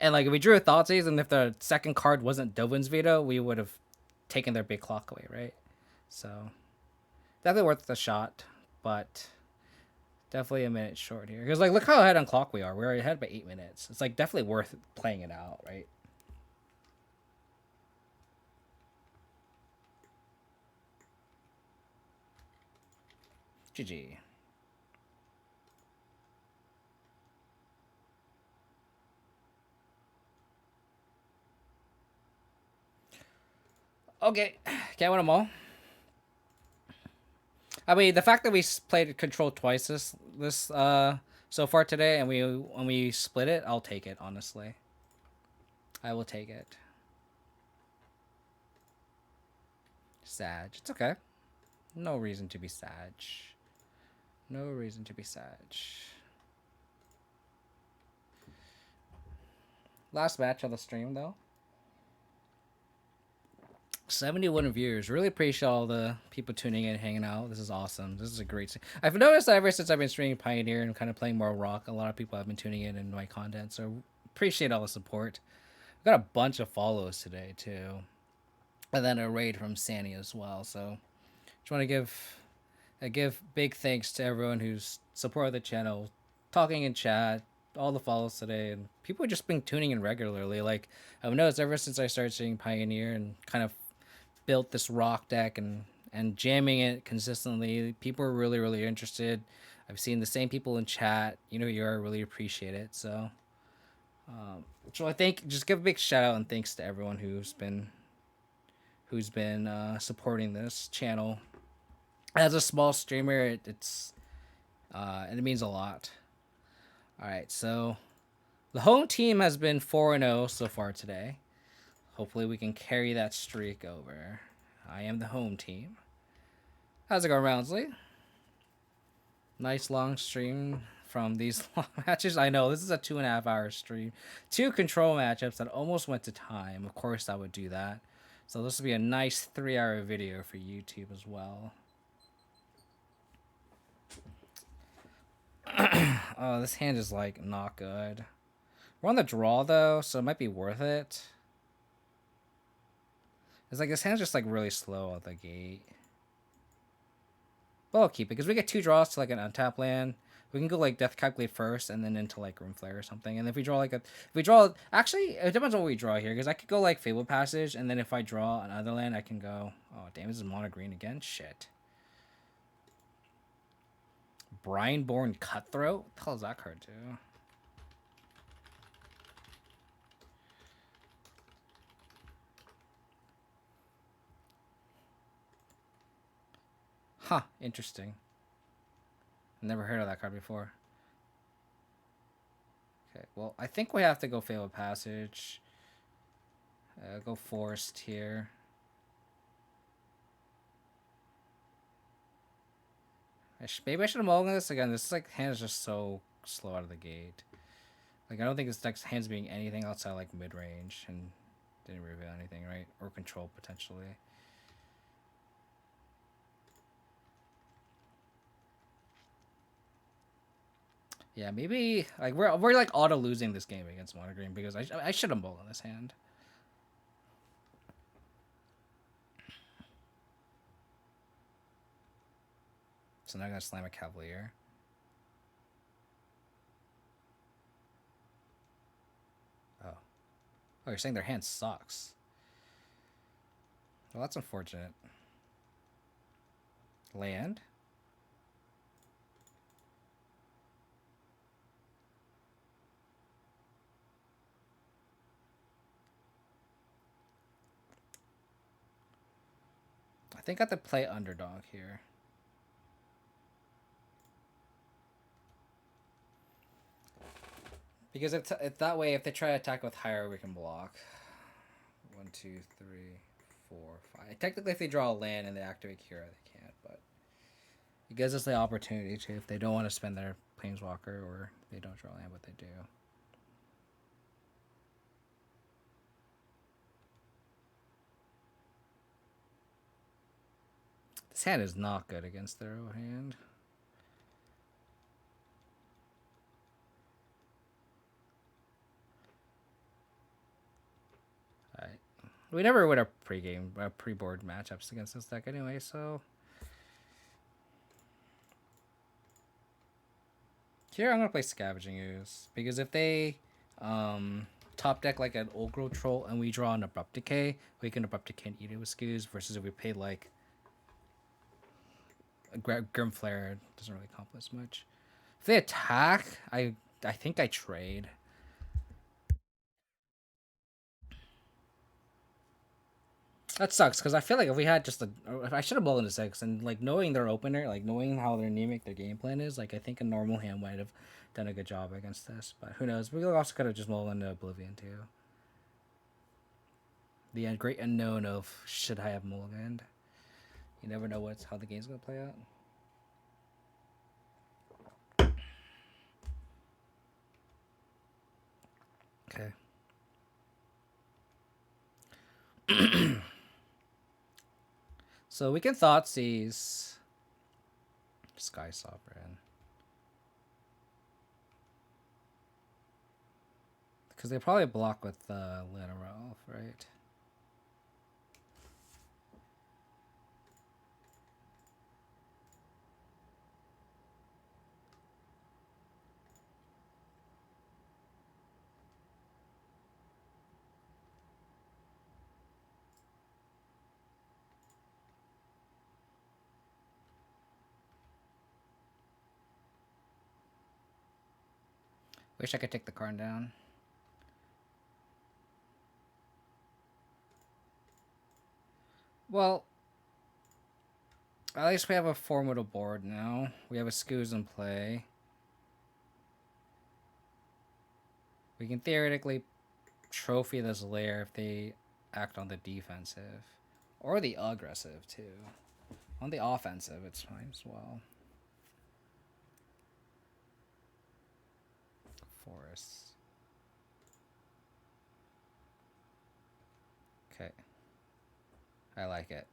And like if we drew a Thoughtseize, and if the second card wasn't Dovin's veto, we would have taken their big clock away, right? So definitely worth the shot, but definitely a minute short here. Because like look how ahead on clock we are. We're ahead by 8 minutes. It's like definitely worth playing it out, right? GG. Okay, can't win them all. I mean, the fact that we played control twice this so far today, and when we split it, I'll take it. Honestly, I will take it. Sag, it's okay. No reason to be Sag. No reason to be Sag. Last match of the stream though. 71 viewers. Really appreciate all the people tuning in and hanging out. This is awesome. This is a great. I've noticed that ever since I've been streaming Pioneer and kind of playing more rock, a lot of people have been tuning in my content. So appreciate all the support. I've got a bunch of follows today too, and then a raid from Sandy as well. So just want to give big thanks to everyone who's supported the channel, talking in chat, all the follows today, and people have just been tuning in regularly. Like I've noticed ever since I started seeing Pioneer and kind of built this rock deck and jamming it consistently. People are really interested. I've seen the same people in chat. You know, you are really appreciate it. So I think just give a big shout out and thanks to everyone who's been supporting this channel. As a small streamer, it's and it means a lot. All right, so the home team has been 4-0 so far today. Hopefully, we can carry that streak over. I am the home team. How's it going, Roundsley? Nice long stream from these long matches. I know this is a 2.5-hour stream. 2 control matchups that almost went to time. Of course, I would do that. So this will be a nice 3-hour video for YouTube as well. Oh, this hand is like not good. We're on the draw though, so it might be worth it. It's like this hand's just like really slow out the gate. But I'll keep it because we get 2 draws to like an untap land. We can go like Death Calculate first and then into like Room Flare or something. And if we draw actually it depends on what we draw here because I could go like Fable Passage and then if I draw another land I can go. Oh damn, this is mono green again. Shit. Brineborn Cutthroat. What the hell does that card do? Huh, interesting. Never heard of that card before. Okay, well, I think we have to go Fatal Passage. Go Forest here. Maybe I should have mulliganed this again. This like hand is just so slow out of the gate. Like I don't think this deck's hands being anything outside like mid range and didn't reveal anything, right? Or control potentially. Yeah, maybe like we're like auto losing this game against mono green because I should have mulliganed this hand. So now I'm gonna slam a Cavalier. Oh, you're saying their hand sucks. Well, that's unfortunate. Land. I think I have to play underdog here. Because if that way, if they try to attack with higher, we can block. 1, 2, 3, 4, 5. Technically, if they draw a land and they activate Kira, they can't. But it gives us the opportunity to, if they don't want to spend their Planeswalker or they don't draw land, what they do. This hand is not good against their own hand. Alright. We never win a pre-board matchups against this deck anyway, so... Here I'm going to play Scavenging Ooze, because if they top deck like an Old Growth Troll and we draw an Abrupt Decay, we can Abrupt Decay and eat it with Scoos, versus if we pay like a Grim Flare, it doesn't really accomplish much. If they attack, I think I trade. That sucks, because I feel like if we had just I should have bowled into 6, and like knowing their opener, like knowing how their anemic their game plan is, like I think a normal hand might have done a good job against this, but who knows? We also could have just mulled into Oblivion too. The great unknown of should I have mulliganed. You never know how the game's gonna play out. Okay. So we can Thoughtseize Sky Sovereign. Because they probably block with Lana Ralph, right? Wish I could take the card down. Well, at least we have a formidable board now. We have a Skoos in play. We can theoretically trophy this lair if they act on the defensive. Or the aggressive, too. On the offensive, it's fine as well. Forest. Okay. I like it.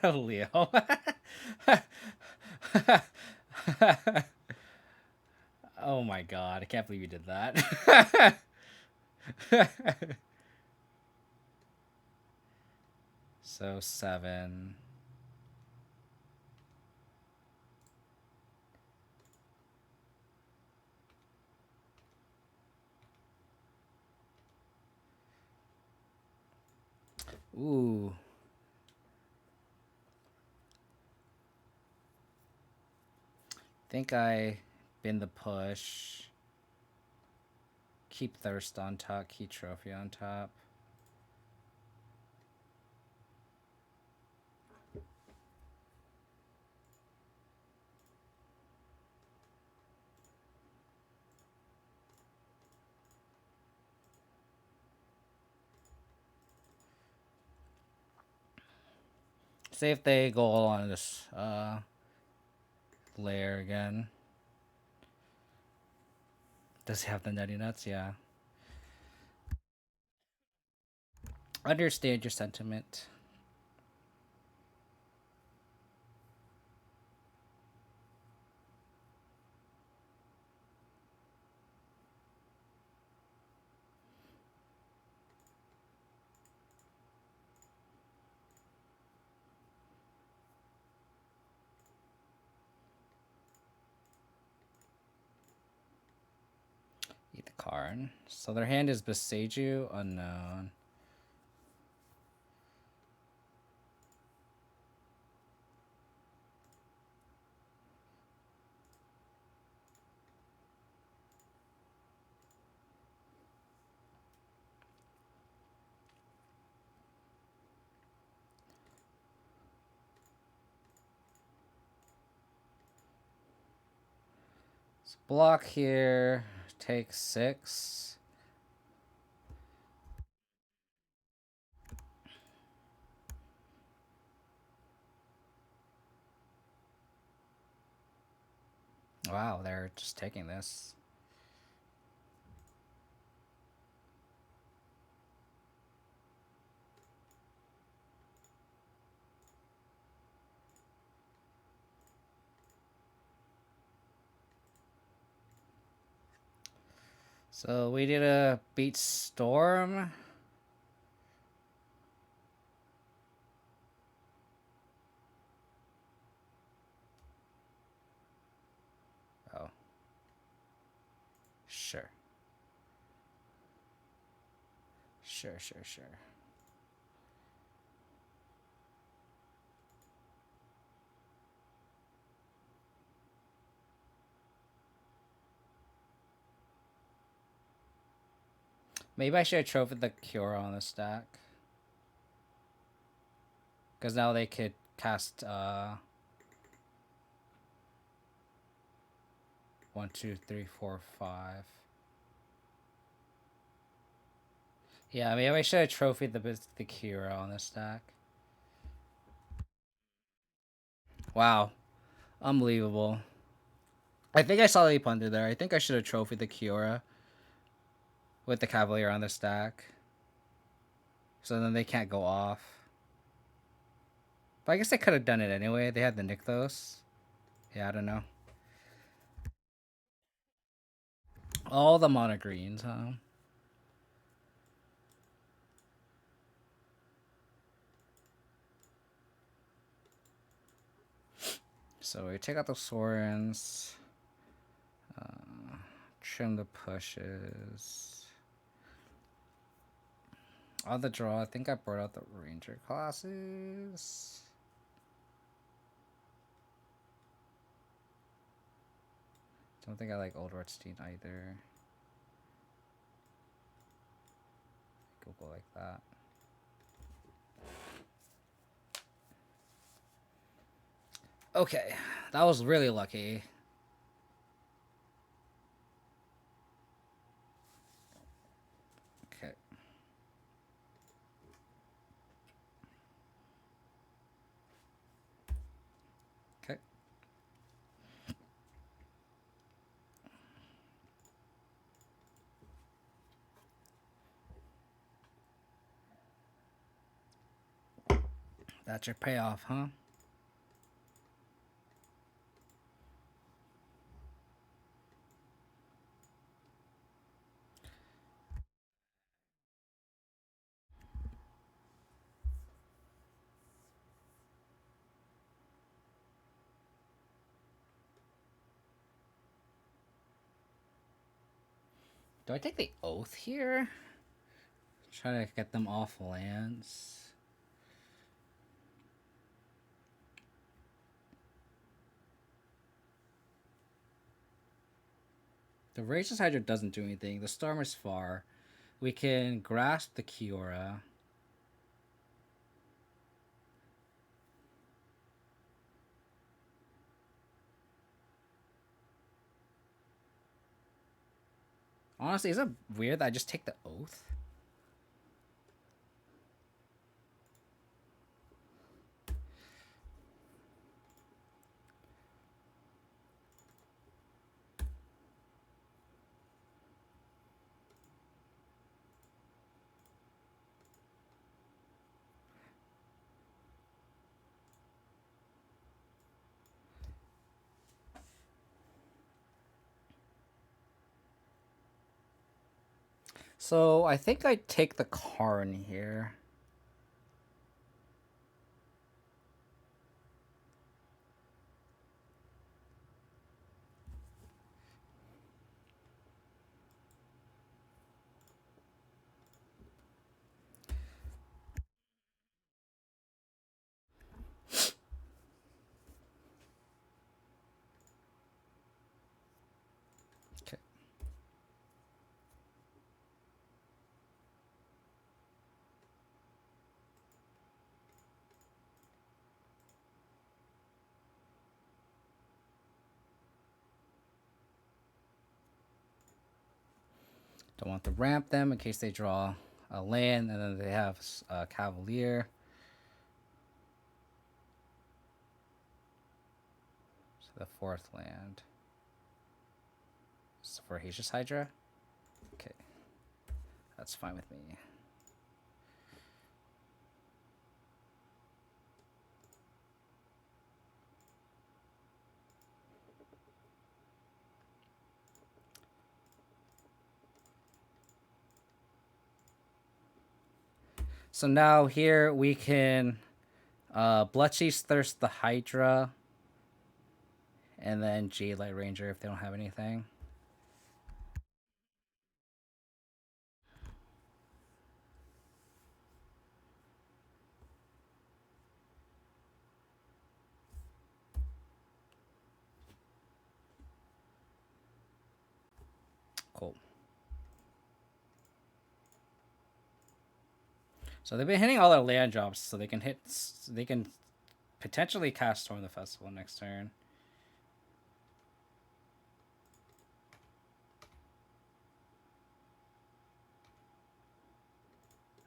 Leo. Oh my god, I can't believe you did that. So 7. Ooh. Think I bin the push. Keep Thirst on top, keep Trophy on top. See if they go all on this layer again. Does he have the nutty nuts? Yeah. Understand your sentiment. Eat the card. So their hand is Beseiju, unknown. So block here. Take 6. Wow, they're just taking this. So we did a beat Storm. Oh. Sure. Sure. Maybe I should have trophied the Cura on the stack. Because now they could cast 1, 2, 3, 4, 5. Yeah, maybe I should have trophied the Cura on the stack. Wow. Unbelievable. I think I saw the punter there. I think I should have trophied the Cura with the Cavalier on the stack. So then they can't go off. But I guess they could have done it anyway. They had the Nykthos. Yeah, I don't know. All the mono greens, huh? So we take out the Sorens. Trim the pushes. On the draw, I think I brought out the Ranger classes. Don't think I like Old Rothstein either. Go like that. Okay, that was really lucky. Okay. Okay. That's your payoff, huh? Do I take the oath here? Try to get them off lands. The Voracious Hydra doesn't do anything. The Storm is far. We can grasp the Kiora. Honestly, is it weird that I just take the oath? So I think I take the Karn here. Okay. Don't want to ramp them in case they draw a land, and then they have a Cavalier. So the fourth land. Is for Voracious Hydra? Okay. That's fine with me. So now here we can Bloodchief's Thirst the Hydra, and then Jade Light Ranger if they don't have anything. Cool. So they've been hitting all their land drops, so they can hit. They can potentially cast Storm the Festival next turn.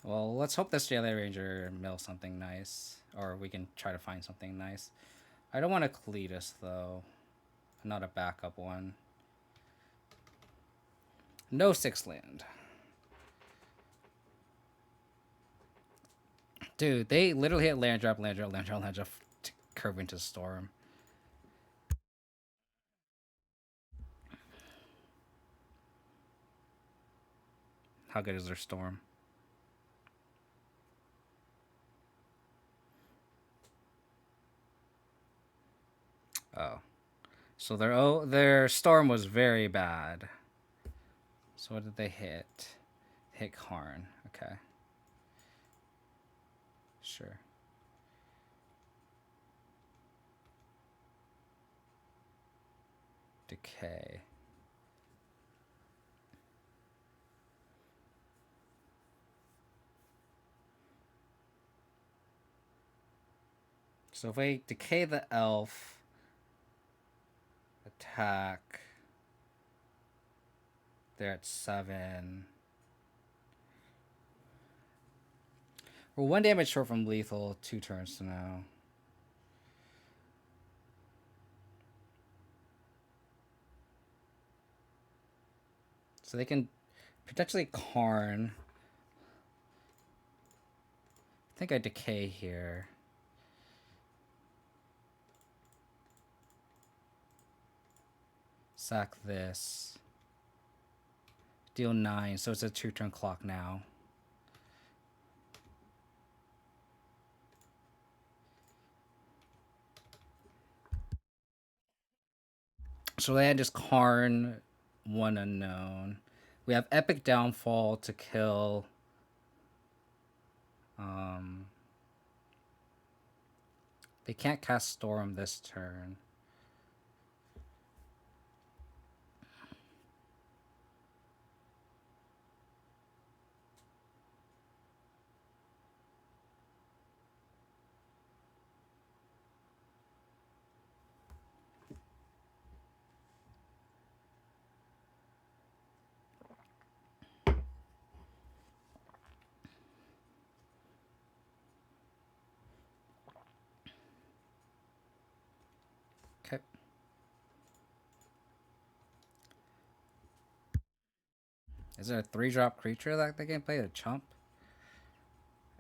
Well, let's hope this Jade Light Ranger mills something nice, or we can try to find something nice. I don't want a Cletus though, not a backup one. No 6 land. Dude, they literally hit land drop, land drop, land drop, land drop to curve into Storm. How good is their Storm? Oh. So their Storm was very bad. So what did they hit? Hit Karn. Okay. Sure. Decay. So if I decay the elf, attack, they're at 7. We're 1 damage short from lethal, 2 turns to now. So they can potentially Karn. I think I decay here. Sack this. Deal 9, so it's a 2-turn clock now. So they had just Karn, 1 unknown. We have Epic Downfall to kill. They can't cast Storm this turn. Okay. Is there a 3-drop creature that they can play to chump?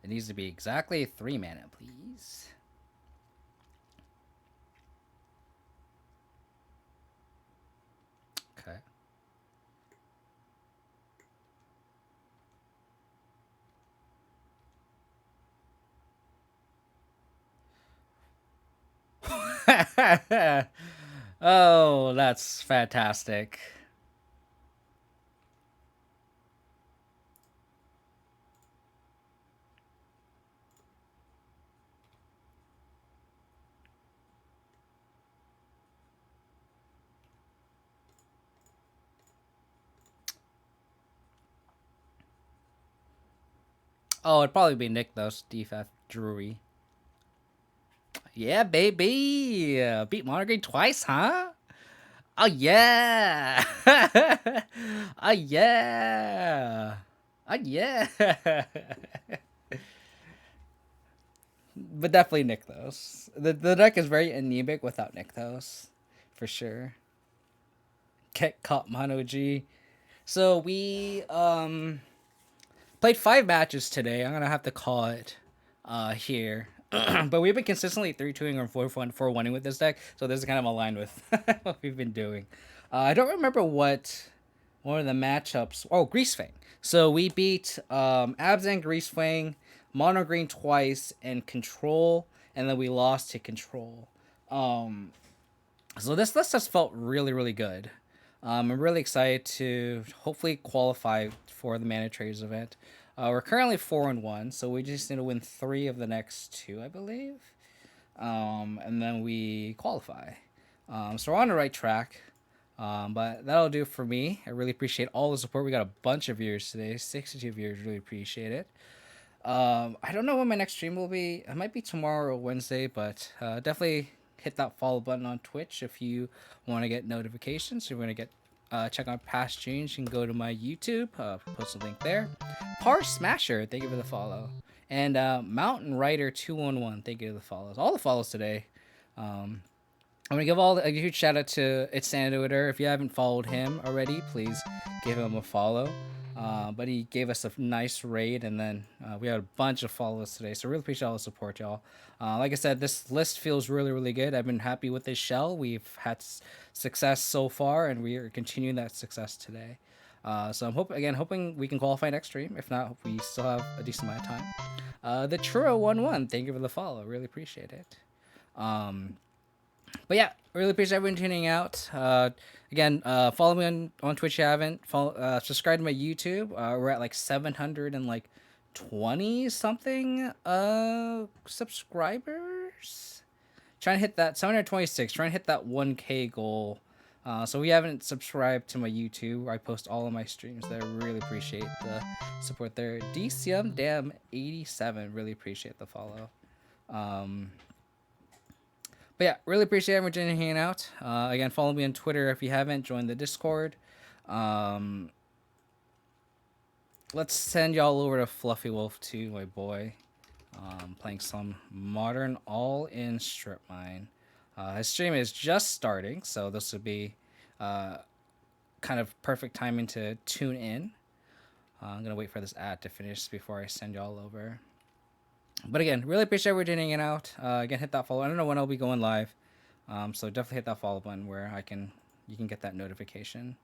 It needs to be exactly 3 mana, please. Okay. Oh, that's fantastic. Oh, it'd probably be Nick though, Steve F. Drury. Yeah, baby. Beat Monterey twice, huh? Oh yeah. Oh yeah. Oh yeah. But definitely Nykthos. The deck is very anemic without Nykthos, for sure. Get caught Mono G. So we played 5 matches today. I'm gonna have to call it here. But we've been consistently 3-2ing or 4-1 with this deck, so this is kind of aligned with what we've been doing. I don't remember what one of the matchups. Oh, Greasefang. So we beat Abzan, Greasefang, Mono Green twice, and Control, and then we lost to Control. So this list has felt really, really good. I'm really excited to hopefully qualify for the Manatraders event. We're currently 4-1, so we just need to win 3 of the next 2, I believe, and then we qualify. So we're on the right track. But that'll do for me. I really appreciate all the support. We got a bunch of viewers today, 62 viewers. Really appreciate it. I don't know when my next stream will be. It might be tomorrow or Wednesday, but definitely hit that follow button on Twitch if you want to get notifications. You're going to get check out past streams. You can go to my YouTube. Post a link there. Par Smasher, thank you for the follow. And Mountain Rider 211, thank you for the follows. All the follows today. I'm going to give a huge shout out to It's Sandoiter. If you haven't followed him already, please give him a follow. But he gave us a nice raid, and then we had a bunch of follows today. So really appreciate all the support, y'all. Like I said, this list feels really, really good. I've been happy with this shell. We've had success so far, and we are continuing that success today. So I'm hoping we can qualify next stream. If not, we still have a decent amount of time. The Truro11, thank you for the follow. Really appreciate it. But yeah, really appreciate everyone tuning out. Again, follow me on Twitch if you haven't. Subscribe to my YouTube. We're at like 700 and like 20 something subscribers. Trying to hit that 726. Trying to hit that 1K goal. So we haven't subscribed to my YouTube. I post all of my streams there. Really appreciate the support there. DCM Damn 87. Really appreciate the follow. But yeah, really appreciate everyone hanging out. Again, follow me on Twitter if you haven't. Join the Discord. Let's send y'all over to Fluffy Wolf 2, my boy. Playing some modern all-in strip mine. His stream is just starting, so this would be kind of perfect timing to tune in. I'm going to wait for this ad to finish before I send y'all over. But again, really appreciate everyone tuning out. Again, hit that follow. I don't know when I'll be going live, so definitely hit that follow button where you can get that notification.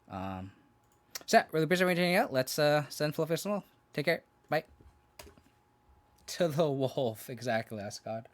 So yeah, really appreciate everyone tuning out. Let's send Fluffy some more. Take care. Bye. To the wolf, exactly, Ascot.